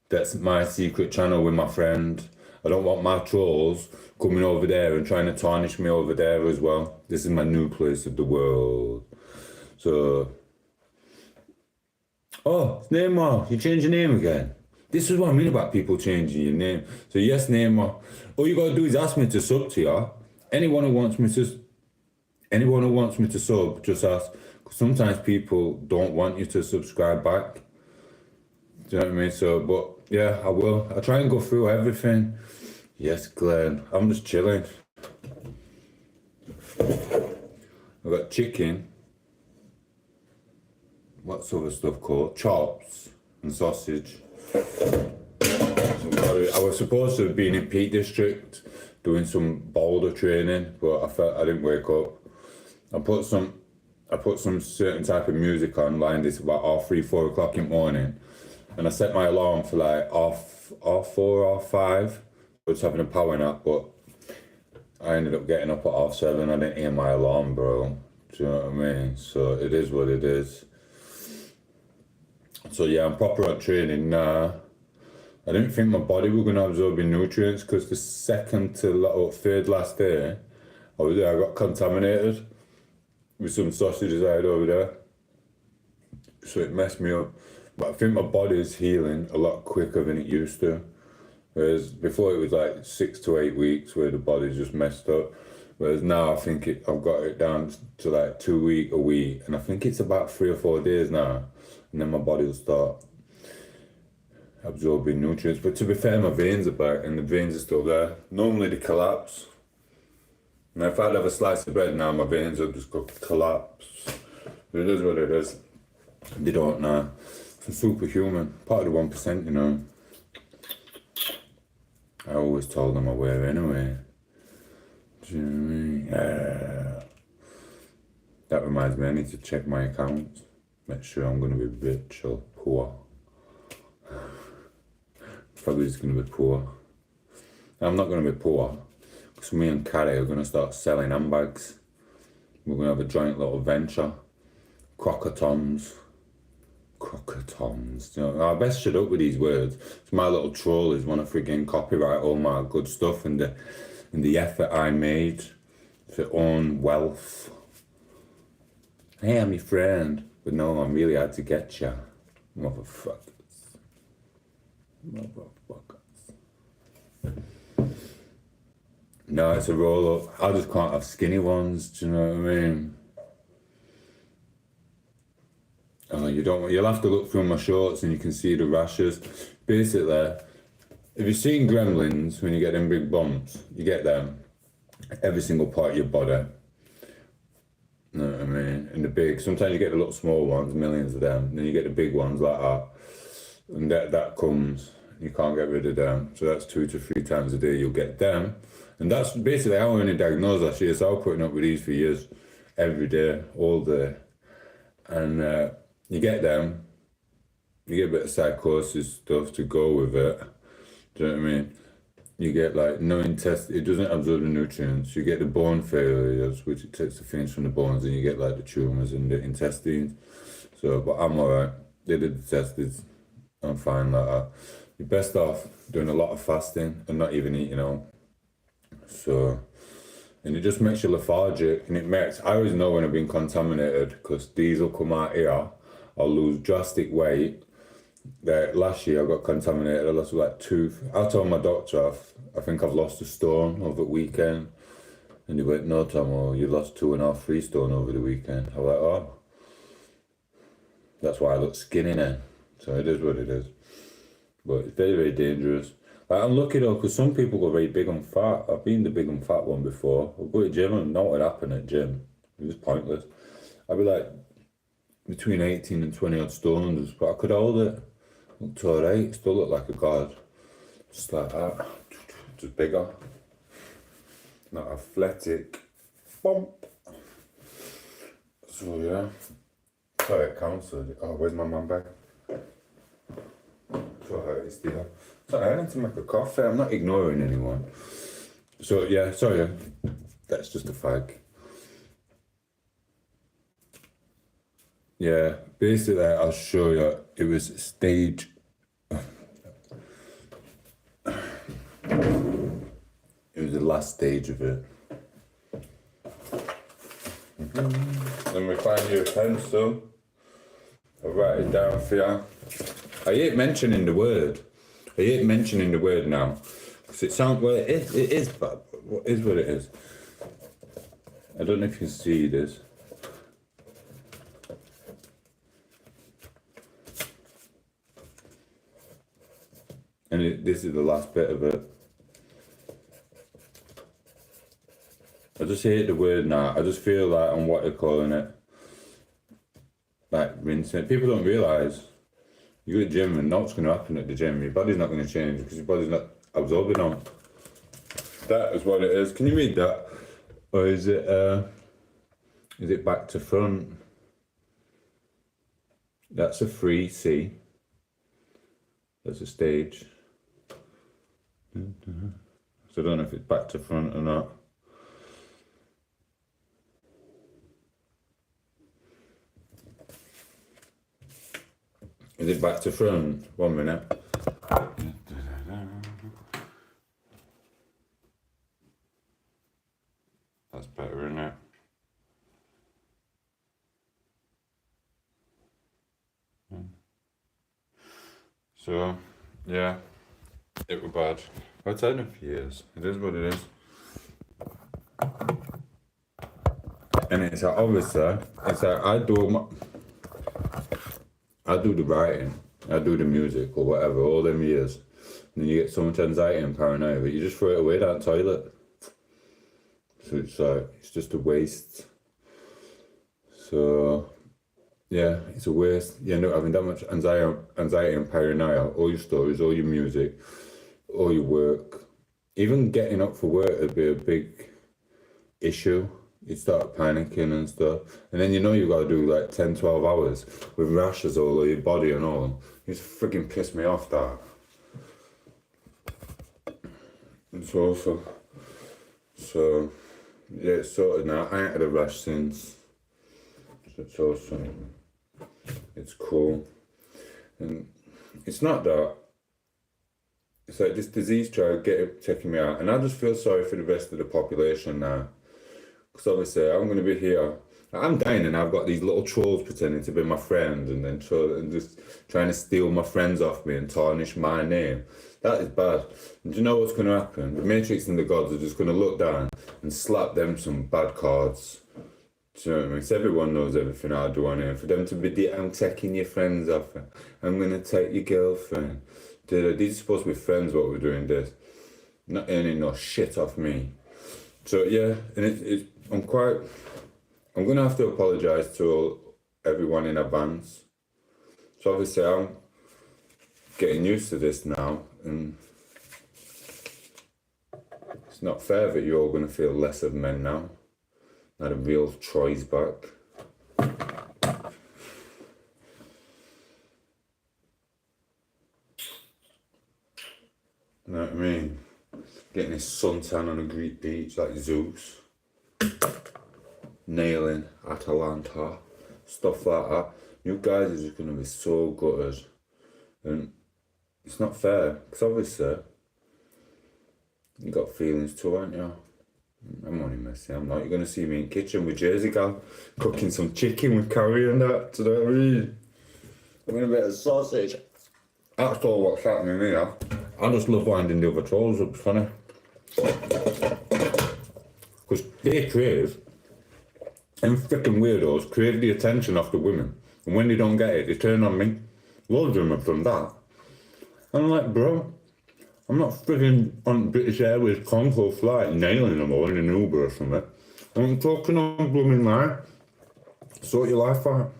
That's my secret channel with my friend. I don't want my trolls coming over there and trying to tarnish me over there as well. This is my new place of the world. So, oh, it's Neymar, you changed your name again. This is what I mean about people changing your name. So yes, Neymar, all you gotta do is ask me to sub to you. Anyone who wants me to sub, just ask. Sometimes people don't want you to subscribe back. Do you know what I mean? So, but yeah, I will. I try and go through everything. Yes, Glenn. I'm just chilling. I've got chicken. What's other stuff called? Chops and sausage. I was supposed to have been in Peak District doing some boulder training, but I felt I didn't wake up. I put some certain type of music on, lined this about 3-4 o'clock in the morning, and I set my alarm for like half 4, half 5. I was having a power nap, but I ended up getting up at 7:30. I didn't hear my alarm, bro. Do you know what I mean? So it is what it is. So yeah, I'm proper on training now. I didn't think my body was going to absorb the nutrients because the second to third last day, I got contaminated with some sausages I had over there. So it messed me up. But I think my body's healing a lot quicker than it used to. Whereas before it was like 6 to 8 weeks where the body's just messed up. Whereas now I think I've got it down to like a week, and I think it's about 3 or 4 days now, and then my body will start absorbing nutrients. But to be fair, my veins are back, and the veins are still there. Normally they collapse. And if I'd have a slice of bread now, my veins would just go collapse. But it is what it is. They don't know. I'm superhuman, part of the 1%, you know. I always told them I were anyway. Do you know what I mean? Yeah. That reminds me, I need to check my accounts. Make sure I'm going to be rich or poor. Probably just going to be poor. I'm not going to be poor. Because me and Carrie are going to start selling handbags. We're going to have a joint little venture. Crocotoms. You know, I best shut up with these words. It's my little trolleys want to friggin' copyright all my good stuff and the effort I made to own wealth. Hey, I'm your friend. But no, I'm really out to get ya. Motherfuckers. No, it's a roll up. I just can't have skinny ones, do you know what I mean? Oh, you'll have to look through my shorts and you can see the rashes. Basically, if you've seen Gremlins, when you get them big bumps, you get them every single part of your body. You know what I mean? And the big, sometimes you get the little small ones, millions of them, then you get the big ones like that. And that comes, you can't get rid of them. So that's 2 to 3 times a day you'll get them. And that's basically how I only diagnosed last year. So I was putting up with these for years, every day, all day. And you get them, you get a bit of psychosis stuff to go with it. Do you know what I mean? You get like no intestine, it doesn't absorb the nutrients. You get the bone failures, which it takes the things from the bones, and you get like the tumours in the intestines. So, but I'm alright. They did the tests, I'm fine like that. You're best off doing a lot of fasting and not even eating out. So, and it just makes you lethargic, and it makes, I always know when I've been contaminated, because these will come out here, I'll lose drastic weight. Last year I got contaminated, I lost like 2, I told my doctor, I think I've lost a stone over the weekend. And he went, no Tom, well, you lost 2.5, 3 stone over the weekend. I was like, oh. That's why I look skinny now. So it is what it is. But it's very, very dangerous. Like, I'm lucky though, because some people go very big and fat. I've been the big and fat one before. I'll go to gym and know what happened at gym. It was pointless. I'd be like between 18 and 20 odd stones, but I could hold it. Looked alright, still look like a god. Just like that. Just bigger. Not athletic. Bump. So yeah. Sorry, it counts. Oh, where's my man bag? Sorry, it's there. Sorry, I need to make a coffee. I'm not ignoring anyone. So yeah, sorry. That's just a fag. Yeah, basically I'll show you. It was stage. It was the last stage of it. Let me find you a pencil. I'll write it down for you. I hate mentioning the word. I hate mentioning the word now. Because it sounds, well, it is, but it is what it is. I don't know if you can see this. And this is the last bit of it. I just hate the word now. I just feel like I'm what they're calling it. Like rinsing. People don't realise. You go to the gym and what's going to happen at the gym. Your body's not going to change because your body's not absorbing on. That is what it is. Can you read that? Or is it back to front? That's a 3C. That's a stage. So I don't know if it's back to front or not. Is it back to front? 1 minute. That's better, isn't it? So, yeah, it was bad. I've had it for years. It is what it is. And it's like, obviously, it's like I do the writing, I do the music or whatever, all them years. And then you get so much anxiety and paranoia that you just throw it away down the toilet. So it's like, it's just a waste. So, yeah, it's a waste. You end up having that much anxiety and paranoia. All your stories, all your music, all your work. Even getting up for work would be a big issue. You start panicking and stuff. And then you know you got to do like 10, 12 hours with rashes all over your body and all. It's freaking pissed me off, that. It's awful. So, yeah, it's sorted now. I ain't had a rash since. So it's awesome. It's cool. And it's not that. It's like this disease trial taking me out. And I just feel sorry for the rest of the population now. Because obviously I'm going to be here. I'm dying and I've got these little trolls pretending to be my friend and then just trying to steal my friends off me and tarnish my name. That is bad. And do you know what's going to happen? The Matrix and the gods are just going to look down and slap them some bad cards. Do you know what I mean? So everyone knows everything I do on here. For them to be, I'm taking your friends off. I'm going to take your girlfriend. These are supposed to be friends, what we're doing this. Not earning no shit off me. So yeah, and I'm going to have to apologise to everyone in advance. So obviously I'm getting used to this now, and it's not fair that you're all going to feel less of men now. Not a real Troy's back. You know what I mean? Getting his suntan on a Greek beach like Zeus. Nailing Atalanta. Stuff like that. You guys are just going to be so gutted. And it's not fair. Because obviously, you got feelings too, aren't you? I'm only messy, I'm not. You're going to see me in the kitchen with Jersey Gal. Cooking some chicken with curry and that. Do you know what I mean? I'm going to make a sausage. That's all what's happening here. I just love winding the other trolls up, it's funny. Because they crave, and freaking weirdos crave the attention of the women. And when they don't get it, they turn on me. Loads of them have done that. And I'm like, bro, I'm not frigging on British Airways Congo flight nailing them all in an Uber or something. I'm talking on blooming line. Sort your life out.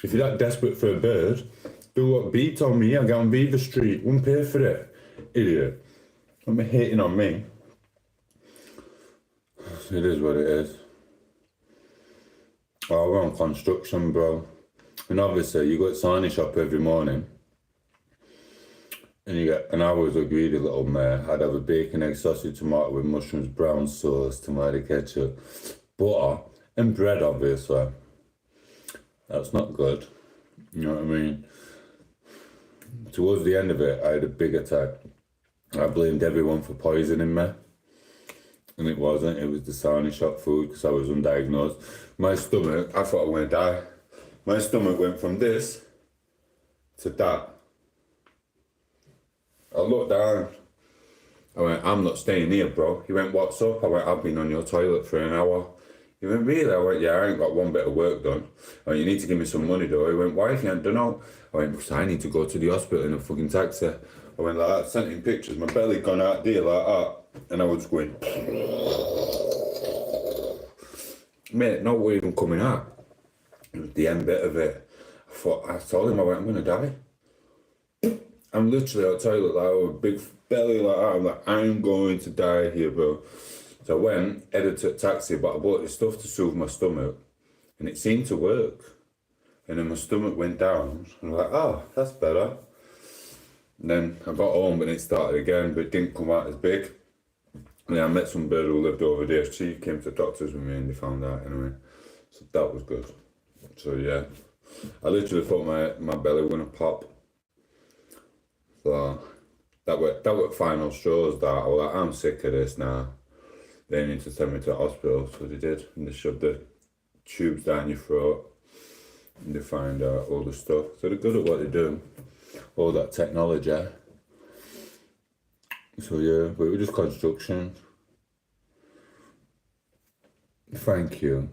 If you're that desperate for a bird, do what B told me. I get on Beaver Street, wouldn't pay for it. Idiot. Don't be hating on me. It is what it is. Oh, we're on construction, bro. And obviously, you go to Sarnie shop every morning. And you get an hour's a greedy little mare. I'd have a bacon, egg, sausage, tomato with mushrooms, brown sauce, tomato ketchup, butter, and bread, obviously. That's not good. You know what I mean? Towards the end of it, I had a big attack. I blamed everyone for poisoning me. And it wasn't. It was the Sarnie shop food because I was undiagnosed. My stomach, I thought I was going to die. My stomach went from this to that. I looked down. I went, I'm not staying here, bro. He went, what's up? I went, I've been on your toilet for an hour. He went, really? I went, yeah, I ain't got one bit of work done. I went, you need to give me some money though. He went, why if you ain't done all? I went, because I need to go to the hospital in a fucking taxi. I went like that, sent him pictures, my belly gone out there like that. And I was going, mate, no way even coming out. It was the end bit of it. I told him, I went, I'm going to die. I'm literally out the toilet like with a big belly like that. I'm like, I'm going to die here, bro. So I went, headed to a taxi, but I bought this stuff to soothe my stomach. And it seemed to work. And then my stomach went down. And I'm like, oh, that's better. And then I got home and it started again, but it didn't come out as big. And then I met some bird who lived over there. She came to the doctors with me and they found out anyway. So that was good. So yeah, I literally thought my belly was going to pop. So that were final straws that I was like, I'm sick of this now. They need to send me to the hospital. So they did. And they shoved the tubes down your throat. And they find out all the stuff. So they're good at what they do. All that technology. So yeah, but it was just construction. Thank you.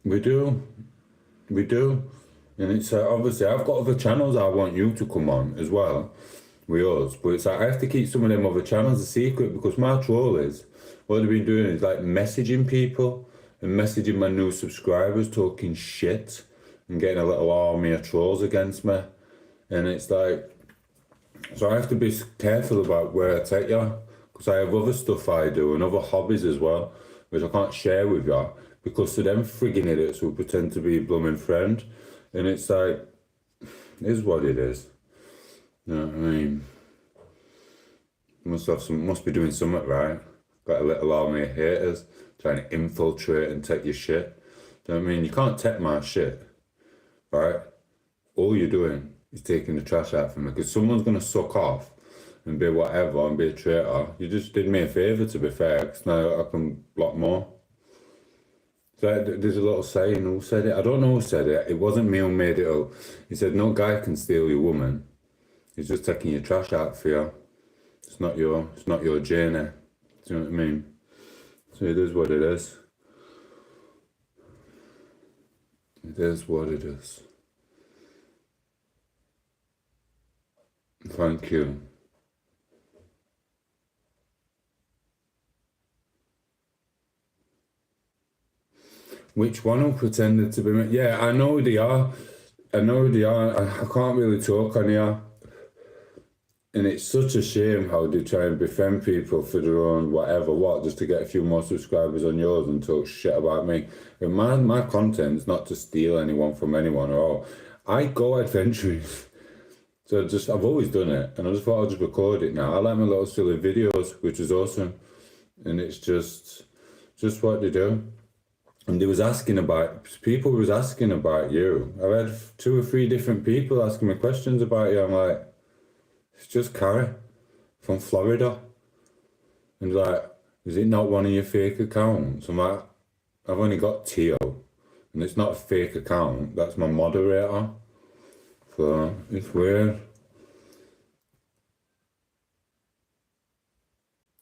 We do. We do. And it's obviously, I've got other channels I want you to come on as well with us. But it's like, I have to keep some of them other channels a secret because my troll is, what they've been doing is like messaging people and messaging my new subscribers talking shit and getting a little army of trolls against me. And it's like, so I have to be careful about where I take you because I have other stuff I do and other hobbies as well, which I can't share with you because to them frigging idiots who pretend to be a blooming friend. And it's like, it is what it is. You know what I mean? Must be doing something right. Got a little army of haters trying to infiltrate and take your shit. Do you know what I mean? You can't take my shit, right? All you're doing is taking the trash out from me because someone's gonna suck off and be whatever and be a traitor. You just did me a favour, to be fair, because now I can block more. So there's a little saying, who said it? I don't know who said it. It wasn't me who made it up. He said, no guy can steal your woman. He's just taking your trash out for you. It's not your journey. Do you know what I mean? So it is what it is. It is what it is. Thank you. Which one who pretended to be me? Yeah, I know who they are. I know who they are. I can't really talk on here. And it's such a shame how they try and befriend people for their own whatever what, just to get a few more subscribers on yours and talk shit about me. And my content's not to steal anyone from anyone at all. I go adventuring. So I've always done it. And I just thought I'd just record it now. I like my little silly videos, which is awesome. And it's just what they do. And people was asking about you. I've had 2 or 3 different people asking me questions about you. I'm like, it's just Carrie from Florida. And like, is it not one of your fake accounts? I'm like, I've only got Tio. And it's not a fake account. That's my moderator. So, it's weird.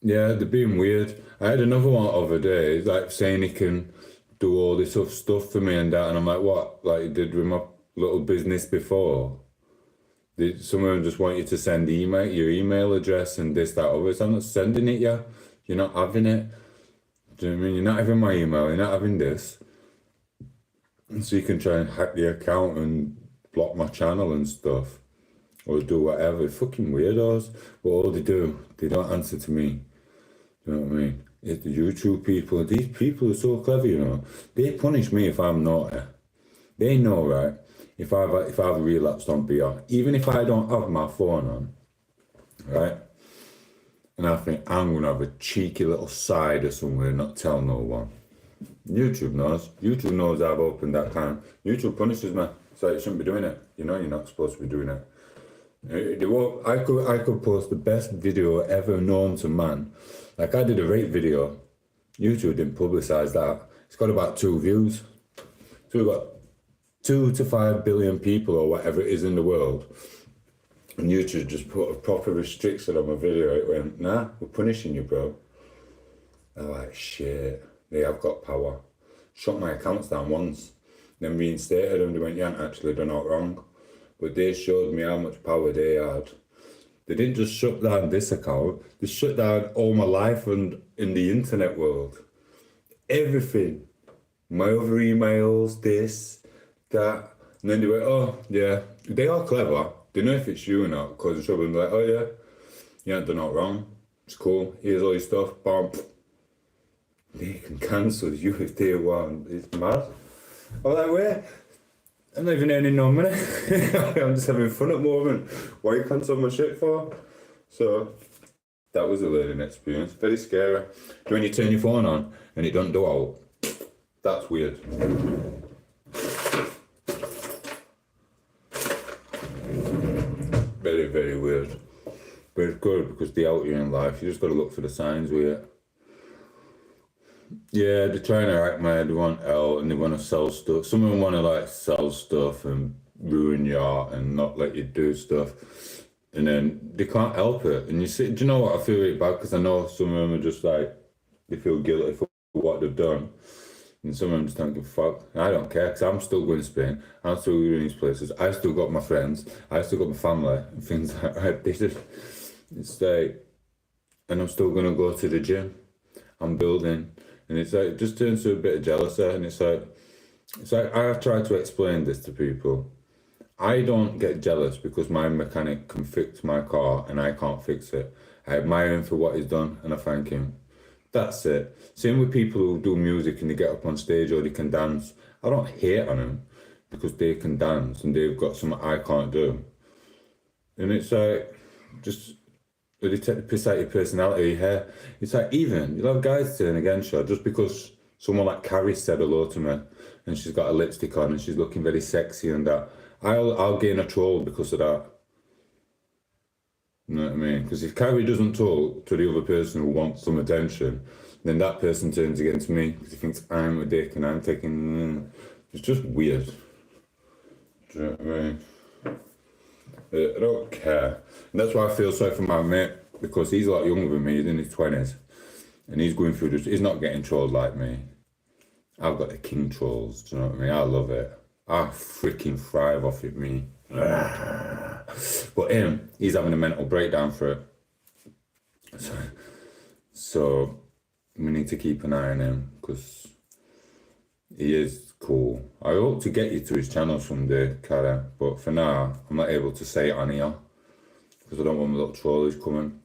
Yeah, they're being weird. I had another one the other day, like saying he can do all this other stuff for me and that. And I'm like, what? Like you did with my little business before? Some of them just want you to send your email address and this, that, other. So I'm not sending it yet. You're not having it. Do you know what I mean? You're not having my email. You're not having this. And so you can try and hack the account and block my channel and stuff. Or do whatever. Fucking weirdos. But all they do, they don't answer to me. Do you know what I mean? It's the YouTube people. These people are so clever, you know. They punish me if I'm naughty. They know, right? If I've relapsed on BR, even if I don't have my phone on, right? And I think I'm gonna have a cheeky little cider somewhere and not tell no one. YouTube knows. YouTube knows I've opened that can. YouTube punishes me. So you shouldn't be doing it. You know you're not supposed to be doing it. I could post the best video ever known to man. Like I did a rape video. YouTube didn't publicise that. It's got about 2 views. So we've got 2 to 5 billion people or whatever it is in the world. And YouTube just put a proper restriction on my video. It went, nah, we're punishing you, bro. I'm like, shit. They have got power. Shut my accounts down once. Then reinstated them. They went, yeah, actually, they're not wrong. But they showed me how much power they had. They didn't just shut down this account. They shut down all my life and in the internet world. Everything. My other emails, this, that. And then they went, oh, yeah. They are clever. They know if it's you or not. Because the trouble is like, oh, yeah. Yeah, they're not wrong. It's cool. Here's all your stuff. Bam. They can cancel you if they want. It's mad. I'm like, where? I'm not even earning no money. I'm just having fun at the moment. What you cancel my shit for? So, that was a learning experience. Very scary. When you turn your phone on and it don't do out, that's weird. Very, very weird. But it's good because they out you in life. You just got to look for the signs with it. Yeah, they're trying to act mad. They want out and they want to sell stuff. Some of them want to like sell stuff and ruin your art and not let you do stuff. And then they can't help it. And you see, do you know what? I feel really bad because I know some of them are just like, they feel guilty for what they've done. And some of them just don't give a fuck. And I don't care, because I'm still going to Spain. I'm still going these places. I still got my friends. I still got my family and things like that. It's like, and I'm still going to go to the gym. I'm building. And it's like, it just turns to a bit of jealousy. And it's like I try to explain this to people. I don't get jealous because my mechanic can fix my car and I can't fix it. I admire him for what he's done and I thank him. That's it. Same with people who do music and they get up on stage or they can dance. I don't hate on them because they can dance and they've got something I can't do. And it's like, just, they take the piss out of your personality, your hair. It's like, even, you'll have guys turn against you just because someone like Carrie said hello to me and she's got a lipstick on and she's looking very sexy and that. I'll gain a troll because of that. You know what I mean? Because if Carrie doesn't talk to the other person who wants some attention, then that person turns against me because he thinks I'm a dick and I'm taking... It's just weird. Do you know what I mean? I don't care. And that's why I feel sorry for my mate, because he's a lot younger than me, he's in his 20s. And he's going through this, he's not getting trolled like me. I've got the king trolls, do you know what I mean? I love it. I freaking thrive off it, me. But him, he's having a mental breakdown for it. So we need to keep an eye on him because he is cool. I hope to get you to his channel someday, Cara, but for now, I'm not able to say it on here because I don't want my little trolleys coming.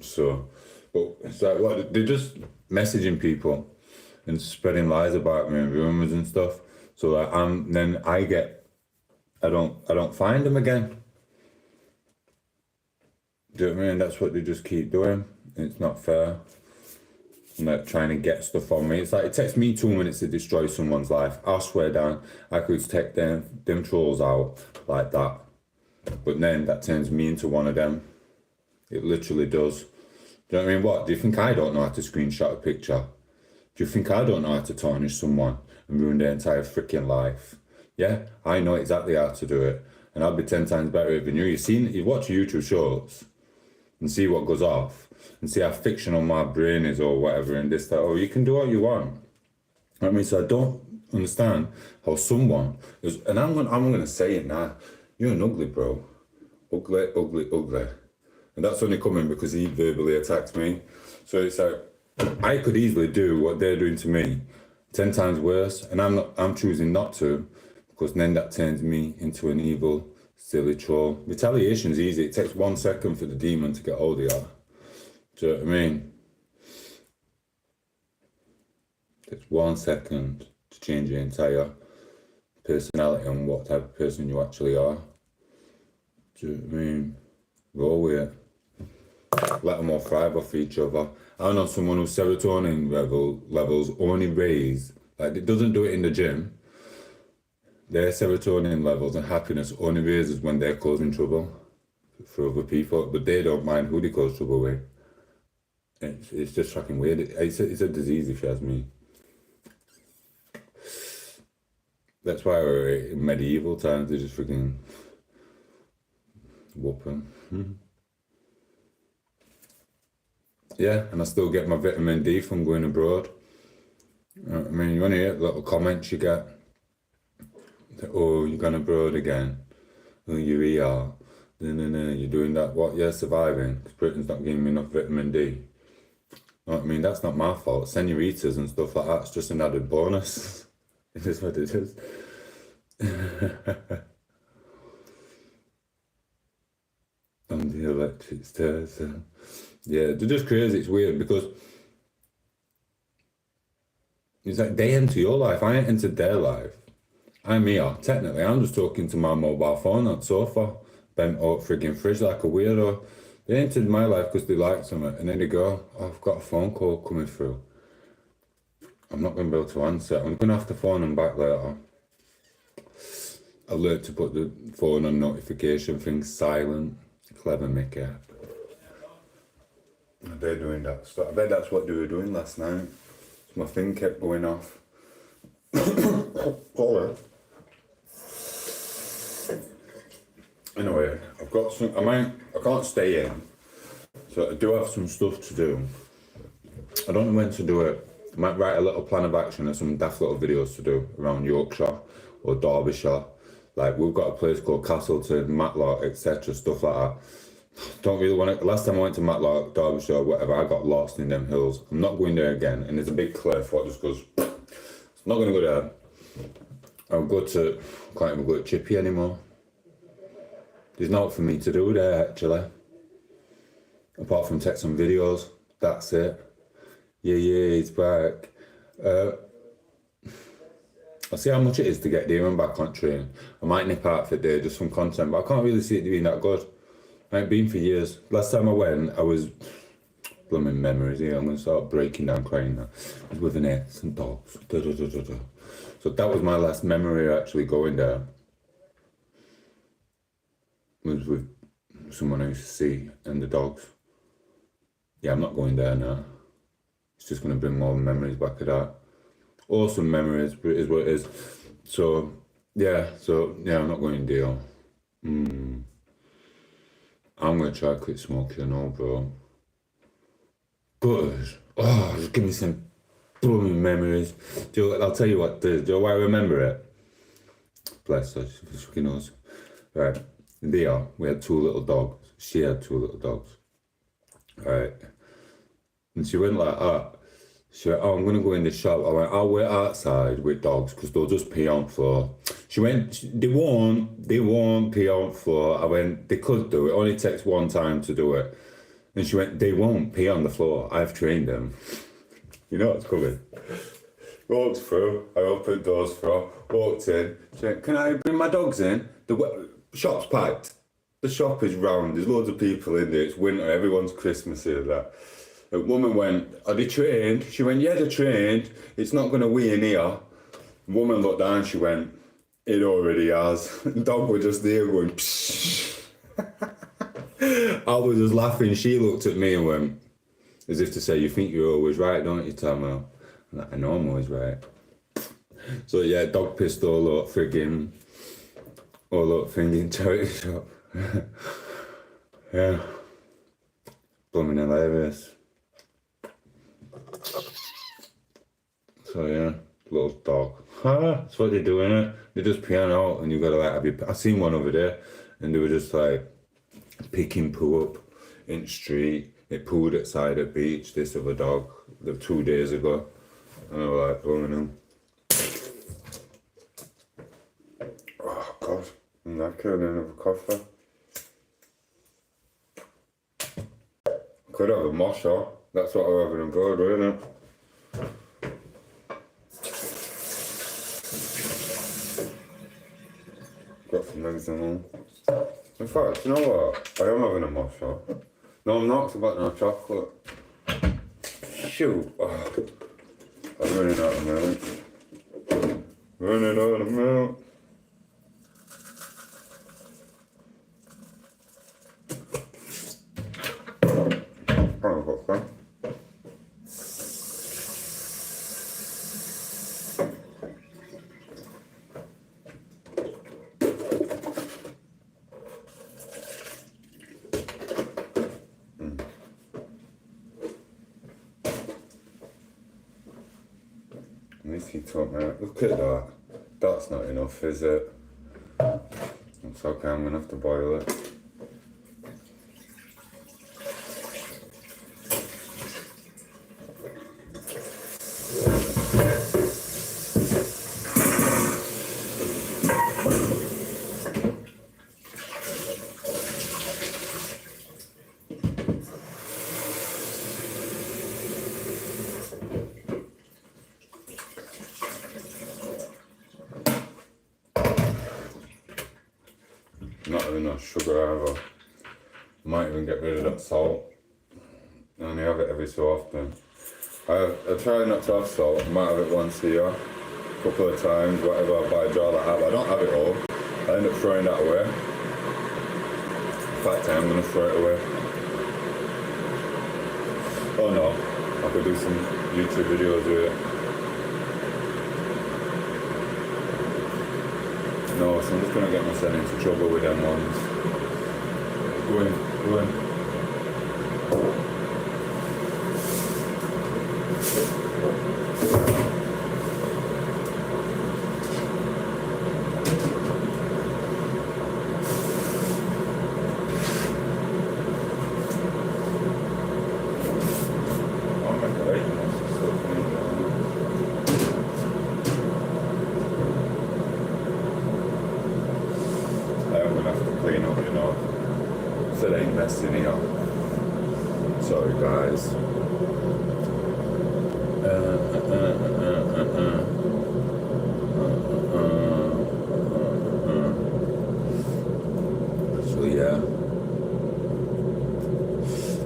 So, but it's like, what, they're just messaging people and spreading lies about me and rumours and stuff. So like, then I don't find them again. Do you know what I mean? That's what they just keep doing. It's not fair. And like trying to get stuff on me. It's like, it takes me 2 minutes to destroy someone's life. I'll swear down, I could take them trolls out like that. But then that turns me into one of them. It literally does. Do you know what I mean? What? Do you think I don't know how to screenshot a picture? Do you think I don't know how to tarnish someone and ruin their entire freaking life? Yeah, I know exactly how to do it. And I'll be 10 times better than you. You watch YouTube shorts and see what goes off and see how fictional my brain is or whatever and this, that, oh, you can do what you want. I mean, so I don't understand how someone is, and I'm gonna say it now, you're an ugly bro. Ugly, ugly, ugly. And that's only coming because he verbally attacked me. So it's like, I could easily do what they're doing to me 10 times worse, and I'm choosing not to, because then that turns me into an evil, silly troll. Retaliation's easy. It takes 1 second for the demon to get hold of you. Do you know what I mean? It takes 1 second to change your entire personality and what type of person you actually are. Do you know what I mean? Roll with it. Let them all thrive off each other. I know someone whose serotonin levels only raise, like it doesn't do it in the gym. Their serotonin levels and happiness only raises when they're causing trouble for other people, but they don't mind who they cause trouble with. It's just fucking weird. It's a disease if you ask me. That's why in medieval times they just freaking whoop them. Yeah, and I still get my vitamin D from going abroad. I mean, you want to hear little comments you get. Oh, you're going abroad again. Oh, you're ER. No, you're doing that. What? You're surviving because Britain's not giving me enough vitamin D. You know what I mean? That's not my fault. Senoritas and stuff like that's just an added bonus. It is what it is. On the electric stairs. Yeah, they're just crazy. It's weird because it's like they enter your life. I ain't entered their life. I'm here. Technically, I'm just talking to my mobile phone on the sofa, bent up frigging fridge like a weirdo. They entered my life because they like something, and then they go, oh, I've got a phone call coming through. I'm not going to be able to answer. I'm going to have to phone them back later. I learned to put the phone on notification things silent. Clever Mickey. They're doing that stuff. I bet that's what they were doing last night. My thing kept going off. Sorry. Anyway, I've got some. I can't stay in, so I do have some stuff to do. I don't know when to do it. I might write a little plan of action and some daft little videos to do around Yorkshire or Derbyshire. Like, we've got a place called Castleton, Matlock, etc., stuff like that. Don't really want to. Last time I went to Matlock, Derbyshire, whatever, I got lost in them hills. I'm not going there again. And there's a big cliff what just goes. I'm not going to go there. I'll go to. Can't even go to Chippy anymore. There's nothing for me to do there actually. Apart from take some videos. That's it. Yeah, he's back. I'll see how much it is to get there and back on train. I might nip out for a day, just some content, but I can't really see it being that good. I ain't been for years. Last time I went, I was blooming memories here. I'm gonna start breaking down crying now. I was with an ex and dogs. So that was my last memory actually going there. Was with someone I used to see and the dogs. Yeah, I'm not going there now. It's just gonna bring more memories back of that. Awesome memories, but it is what it is. So yeah, I'm not going to deal. I'm gonna try to quit smoking and all, bro. Good. Oh, just give me some blooming memories. I'll tell you what, do you know why I remember it? Bless her, she fucking knows. Right, there, we had 2 little dogs. She had 2 little dogs. Right. And she went like that. She went, oh, I'm going to go in the shop. I went, I'll wait outside with dogs because they'll just pee on the floor. She went, they won't pee on the floor. I went, they could do it. Only takes one time to do it. And she went, they won't pee on the floor. I've trained them. You know what's coming. Walked through. I opened doors for her. Walked in. She went, can I bring my dogs in? The shop's packed. The shop is round. There's loads of people in there. It's winter. Everyone's Christmassy and that. The woman went, are they trained? She went, yeah, they're trained. It's not going to wee in here. The woman looked down, she went, it already has. The dog was just there going, psh. I was just laughing. She looked at me and went, as if to say, you think you're always right, don't you, Tom? I'm like, I know I'm always right. So yeah, dog pissed all up friggin' charity shop. Yeah. Blooming hilarious. So yeah, little dog. That's what they do, innit? They just piano out and you gotta like have your... I seen one over there and they were just like picking poo up in the street. They pooed outside the beach, this other dog, 2 days ago. And I was like, blowing them. Oh God, I'm not killing another coffee. Could have a mocha. That's what I'm having on board, isn't it? Got some eggs in there. In fact, you know what? I am having a mocha. No, I'm not, 'cause I've got no chocolate. Shoot. Oh. I'm running out of milk. Running out of milk. Look at that. That's not enough, is it? It's okay, I'm gonna have to boil it. Not having enough sugar either. Might even get rid of that salt. I only have it every so often. I try not to have salt. I might have it once a year, a couple of times, whatever. I buy a jar like that, but I don't have it all. I end up throwing that away. In fact, I am going to throw it away. Oh no, I could do some YouTube videos with it. No, so I'm just going to get myself into trouble with them ones. Go in, go in. sorry guys. So yeah,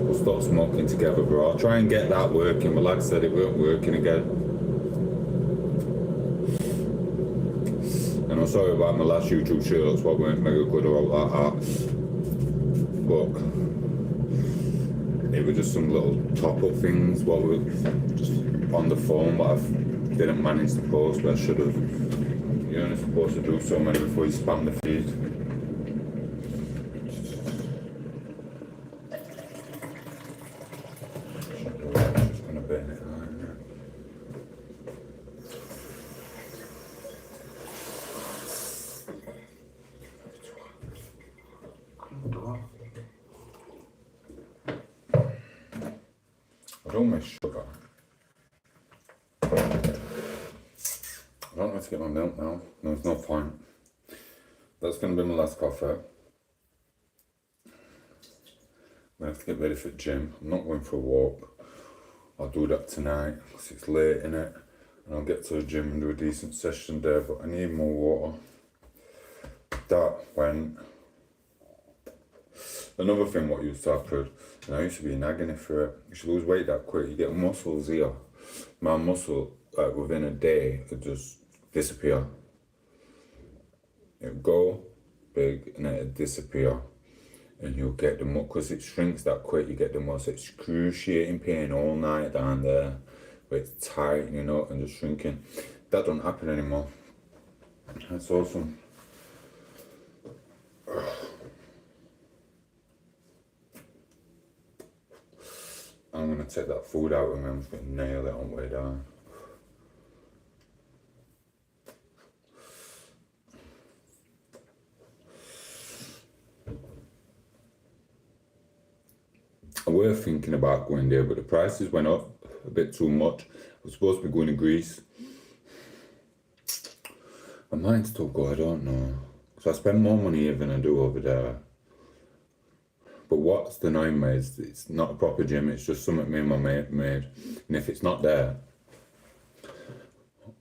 we'll stop smoking together, bro. I'll try and get that working, but like I said, it weren't working again. And I'm sorry about my last YouTube shirts, what weren't mega good about that, but it was just some little top-up things while we were just on the phone, but I didn't manage to post, but I should have. You're only supposed to do so many before you spam the feed. Just gonna burn it right now. I don't miss sugar. I don't know how to get my milk now. No, it's no point. That's going to be my last coffee. I'm going to have to get ready for the gym. I'm not going for a walk. I'll do that tonight because it's late in it. And I'll get to the gym and do a decent session there, but I need more water. That went. Another thing what used to happen, and I used to be in agony for it. You should lose weight that quick. You get muscles here. My muscle, like within a day, would just disappear. It'll go big and then it'll disappear. And you'll get the most, because it shrinks that quick, you get the most excruciating pain all night down there. Where it's tight, you know, and just shrinking. That don't happen anymore. That's awesome. I'm gonna take that food out and I'm just gonna nail it on the way down. I was thinking about going there, but the prices went up a bit too much. I was supposed to be going to Greece. I might still go, I don't know. So I spend more money here than I do over there. But what's annoying me is it's not a proper gym, it's just something me and my mate made. And if it's not there,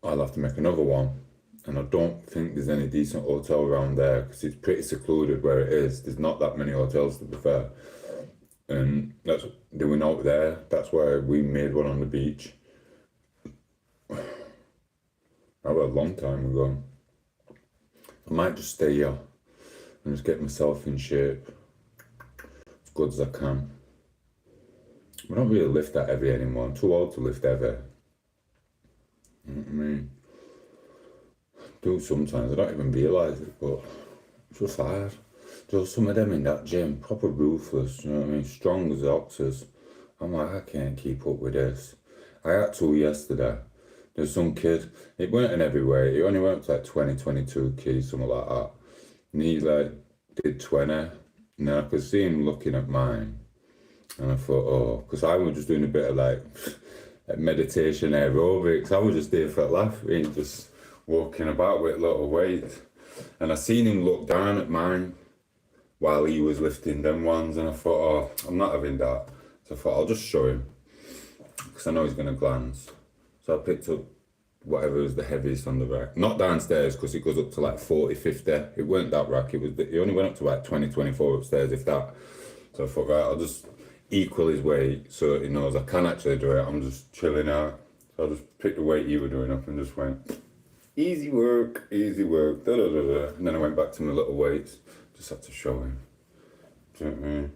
I'll have to make another one. And I don't think there's any decent hotel around there because it's pretty secluded where it is. There's not that many hotels, to be fair. And that's doing out there. That's why we made one on the beach. That was a long time ago. I might just stay here and just get myself in shape as good as I can. I don't really lift that heavy anymore. I'm too old to lift heavy. You know what I mean? I do sometimes. I don't even realise it, but it's just hard. There's some of them in that gym, proper ruthless, you know what I mean? Strong as oxes. I'm like, I can't keep up with this. I had to yesterday. There's some kid, it weren't in every way, he only went up to like 20, 22 kids, something like that. And he like did 20, and then I could see him looking at mine. And I thought, oh, because I was just doing a bit of like meditation aerobics. I was just there for a laugh, really, just walking about with a lot of weight. And I seen him look down at mine while he was lifting them ones, and I thought, oh, I'm not having that. So I thought, I'll just show him, because I know he's going to glance. So I picked up whatever was the heaviest on the rack. Not downstairs, because it goes up to like 40, 50. It weren't that rack, it only went up to like 20, 24 upstairs, if that. So I thought, right, I'll just equal his weight so he knows I can actually do it. I'm just chilling out. So I just picked the weight you were doing up and just went, easy work, da da da da. And then I went back to my little weights. Just had to show him. Do you know what I mean?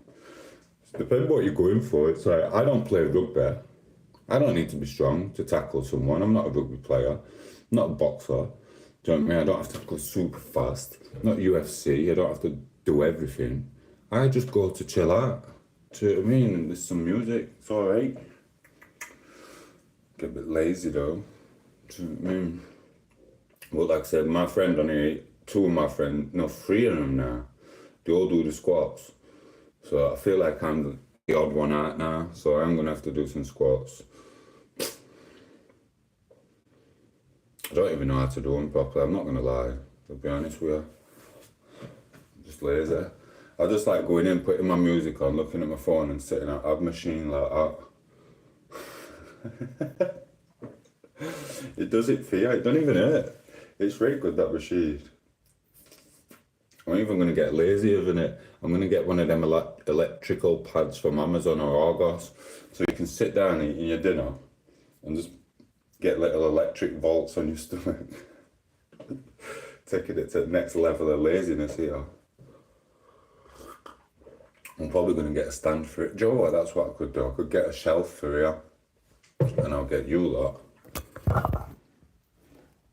It depends what you're going for. It's like, I don't play rugby. I don't need to be strong to tackle someone. I'm not a rugby player. I'm not a boxer. Do you know what I mean? I don't have to go super fast. Not UFC. I don't have to do everything. I just go to chill out. Do you know what I mean? And there's some music. It's alright. Get a bit lazy though. Do you know what I mean? Well, like I said, my friend on here, two of my friends, no, three of them now, they all do the squats. So I feel like I'm the odd one out now, so I'm gonna have to do some squats. I don't even know how to do them properly, I'm not gonna lie, to be honest with you. I'm just lazy. I just like going in, putting my music on, looking at my phone and sitting at a machine like that. It does it for you, it don't even hurt. It's really good, that machine. I'm even going to get lazier than it. I'm going to get one of them electrical pads from Amazon or Argos, so you can sit down eating your dinner and just get little electric volts on your stomach. Taking it to the next level of laziness here. I'm probably going to get a stand for it. Do you know what? That's what I could do. I could get a shelf for here, and I'll get you lot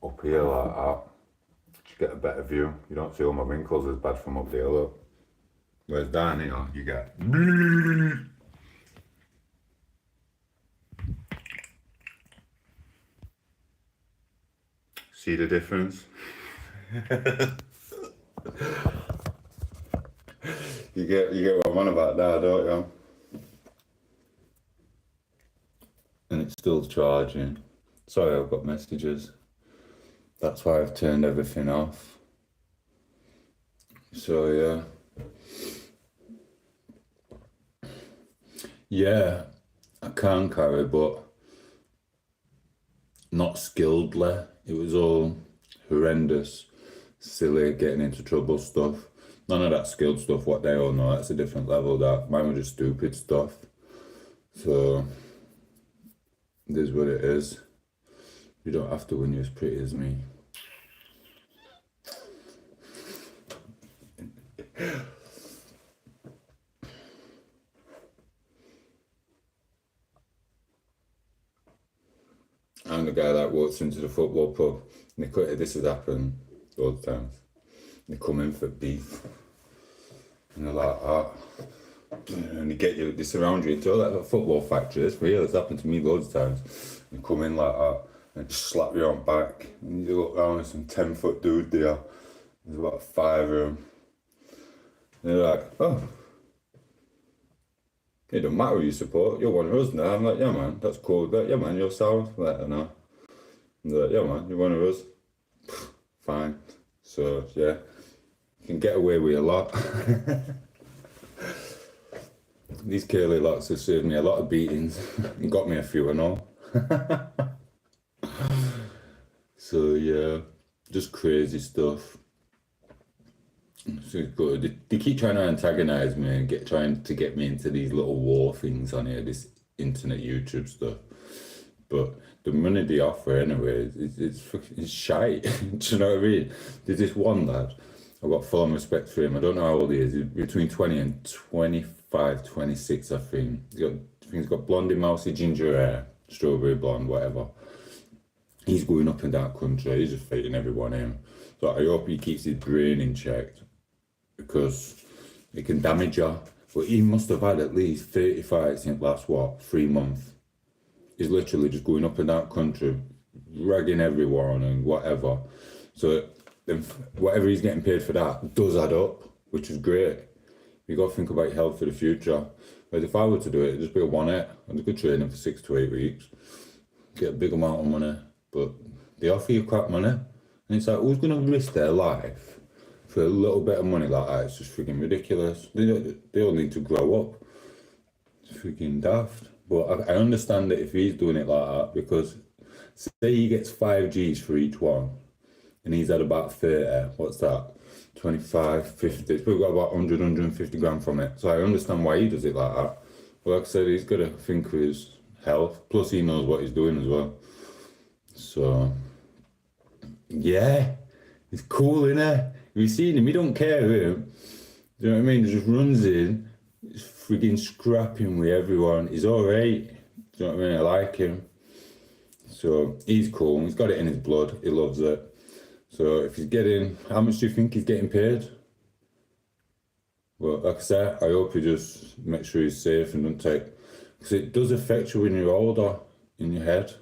up here like that. Just get a better view. You don't see all my wrinkles as bad from up there, look. Whereas down here, you get... See the difference? You get what I'm on about now, don't you? And it's still charging. Sorry, I've got messages. That's why I've turned everything off. So yeah. Yeah, I can carry, but not skilledly. It was all horrendous, silly, getting into trouble stuff. None of that skilled stuff, what they all know, that's a different level. That mine was just stupid stuff. So it is what it is. You don't have to when you're as pretty as me. I'm the guy that walks into the football pub and this has happened all the times. They come in for beef and they're like that. And they surround you. It's all like a football factory. It's real. It's happened to me loads of times. They come in like that and just slap you on back. And you look around, there's some 10-foot dude there. There's about 5 of them. And they're like, oh, it don't matter who you support. You're one of us now. I'm like, yeah, man, that's cool. But yeah, man, you're sound. I'm like, I know. And they're like, yeah, man, you're one of us. Fine. So, yeah, you can get away with a lot. These curly locks have served me a lot of beatings and got me a few and all. So, yeah, just crazy stuff. So it's good. They keep trying to antagonise me and trying to get me into these little war things on here, this internet YouTube stuff. But the money they offer anyway, it's shite. Do you know what I mean? There's this one lad, I've got full respect for him. I don't know how old he is. He's between 20 and 25, 26, I think. He's got blondie, mousy, ginger hair, strawberry blonde, whatever. He's going up and down country. He's just fighting everyone in. So I hope he keeps his brain in check, because it can damage you. But he must have had at least 30 fights in the last, 3 months. He's literally just going up and down country, ragging everyone and whatever. So whatever he's getting paid for that does add up, which is great. You got to think about your health for the future. But if I were to do it, it'd just be a 1-8. I'd go training for 6 to 8 weeks, get a big amount of money. But they offer you crap money. And it's like, who's going to risk their life for a little bit of money like that? It's just freaking ridiculous. They all need to grow up. It's freaking daft. But I understand that if he's doing it like that, because say he gets 5 Gs for each one, and he's had about 30, what's that? 25, 50, he's probably got about 100, 150 grand from it. So I understand why he does it like that. But like I said, he's got to think of his health. Plus he knows what he's doing as well. So, yeah, it's cool, innit? Have you seen him? He don't care who. Do you know what I mean? He just runs in, he's frigging scrapping with everyone. He's alright. Do you know what I mean? I like him. So, he's cool. He's got it in his blood. He loves it. So, if he's getting, how much do you think he's getting paid? Well, like I said, I hope he just makes sure he's safe and don't take, because it does affect you when you're older in your head.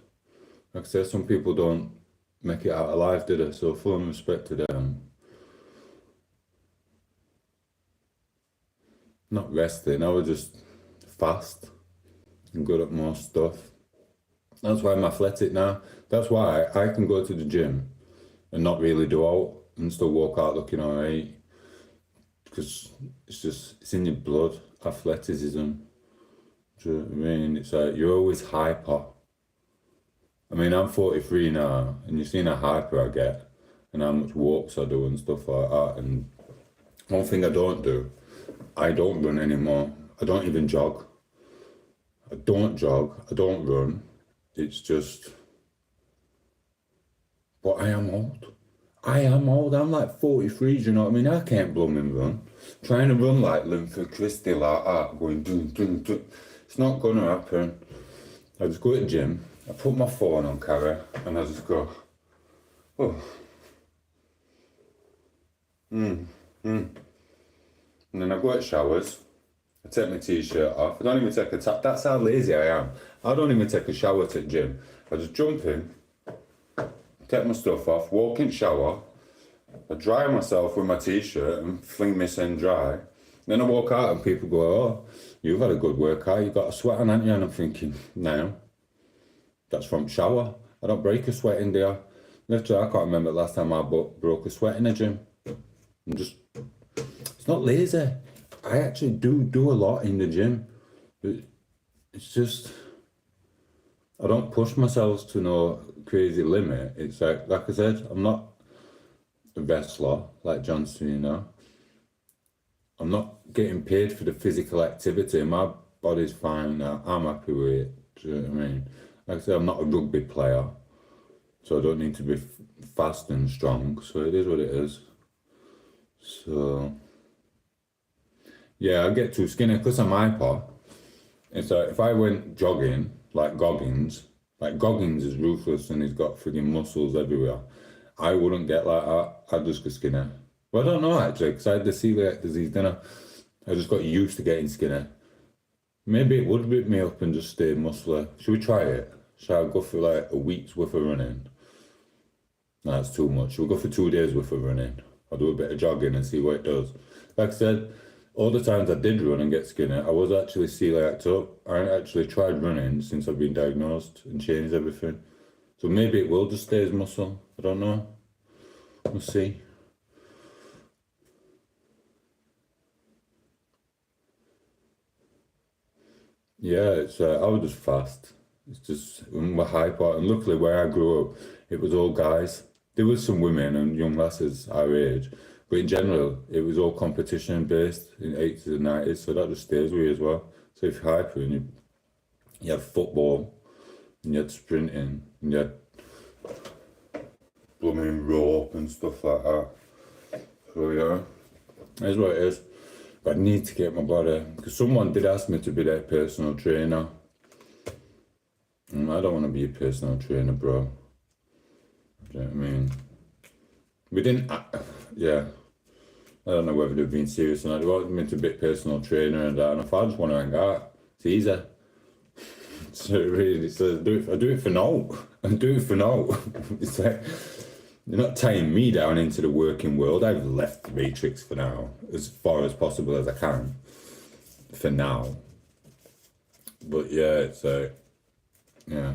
Like I said, some people don't make it out alive, do they? So full respect to them. Not resting, I was just fast and good at more stuff. That's why I'm athletic now. That's why I can go to the gym and not really do out and still walk out looking alright. because it's in your blood, athleticism. Do you know what I mean? It's like, you're always hyper. I mean, I'm 43 now, and you've seen how hyper I get, and how much walks I do and stuff like that. And one thing I don't do, I don't run anymore. I don't even jog. I don't jog. I don't run. It's just, but I am old. I am old. I'm like 43, do you know what I mean? I can't blooming run. Trying to run like Linford Christie like that, going dun dun dun. It's not gonna happen. I just go to the gym, I put my phone on carry, and I just go, oh. And then I go at showers, I take my t-shirt off, I don't even take a tap, that's how lazy I am. I don't even take a shower to the gym. I just jump in, take my stuff off, walk in shower, I dry myself with my t-shirt and fling my in dry. Then I walk out and people go, oh, you've had a good workout, you've got a sweat on, haven't you? And I'm thinking, no, that's from shower. I don't break a sweat in there. Literally, I can't remember the last time I broke a sweat in the gym. I'm just, it's not lazy. I actually do a lot in the gym. It's just, I don't push myself to no crazy limit. It's like I said, I'm not a wrestler like John Cena. I'm not getting paid for the physical activity. My body's fine. I'm happy with it. Do you know what I mean? Like I said, I'm not a rugby player, so I don't need to be fast and strong. So it is what it is. So yeah, I get too skinny because I'm hyper. It's like if I went jogging like Goggins is ruthless and he's got frigging muscles everywhere, I wouldn't get like that. I'd just get skinny. Well, I don't know actually, because I had the celiac disease, didn't I? I just got used to getting skinny. Maybe it would whip me up and just stay muscular. Should we try it? Shall I go for like a week's worth of running? No, that's too much. Should we go for 2 days worth of running? I'll do a bit of jogging and see what it does. Like I said, all the times I did run and get skinny, I was actually celiac up. I actually tried running since I've been diagnosed and changed everything. So maybe it will just stay as muscle. I don't know. We'll see. Yeah, it's I was just fast. It's just we're hyper, and luckily where I grew up, it was all guys. There was some women and young lasses our age, but in general, it was all competition based in 80s and 90s, so that just stays with you as well. So if you're hyper and you had football, and you had sprinting, and you had blooming rope and stuff like that. So yeah, that's what it is. But I need to get my body, because someone did ask me to be their personal trainer. And I don't want to be a personal trainer, bro. Do you know what I mean? We didn't, yeah. I don't know whether they've been serious or not. They wanted me to be a personal trainer and that, and if I just want to hang out, it's easy. So really, so I do it for now. I do it for now. It's like, you're not tying me down into the working world. I've left the matrix for now, as far as possible as I can, for now. But yeah, it's yeah.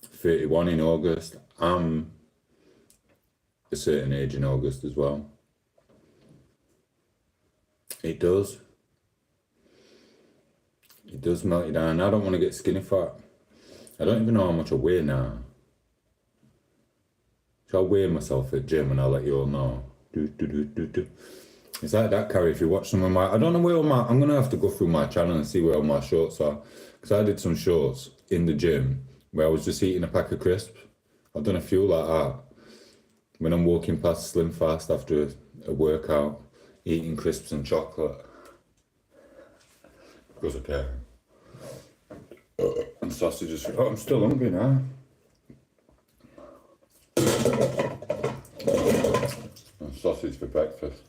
31 in August. I'm a certain age in August as well. It does. It does melt you down. I don't want to get skinny fat. I don't even know how much I weigh now. So I'll weigh myself at gym and I'll let you all know. It's like that, Carrie, if you watch some of my, I don't know where all my, I'm going to have to go through my channel and see where all my shorts are. Because I did some shorts in the gym where I was just eating a pack of crisps. I've done a few like that. When I'm walking past Slim Fast after a workout, eating crisps and chocolate. Because I can. And sausages. Oh, I'm still hungry now. And sausage for breakfast.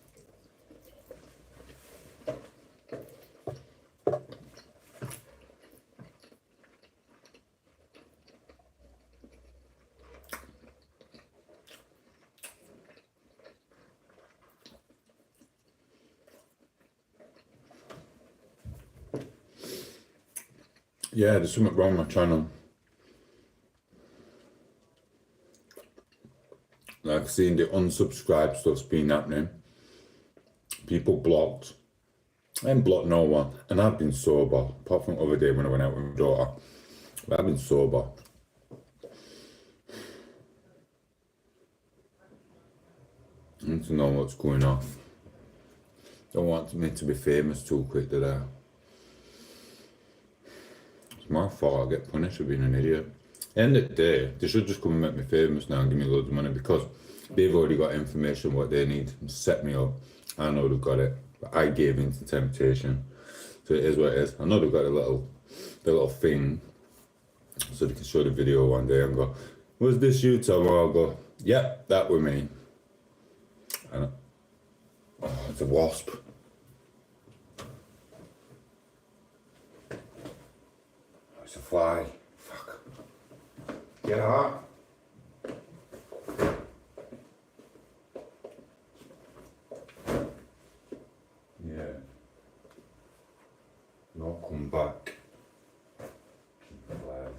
Yeah, there's something wrong with my channel. Like like seeing the unsubscribe stuff's been happening. People blocked. I ain't blocked no one. And I've been sober. Apart from the other day when I went out with my daughter. But I've been sober. I need to know what's going on. Don't want me to be famous too quick, did I? It's my fault I get punished for being an idiot. At the end of the day, they should just come and make me famous now and give me loads of money because they've already got information what they need and set me up. I know they've got it, but I gave in to temptation. So it is what it is. I know they've got the little thing so they can show the video one day and go, was this you, Tom? I'll go, yep, that were me. And oh, it's a wasp. It's a fly. Fuck. Get out. Yeah. No, come back. Keep it alive.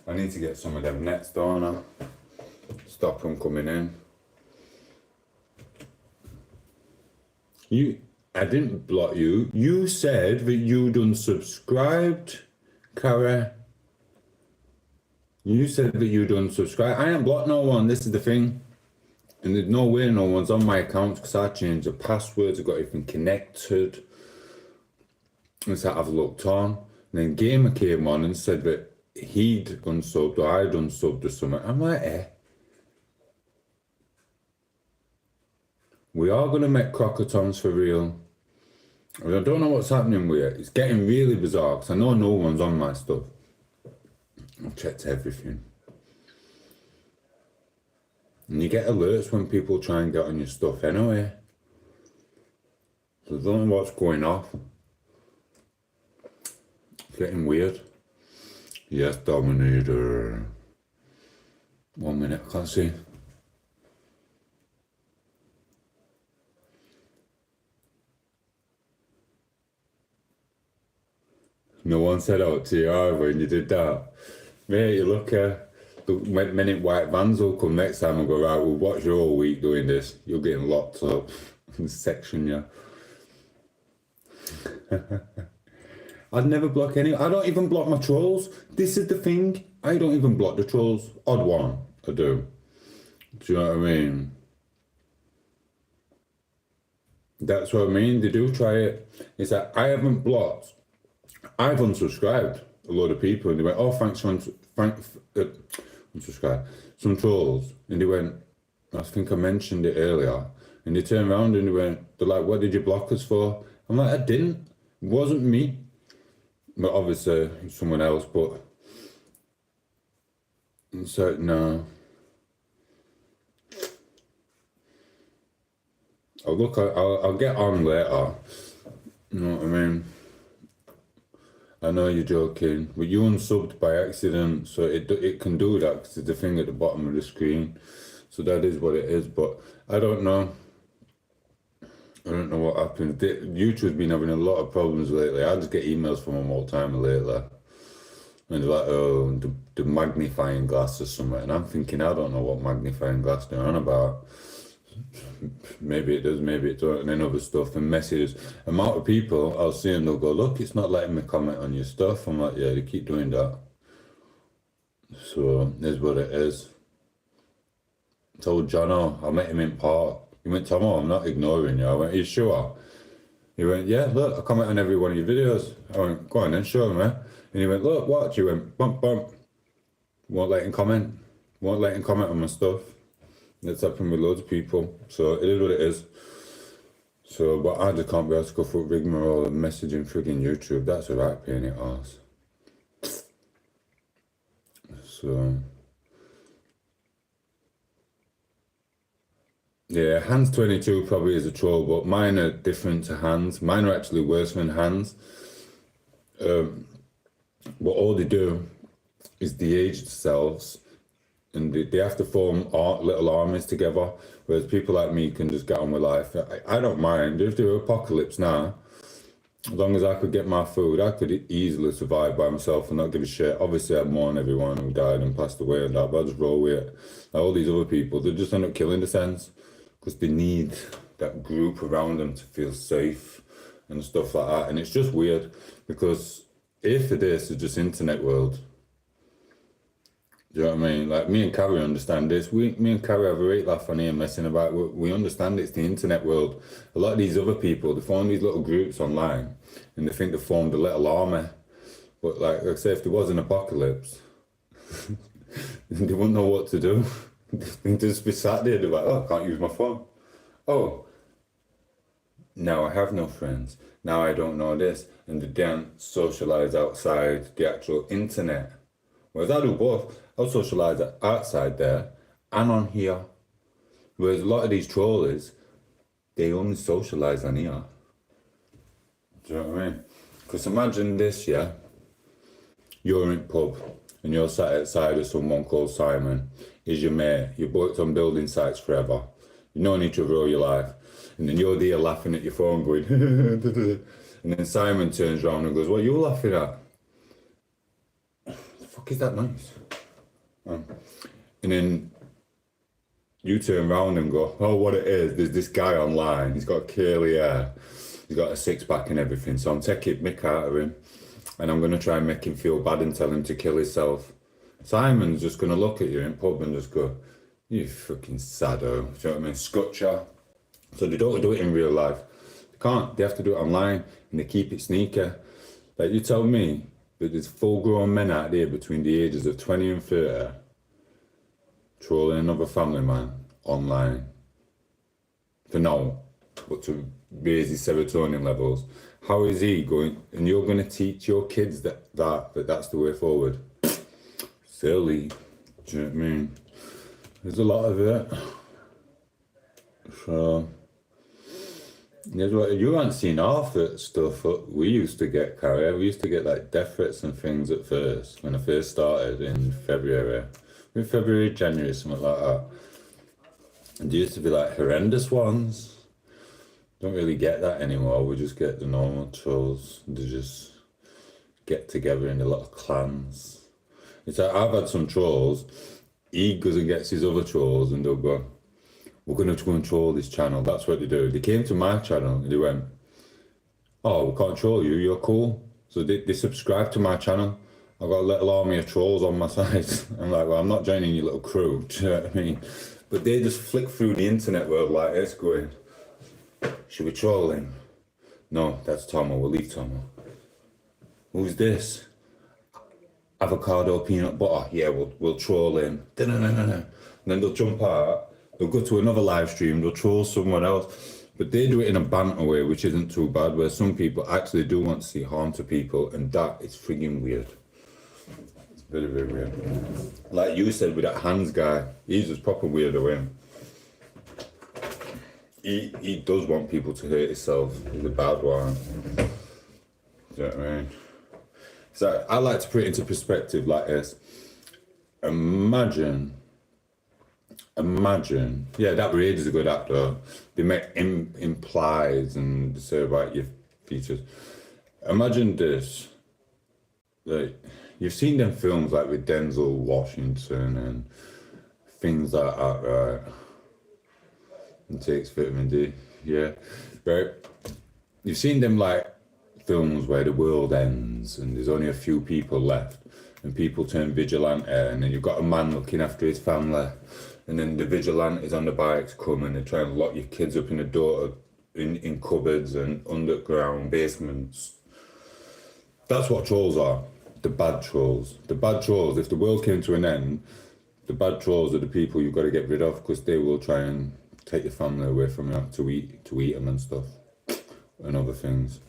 I need to get some of them nets, don't I? Stop them coming in. I didn't block you. You said that you'd unsubscribed, Cara. You said that you'd unsubscribed. I ain't blocked no one. This is the thing. And there's no way no one's on my account because I changed the passwords. I got everything connected. And so I've looked on. And then Gamer came on and said that he'd unsubbed or I'd unsubbed or something. I'm like, eh. We are going to make crocotons for real. I don't know what's happening with it. It's getting really bizarre because I know no one's on my stuff. I've checked everything. And you get alerts when people try and get on your stuff anyway. So I don't know what's going off. It's getting weird. Yes, Dominator. 1 minute, I can't see. No one said out to you either when you did that. Mate, you look when many white vans will come next time and go, right, we'll watch your whole week doing this. You're getting locked up and section you. I'd never block any. I don't even block my trolls. This is the thing. I don't even block the trolls. Odd one, I do. Do you know what I mean? That's what I mean. They do try it. It's like, I haven't blocked. I've unsubscribed a lot of people and they went, oh, thanks for unsubscribe. Some trolls. And they went, I think I mentioned it earlier. And they turned around and they went, they're like, what did you block us for? I'm like, I didn't. It wasn't me. But obviously, it's someone else, but it's like, no. I'll get on later. You know what I mean? I know you're joking, but you unsubbed by accident, so it can do that because it's the thing at the bottom of the screen. So that is what it is, but I don't know. I don't know what happened. YouTube's been having a lot of problems lately. I just get emails from them all the time lately. And they're like, oh, the magnifying glass or something. And I'm thinking, I don't know what magnifying glass they're on about. Maybe it does, maybe it doesn't, and then other stuff and messages. Amount of people I'll see and they'll go, look, it's not letting me comment on your stuff. I'm like, yeah, they keep doing that. So it is what it is. I told Jono, I met him in park. He went, Tomo, I'm not ignoring you. I went, are you sure? He went, yeah, look, I comment on every one of your videos. I went, go on then, show me. And he went, look, watch. He went, bump, bump. Won't let him comment. Won't let him comment on my stuff. It's happened with loads of people, so it is what it is. So, but I just can't be able to go through rigmarole and messaging frigging YouTube. That's a right pain in the arse. So, yeah, Hans 22 probably is a troll, but mine are different to Hans. Mine are actually worse than Hans. But all they do is de-age themselves. And they have to form little armies together, whereas people like me can just get on with life. I don't mind. If there were apocalypse now, As long as I could get my food, I could easily survive by myself and not give a shit. Obviously, I'd mourn everyone who died and passed away and that, but I just roll with it. Like all these other people, they just end up killing the sense because they need that group around them to feel safe and stuff like that. And it's just weird because if this is just internet world, do you know what I mean? Like me and Carrie understand this. Me and Carrie have a great laugh on here messing about. We understand it's the internet world. A lot of these other people, they form these little groups online and they think they formed a little army. But like I say, if there was an apocalypse, they wouldn't know what to do. They'd just be sat there, they're like, oh, I can't use my phone. Oh, now I have no friends. Now I don't know this. And they don't socialise outside the actual internet. Whereas I do both. I'll socialise outside there and on here. Whereas a lot of these trollers, they only socialise on here. Do you know what I mean? Because imagine this, yeah? You're in a pub and you're sat outside of someone called Simon. He's your mate. You've worked on building sites forever. You've known each other all your life. And then you're there laughing at your phone going, and then Simon turns around and goes, what are you laughing at? The fuck is that noise? And then you turn around and go, oh, what it is, there's this guy online, he's got curly hair, he's got a six-pack and everything, so I'm taking mick out of him, and I'm going to try and make him feel bad and tell him to kill himself. Simon's just going to look at you in pub and just go, you fucking sado, do you know what I mean, scutcha. So they don't do it in real life. They can't, they have to do it online, and they keep it sneaky. Like you tell me, but there's full-grown men out there between the ages of 20 and 30 trolling another family man online for now, but to raise his serotonin levels. How is he going? And you're going to teach your kids that's the way forward? Silly. Do you know what I mean? There's a lot of it. So you haven't seen half that stuff we used to get, Carrie. We used to get like death threats and things at first, when I first started in February. January, something like that. And there used to be like horrendous ones. Don't really get that anymore. We just get the normal trolls. They just get together in a lot of clans. It's like I've had some trolls. He goes and gets his other trolls and they'll go, we're going to control this channel. That's what they do. They came to my channel and they went, oh, we can't troll you, you're cool. So they subscribed to my channel. I've got a little army of trolls on my side. I'm like, well, I'm not joining your little crew, do you know what I mean? But they just flick through the internet world like this going, should we troll him? No, that's Tomo, we'll leave Tomo. Who's this? Avocado peanut butter, yeah, we'll troll him. And then they'll jump out. They'll go to another live stream, they'll troll someone else, but they do it in a banter way, which isn't too bad, where some people actually do want to see harm to people, and that is frigging weird. It's very, very weird. Like you said with that Hans guy, he's just proper weirdo, him. He does want people to hurt himself. He's a bad one. Do you know what I mean? So I like to put it into perspective like this. Imagine, yeah, that Rage is a good actor. They make implies and say about your features. Imagine this, like, you've seen them films like with Denzel Washington and things like that, right? And takes vitamin D, yeah, right? You've seen them like films where the world ends and there's only a few people left and people turn vigilante, and then you've got a man looking after his family. And then the vigilantes on the bikes come and they try and lock your kids up in a door, in cupboards and underground basements. That's what trolls are. The bad trolls. The bad trolls, if the world came to an end, the bad trolls are the people you've got to get rid of because they will try and take your family away from you to eat them and stuff and other things.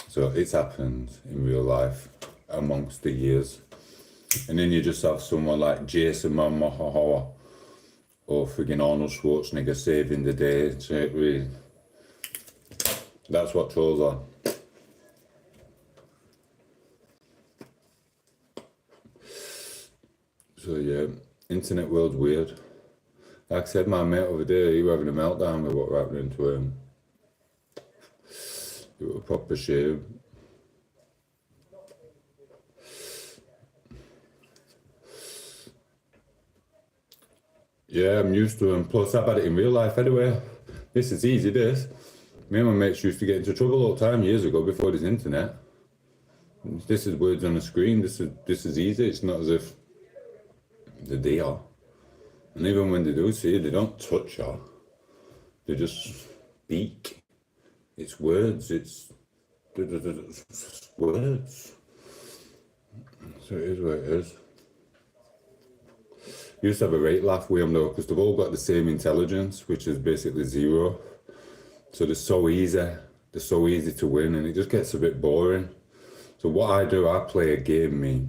So it's happened in real life amongst the years. And then you just have someone like Jason Momoa or friggin' Arnold Schwarzenegger saving the day. Really, that's what trolls are. So yeah, internet world's weird. Like I said, my mate over there, he was having a meltdown with what was happening to him. It Give it a proper shave. Yeah, I'm used to them. Plus, I've had it in real life anyway. This is easy, this. Me and my mates used to get into trouble all the time years ago before this internet. This is words on a screen. This is easy. It's not as if they are. And even when they do see it, they don't touch you. They just speak. It's words. It's words. So it is what it is. You used to have a rate laugh with them though, because they've all got the same intelligence, which is basically 0. So they're so easy. They're so easy to win, and it just gets a bit boring. So what I do, I play a game, me.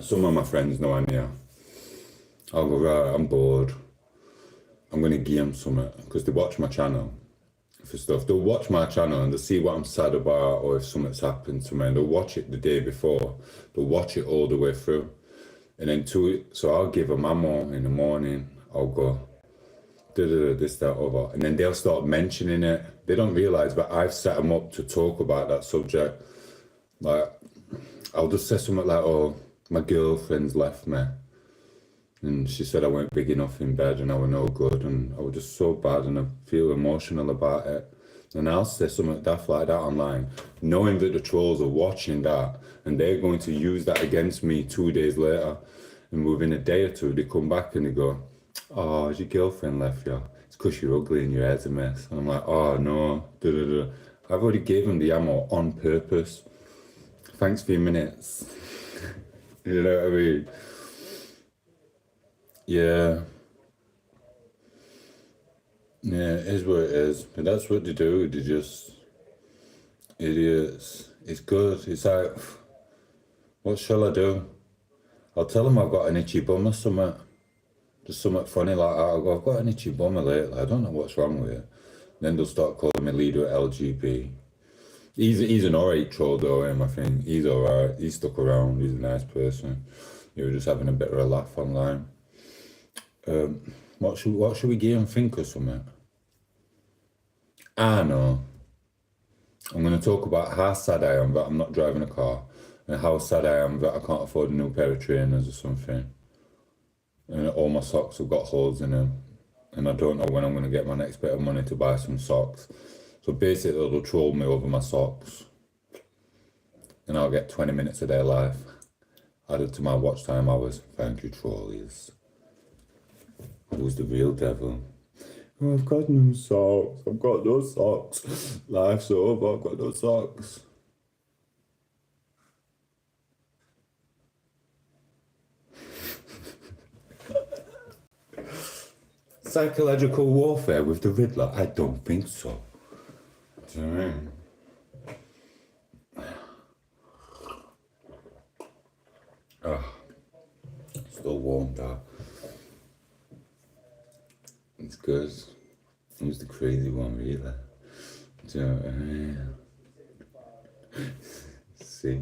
Some of my friends know I know. I'll go, right, I'm bored. I'm going to give them something, because they watch my channel for stuff. They'll watch my channel and they'll see what I'm sad about, or if something's happened to me, and they'll watch it the day before. They'll watch it all the way through. And then so I'll give them ammo in the morning. I'll go, this, that, over. And then they'll start mentioning it. They don't realise, but I've set them up to talk about that subject. Like, I'll just say something like, oh, my girlfriend's left me. And she said I weren't big enough in bed and I was no good. And I was just so bad and I feel emotional about it. And I'll say something daft like that online, knowing that the trolls are watching that and they're going to use that against me 2 days later. And within a day or two, they come back and they go, oh, has your girlfriend left you? It's because you're ugly and your hair's a mess. And I'm like, oh, no. I've already gave them the ammo on purpose. Thanks for your minutes. You know what I mean? Yeah. Yeah, it is what it is. But that's what they do. They just idiots. It's good. It's like, what shall I do? I'll tell them I've got an itchy bum or something. Just something funny like that. I'll go, I've got an itchy bum lately. I don't know what's wrong with it. Then they'll start calling me leader at LGB. He's an alright troll though, I think. He's alright. He's stuck around. He's a nice person. You were just having a bit of a laugh online. What should we give him think or something? I know. I'm going to talk about how sad I am that I'm not driving a car, and how sad I am that I can't afford a new pair of trainers or something. And all my socks have got holes in them, and I don't know when I'm going to get my next bit of money to buy some socks. So basically they'll troll me over my socks, and I'll get 20 minutes of their life added to my watch time hours. Thank you, trolleys. Who's the real devil? Oh, I've got no socks. I've got no socks. Life's over. I've got no socks. Psychological warfare with the Riddler? I don't think so. Do you know what I mean? Oh, still warmed up. It's good. Who's the crazy one, really? Do you know what I mean? See?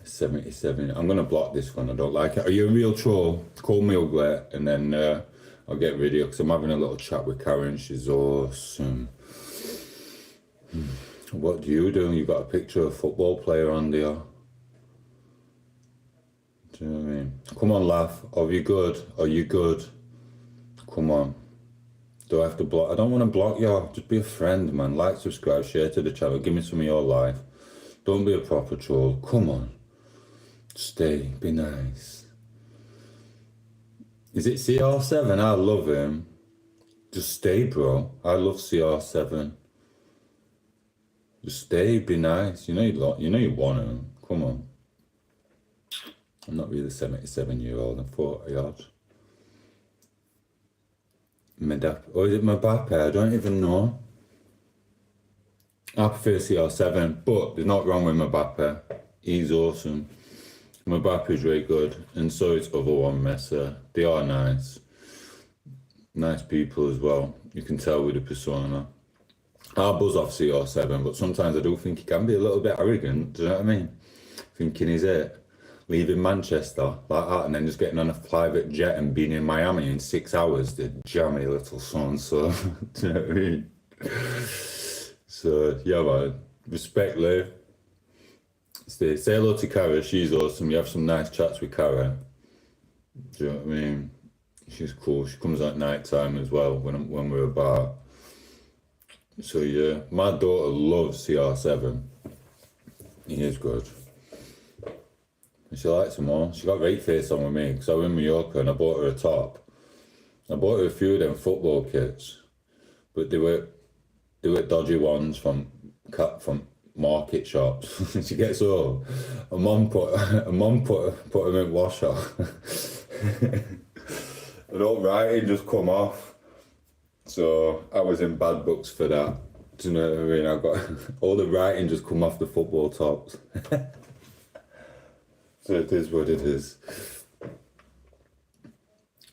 77. I'm going to block this one. I don't like it. Are you a real troll? Call me ugly and then I'll get rid of you, because I'm having a little chat with Karen. She's awesome. What do? You got a picture of a football player on there. Do you know what I mean? Come on, laugh. Are you good? Are you good? Come on. Do I have to block? I don't want to block you. Just be a friend, man. Like, subscribe, share to the channel. Give me some of your life. Don't be a proper troll. Come on. Stay. Be nice. Is it CR7? I love him. Just stay, bro. I love CR7. Just stay. Be nice. You know you want him. Come on. I'm not really 77-year-old. I'm 40-odd. Or is it Mbappe? I don't even know. I prefer CR7, but there's not wrong with Mbappe. He's awesome. Mbappe is really good, and so is other one Messi. They are nice. Nice people as well. You can tell with the persona. I'll buzz off CR7, but sometimes I do think he can be a little bit arrogant. Do you know what I mean? Thinking he's it. Leaving Manchester like that and then just getting on a private jet and being in Miami in 6 hours, the jammy little son, so do you know what I mean? So, yeah, man. Respect, Lou. Say hello to Kara. She's awesome. You have some nice chats with Kara. Do you know what I mean? She's cool. She comes at night time as well when we're about. So, yeah. My daughter loves CR7. He is good. And she likes them all. She got great face on with me because I was in Mallorca and I bought her a top. I bought her a few of them football kits, but they were dodgy ones from market shops. She gets home, her mum put them in washer. And all writing just come off. So I was in bad books for that. Do you know what I mean? I got all the writing just come off the football tops. So it is what it is.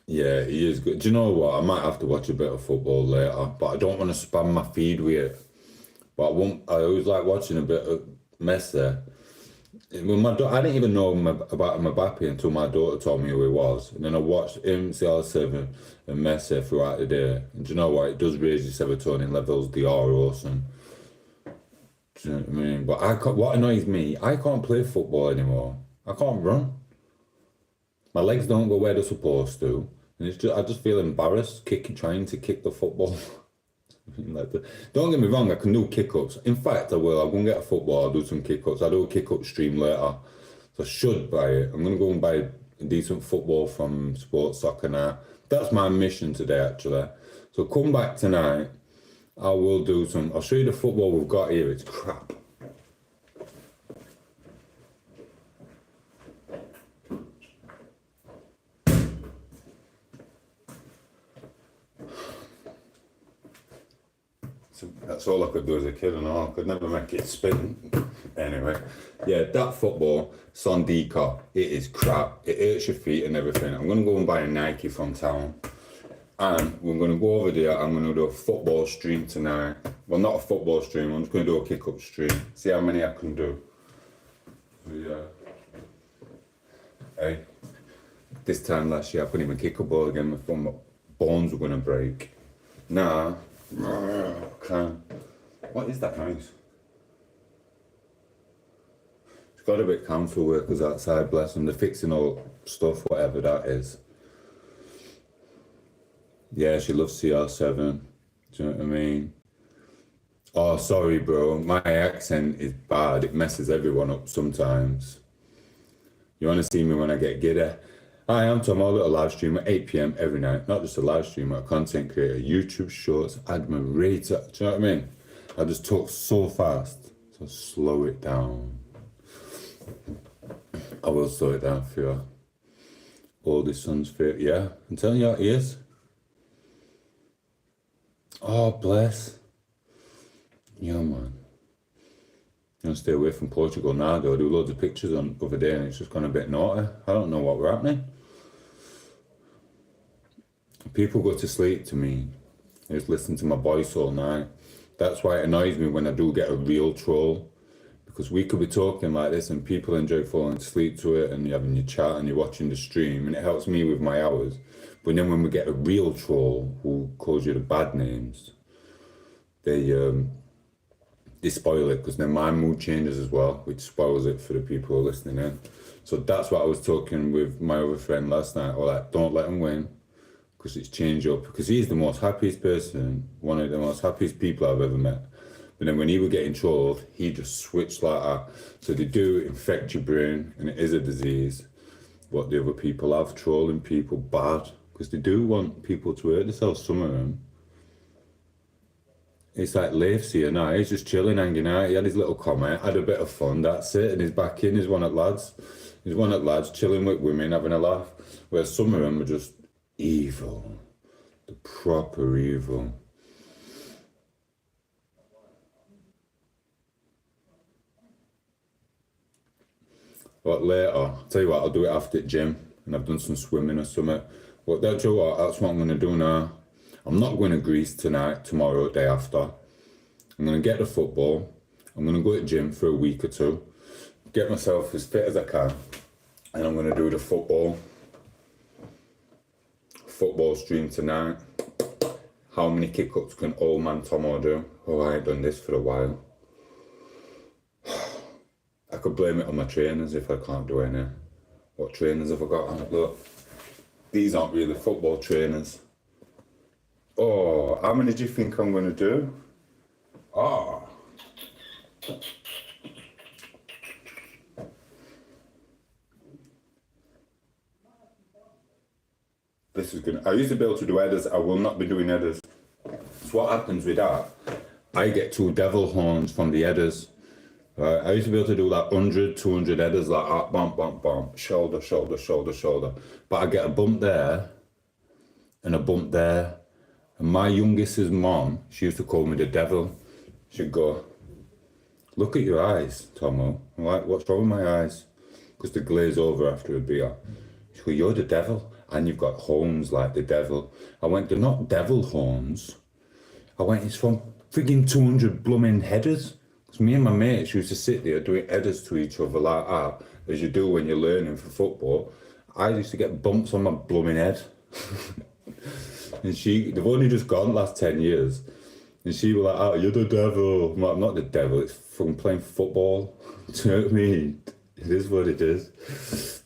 Yeah, he is good. Do you know what? I might have to watch a bit of football later, but I don't want to spam my feed with it. But I always like watching a bit of Messi. When I didn't even know about Mbappe until my daughter told me who he was. And then I watched him, CR7 and Messi throughout the day. And do you know what? It does raise your serotonin levels. They are awesome. Do you know what I mean? But what annoys me, I can't play football anymore. I can't run. My legs don't go where they're supposed to. And I just feel embarrassed trying to kick the football. Don't get me wrong, I can do kick-ups. In fact, I will. I'll go and get a football, I'll do some kick-ups. I'll do a kick-up stream later. So I should buy it. I'm going to go and buy a decent football from Sports Soccer now. That's my mission today, actually. So come back tonight. I'll show you the football we've got here. It's crap. That's all I could do as a kid and all. I could never make it spin. Anyway, yeah, that football, Sondika, it is crap. It hurts your feet and everything. I'm going to go and buy a Nike from town. And we're going to go over there. I'm going to do a football stream tonight. Well, not a football stream. I'm just going to do a kick-up stream. See how many I can do. So, yeah. Hey. This time last year, I couldn't even kick a ball again. My bones were going to break. Nah. What is that noise? It's got a bit council workers outside, bless them. They're fixing all stuff, whatever that is. Yeah, she loves CR7. Do you know what I mean? Oh, sorry, bro. My accent is bad. It messes everyone up sometimes. You want to see me when I get giddy? Hi, I'm Tom. I'll do a live stream at 8 PM every night. Not just a live stream, but a content creator, YouTube shorts, admirator. Do you know what I mean? I just talk so fast. So slow it down. I will slow it down for you. Oldest son's favorite. Yeah, I'm telling you how he is. Oh, bless. Yeah, man. You know, stay away from Portugal now, though. I do loads of pictures on over there and it's just gone a bit naughty. I don't know what we're happening. People go to sleep to me. They just listen to my voice all night. That's why it annoys me when I do get a real troll. Because we could be talking like this and people enjoy falling asleep to it and you're having your chat and you're watching the stream and it helps me with my hours. But then when we get a real troll who calls you the bad names, they spoil it because then my mood changes as well, which spoils it for the people who are listening in. So that's what I was talking with my other friend last night. Or like, don't let him win because it's changed up. Because he's the most happiest person, one of the most happiest people I've ever met. But then when he was getting trolled, he just switched like that. So they do infect your brain and it is a disease. What the other people have, trolling people bad. Because they do want people to hurt themselves, some of them. It's like Leif's here now, he's just chilling, hanging out. He had his little comment, had a bit of fun, that's it. And he's back in, he's one at lads. He's one at lads, chilling with women, having a laugh. Whereas some of them are just evil. The proper evil. But later, I'll tell you what, I'll do it after the gym. And I've done some swimming or something. But that's what I'm going to do now. I'm not going to Greece tonight, tomorrow, day after. I'm going to get the football. I'm going to go to the gym for a week or two. Get myself as fit as I can. And I'm going to do the football stream tonight. How many kick-ups can old man Tom8os do? Oh, I ain't done this for a while. I could blame it on my trainers if I can't do any. What trainers have I got on? Look, these aren't really football trainers. Oh, how many do you think I'm going to do? Oh. This is gonna, I used to be able to do headers, I will not be doing headers. So what happens with that, I get 2 devil horns from the headers. Right, I used to be able to do like 100, 200 headers like that, bump, bump, bump, shoulder, shoulder, shoulder, shoulder. But I get a bump there and a bump there. And my youngest's mom, she used to call me the devil. She'd go, look at your eyes, Tomo. I'm like, what's wrong with my eyes? Because they glaze over after a beer. She'd go, you're the devil. And you've got horns like the devil. I went, they're not devil horns. I went, it's from frigging 200 blooming headers. Because me and my mates used to sit there doing headers to each other like that, as you do when you're learning for football. I used to get bumps on my blooming head. And they've only just gone the last 10 years. And she was like, oh, you're the devil. I'm like, I'm not the devil, it's from playing football. Do you know what I mean? It is what it is.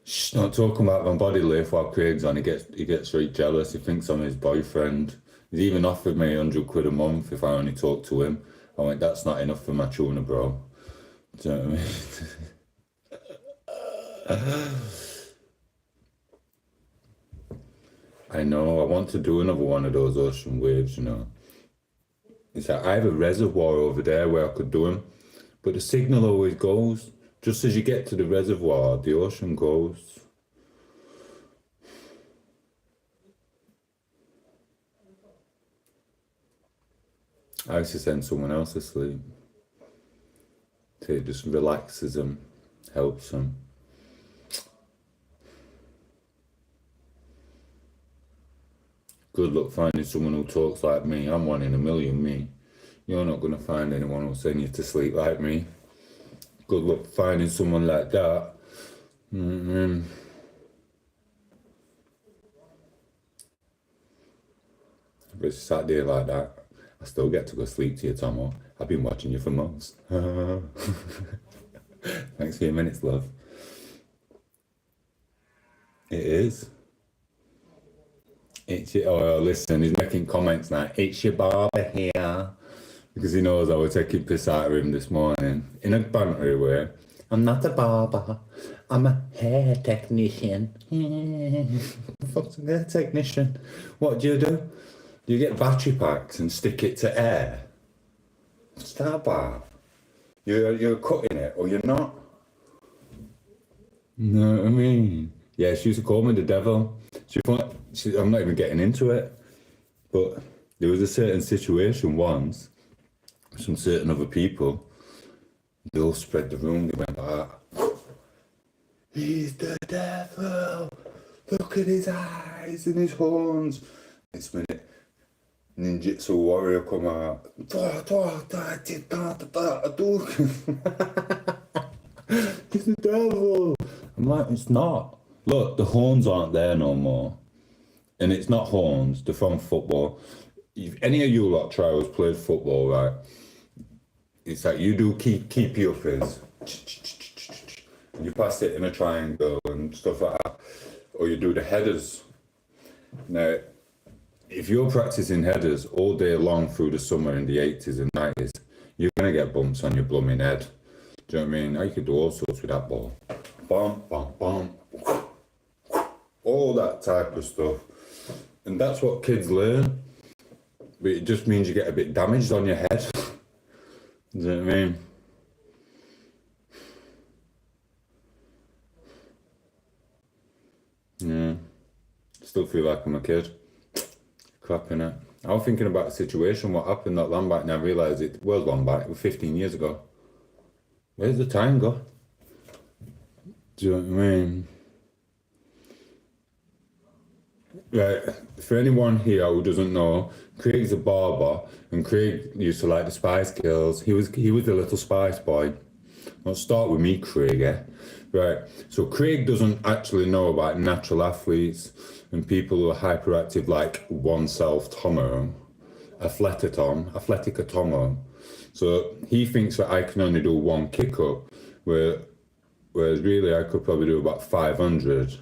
Shh, not talking about my body lift while Craig's on. He gets very jealous. He thinks I'm his boyfriend. He's even offered me 100 quid a month if I only talk to him. I went, that's not enough for my tuna, bro. Do you know what I mean? I know, I want to do another one of those ocean waves, you know. It's like, I have a reservoir over there where I could do them, but the signal always goes. Just as you get to the reservoir, the ocean goes. I used to send someone else asleep. It just relaxes them, helps them. Good luck finding someone who talks like me. I'm 1 in a million, me. You're not going to find anyone who'll send you to sleep like me. Good luck finding someone like that. But it's a Saturday like that. I still get to go sleep to you, Tomo. I've been watching you for months. Thanks for your minutes, love. It is. It's your, oh, listen, he's making comments now. It's your barber here. Because he knows I was taking piss out of him this morning. In a bantery way. I'm not a barber. I'm a hair technician. Fuck's a hair technician. What do? Do you get battery packs and stick it to air? What's that about? You're cutting it or you're not? You know what I mean? Yeah, she used to call me the devil. I'm not even getting into it. But there was a certain situation once, some certain other people, they all spread the room, they went like that. He's the devil! Look at his eyes and his horns. Next minute, ninjutsu warrior come out. He's the devil! I'm like, it's not. Look, the horns aren't there no more. And it's not horns, they're from football. If any of you lot trials played football, right? It's like you do keep your fizz. And you pass it in a triangle and stuff like that. Or you do the headers. Now, if you're practicing headers all day long through the summer in the 80s and 90s, you're going to get bumps on your blooming head. Do you know what I mean? You could do all sorts with that ball. Bump, bump, bump. All that type of stuff. And that's what kids learn. But it just means you get a bit damaged on your head. Do you know what I mean? Yeah. Still feel like I'm a kid. Crap, innit? I was thinking about the situation, what happened at Lambite, and I realised it was Lambite, it was 15 years ago. Where's the time go? Do you know what I mean? Right, for anyone here who doesn't know, Craig's a barber, and Craig used to like the Spice Girls. He was the little Spice boy. Let's start with me, Craig, eh? Right, so Craig doesn't actually know about natural athletes and people who are hyperactive like oneself, Tomo, Athletica Tomo. So he thinks that I can only do one kick up, whereas really I could probably do about 500.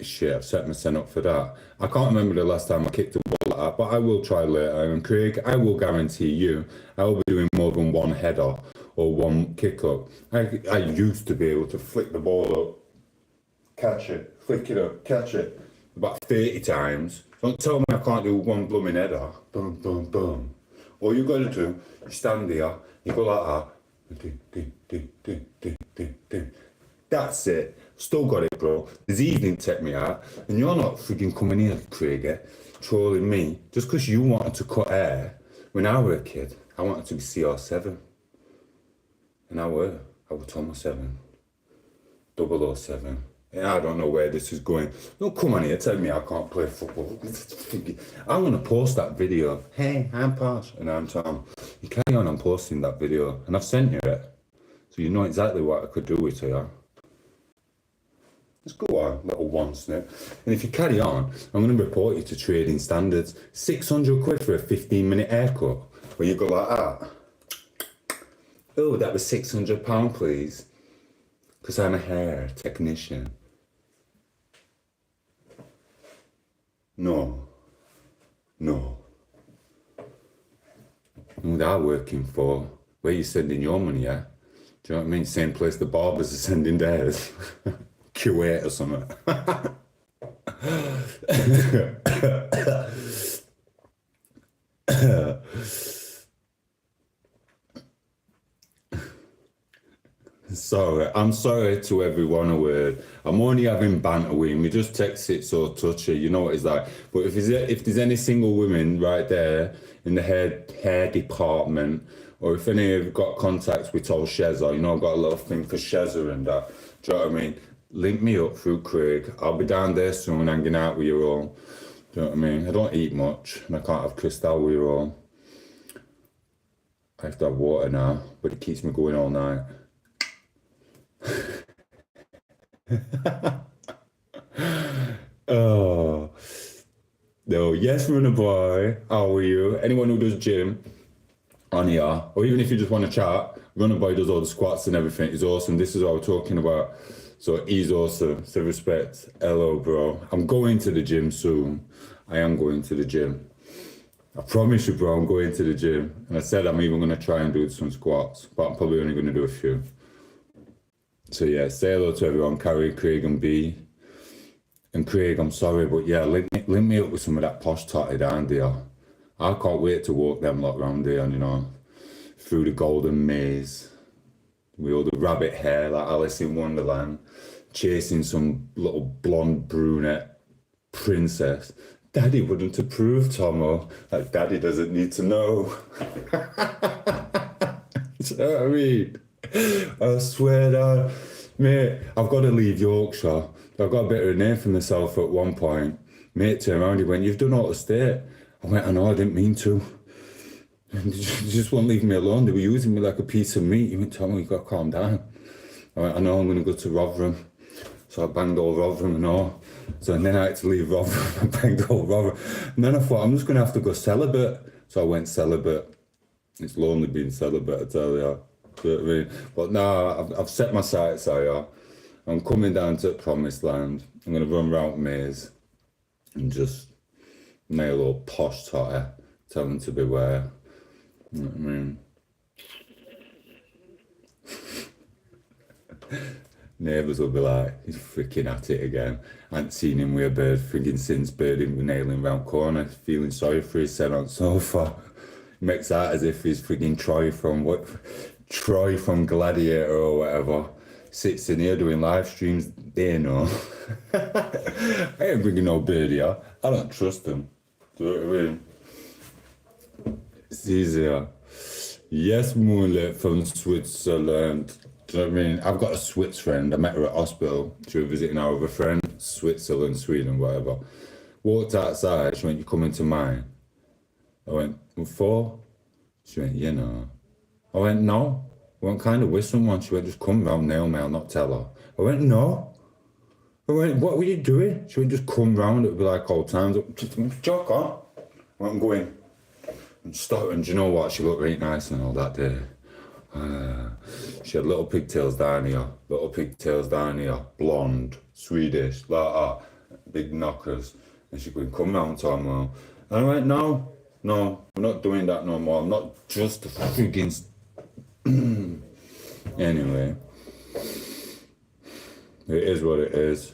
Shit, I've set myself up for that. I can't remember the last time I kicked a ball like that, but I will try later. And Craig, I will guarantee you, I will be doing more than one header or one kick up. I used to be able to flick the ball up, catch it, flick it up, catch it about 30 times. Don't tell me I can't do one blooming header. Boom, boom, boom. All you gotta do, you stand there, you go like that. That's it. Still got it, bro. This evening take me out, and you're not freaking coming here, Craig, trolling me just because you wanted to cut hair. When I were a kid, I wanted to be CR7. And I were tom8os, 007. And I don't know where this is going. Don't come on here, tell me I can't play football. I'm going to post that video. Hey, I'm Posh and I'm Tom. You carry on, I'm posting that video. And I've sent you it. So you know exactly what I could do with you. Let's go on, little one snip. And if you carry on, I'm going to report you to trading standards. 600 quid for a 15-minute haircut. Where you go like that. Oh, that was £600, please. Because I'm a hair technician. No. Who they're working for? Where you sending your money, yeah? Do you know what I mean? Same place the barbers are sending theirs. Kuwait or something. Sorry, I'm sorry to everyone aware. I'm only having banter with him. We just text it so touchy, you know what it's like. But if there's any single women right there in the hair department, or if any of you got contacts with old Shezza, you know I've got a little thing for Shezza and that. Do you know what I mean? Link me up through Craig. I'll be down there soon hanging out with you all. Do you know what I mean? I don't eat much and I can't have crystal with you all. I have to have water now, but it keeps me going all night. Oh no, yes, runner boy, how are you? Anyone who does gym on here, or even if you just want to chat, runner boy does all the squats and everything. He's awesome. This is what we're talking about. So he's awesome. So respect. Hello, bro. I'm going to the gym soon. I am going to the gym. I promise you, bro, I'm going to the gym. And I said I'm even going to try and do some squats, but I'm probably only going to do a few. So yeah, say hello to everyone, Carrie, Craig and B. And Craig, I'm sorry, but yeah, link me up with some of that posh totty down there. I can't wait to walk them lot round there, you know, through the golden maze. With all the rabbit hair like Alice in Wonderland, chasing some little blonde brunette princess. Daddy wouldn't approve, Tomo. Like, Daddy doesn't need to know. Do you know what I mean? I swear that, mate, I've got to leave Yorkshire. I got a bit of a name for myself at one point. Mate turned around, he went, "You've done all the state." I went, "I know, I didn't mean to." And they just won't leave me alone. They were using me like a piece of meat. He went, "Tom, you got to calm down." I went, "I know, I'm going to go to Rotherham." So I banged all Rotherham and all. So and then I had to leave Rotherham. I banged all Rotherham. And then I thought, I'm just going to have to go celibate. So I went celibate. It's lonely being celibate, I tell you. Do you know what I mean? But now I've set my sights out. I'm coming down to the promised land. I'm going to run round maze and just nail all posh totty. Tell them to beware. You know what I mean? Neighbours will be like, "He's freaking at it again. I ain't seen him with a bird frigging since birding with nailing round corner. Feeling sorry for his son on sofa." Makes out as if he's freaking Troy from Gladiator or whatever. Sits in here doing live streams. They know. I ain't bringing no bird here. I don't trust him. Do you know what I mean? It's easier. Yes, Moonlit from Switzerland. Do you know what I mean? I've got a Swiss friend. I met her at hospital. She was visiting our other friend, Switzerland, Sweden, whatever. Walked outside. She went, "You coming to mine?" I went, "What for?" She went, "You know." I went, "No." I went kind of with someone. She went, "Just come round, nail me, I'll not tell her." I went, "No." I went, "What were you doing?" She went, "Just come round, it'll be like old times." Joke on. I'm going and stop, and do you know what? She looked really nice and all that day. She had little pigtails down here, blonde, Swedish, like that, big knockers. And she could come round Tom. And I went, no, I'm not doing that no more. I'm not just a freaking. Anyway, it is what it is.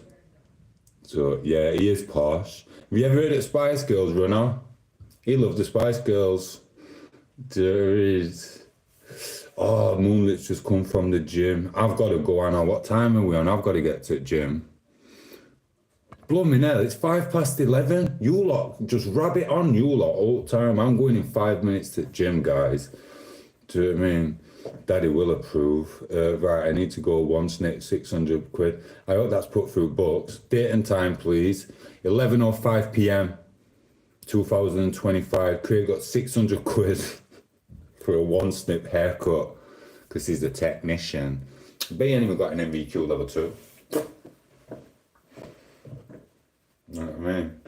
So yeah, he is posh. Have you ever heard of Spice Girls, Runner? He loved the Spice Girls. There is. Oh, Moonlit's just come from the gym. I've got to go, Anna. What time are we on? I've got to get to the gym. Blooming hell, it's 11:05. You lot, just rabbit on you lot all the time. I'm going in 5 minutes to the gym, guys. Do you know what I mean? Daddy will approve. Right, I need to go one snake, 600 quid. I hope that's put through books. Date and time, please. 11:05 p.m. 2025. Craig got 600 quid for a one snip haircut because he's a technician. But he ain't even got an MVQ level 2. You know what I mean?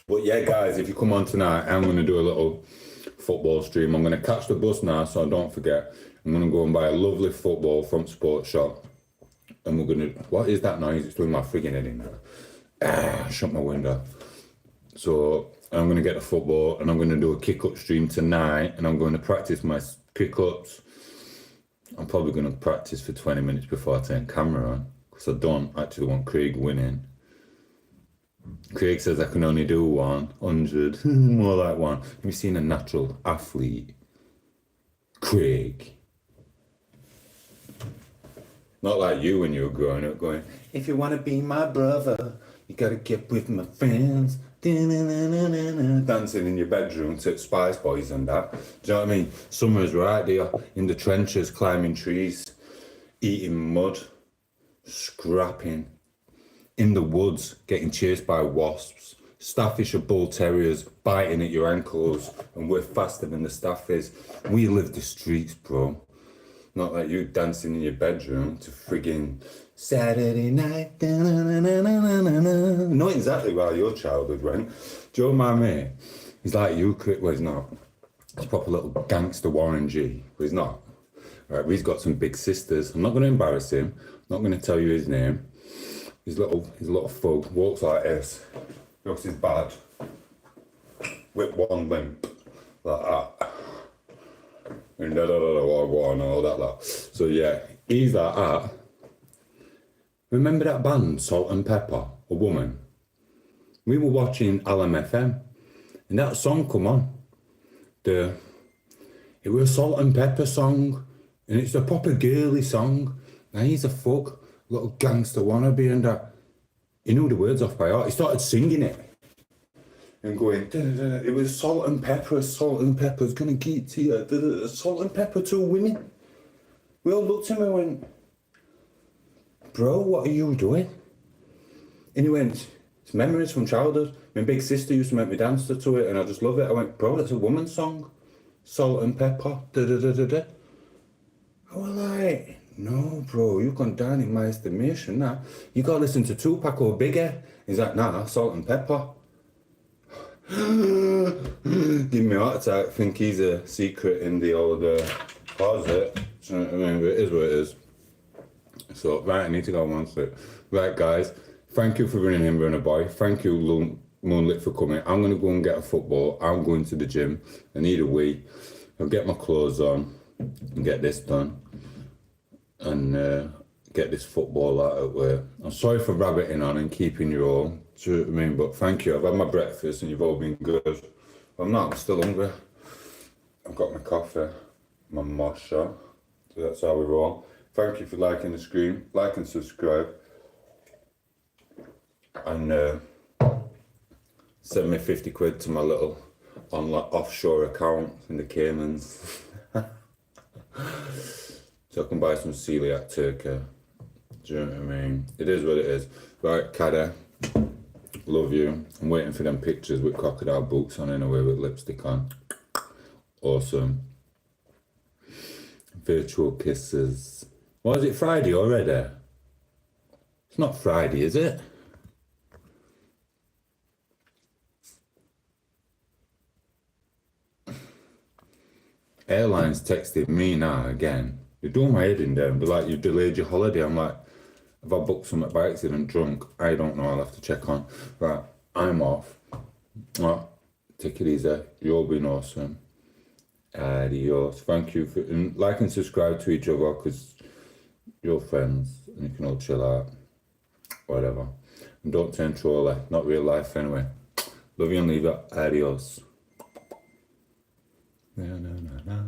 But yeah, guys, if you come on tonight, I'm going to do a little football stream. I'm going to catch the bus now, so don't forget. I'm going to go and buy a lovely football from Sports Shop. And we're going to... What is that noise? It's doing my frigging head in there. Shut my window. So I'm going to get the football and I'm going to do a kick-up stream tonight, and I'm going to practice my kick-ups. I'm probably going to practice for 20 minutes before I turn camera on, because I don't actually want Craig winning. Craig says I can only do 100, more like one. Have you seen a natural athlete? Craig. Not like you when you were growing up going, if you want to be my brother, you got to get with my friends. Dancing in your bedroom to Spice Boys and that. Do you know what I mean? Summers were out there in the trenches, climbing trees, eating mud, scrapping, in the woods, getting chased by wasps, Staffordshire bull terriers biting at your ankles, and we're faster than the Staffies. We live the streets, bro. Not like you dancing in your bedroom to friggin' Saturday night. Not exactly how your childhood went. Do you know my mate? He's like you, well, he's not. He's a proper little gangster Warren G, but he's not. Right, he's got some big sisters. I'm not going to embarrass him. I'm not going to tell you his name. He's a little thug, walks like this. Looks his bad. With one limp. Like that. And all that lot. So yeah, he's like that. Remember that band, Salt and Pepper, A Woman? We were watching LMFM, and that song come on. It was a Salt and Pepper song, and it's a proper girly song. Now he's a fuck, little gangster wannabe, and that. He knew the words off by heart. He started singing it. And going, it was salt and pepper's gonna get to you. Salt and pepper, 2 women. We all looked at him and went, bro, what are you doing? And he went, it's memories from childhood. My big sister used to make me dance to it, and I just love it. I went, bro, that's a woman's song. Salt and pepper, I was like, no, bro, you've gone down in my estimation now. You gotta listen to Tupac or Biggie. He's like, nah, Salt and Pepper. Give me a heart attack. Think he's a secret in the old closet. You know what I mean? But it is what it is. So, right, I need to go one slip. Right, guys, thank you for running him, Runner Boy. Thank you, Moonlit, for coming. I'm going to go and get a football. I'm going to the gym. I need a wee. I'll get my clothes on and get this done. And get this football out of the way. I'm sorry for rabbiting on and keeping you all. Do you know what I mean? But thank you. I've had my breakfast and you've all been good. I'm not. I'm still hungry. I've got my coffee, my mosha. So that's how we roll. Thank you for liking the stream. Like and subscribe. And send me 50 quid to my little offshore account in the Caymans. So I can buy some celiac turkey. Do you know what I mean? It is what it is. Right, Kada. Love you. I'm waiting for them pictures with crocodile boots on anyway with lipstick on. Awesome. Virtual kisses. What is it, Friday already? It's not Friday, is it? Airlines texted me now again. You're doing my head in there and be like, you delayed your holiday. I'm like, if I booked something by accident drunk, I don't know, I'll have to check on. Right, I'm off. Well, take it easy. You'll be awesome. Adios. Thank you for and like and subscribe to each other because you're friends and you can all chill out. Whatever. And don't turn troller. Not real life anyway. Love you and leave it. Adios. Na, na, na, na.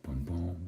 Boom, boom.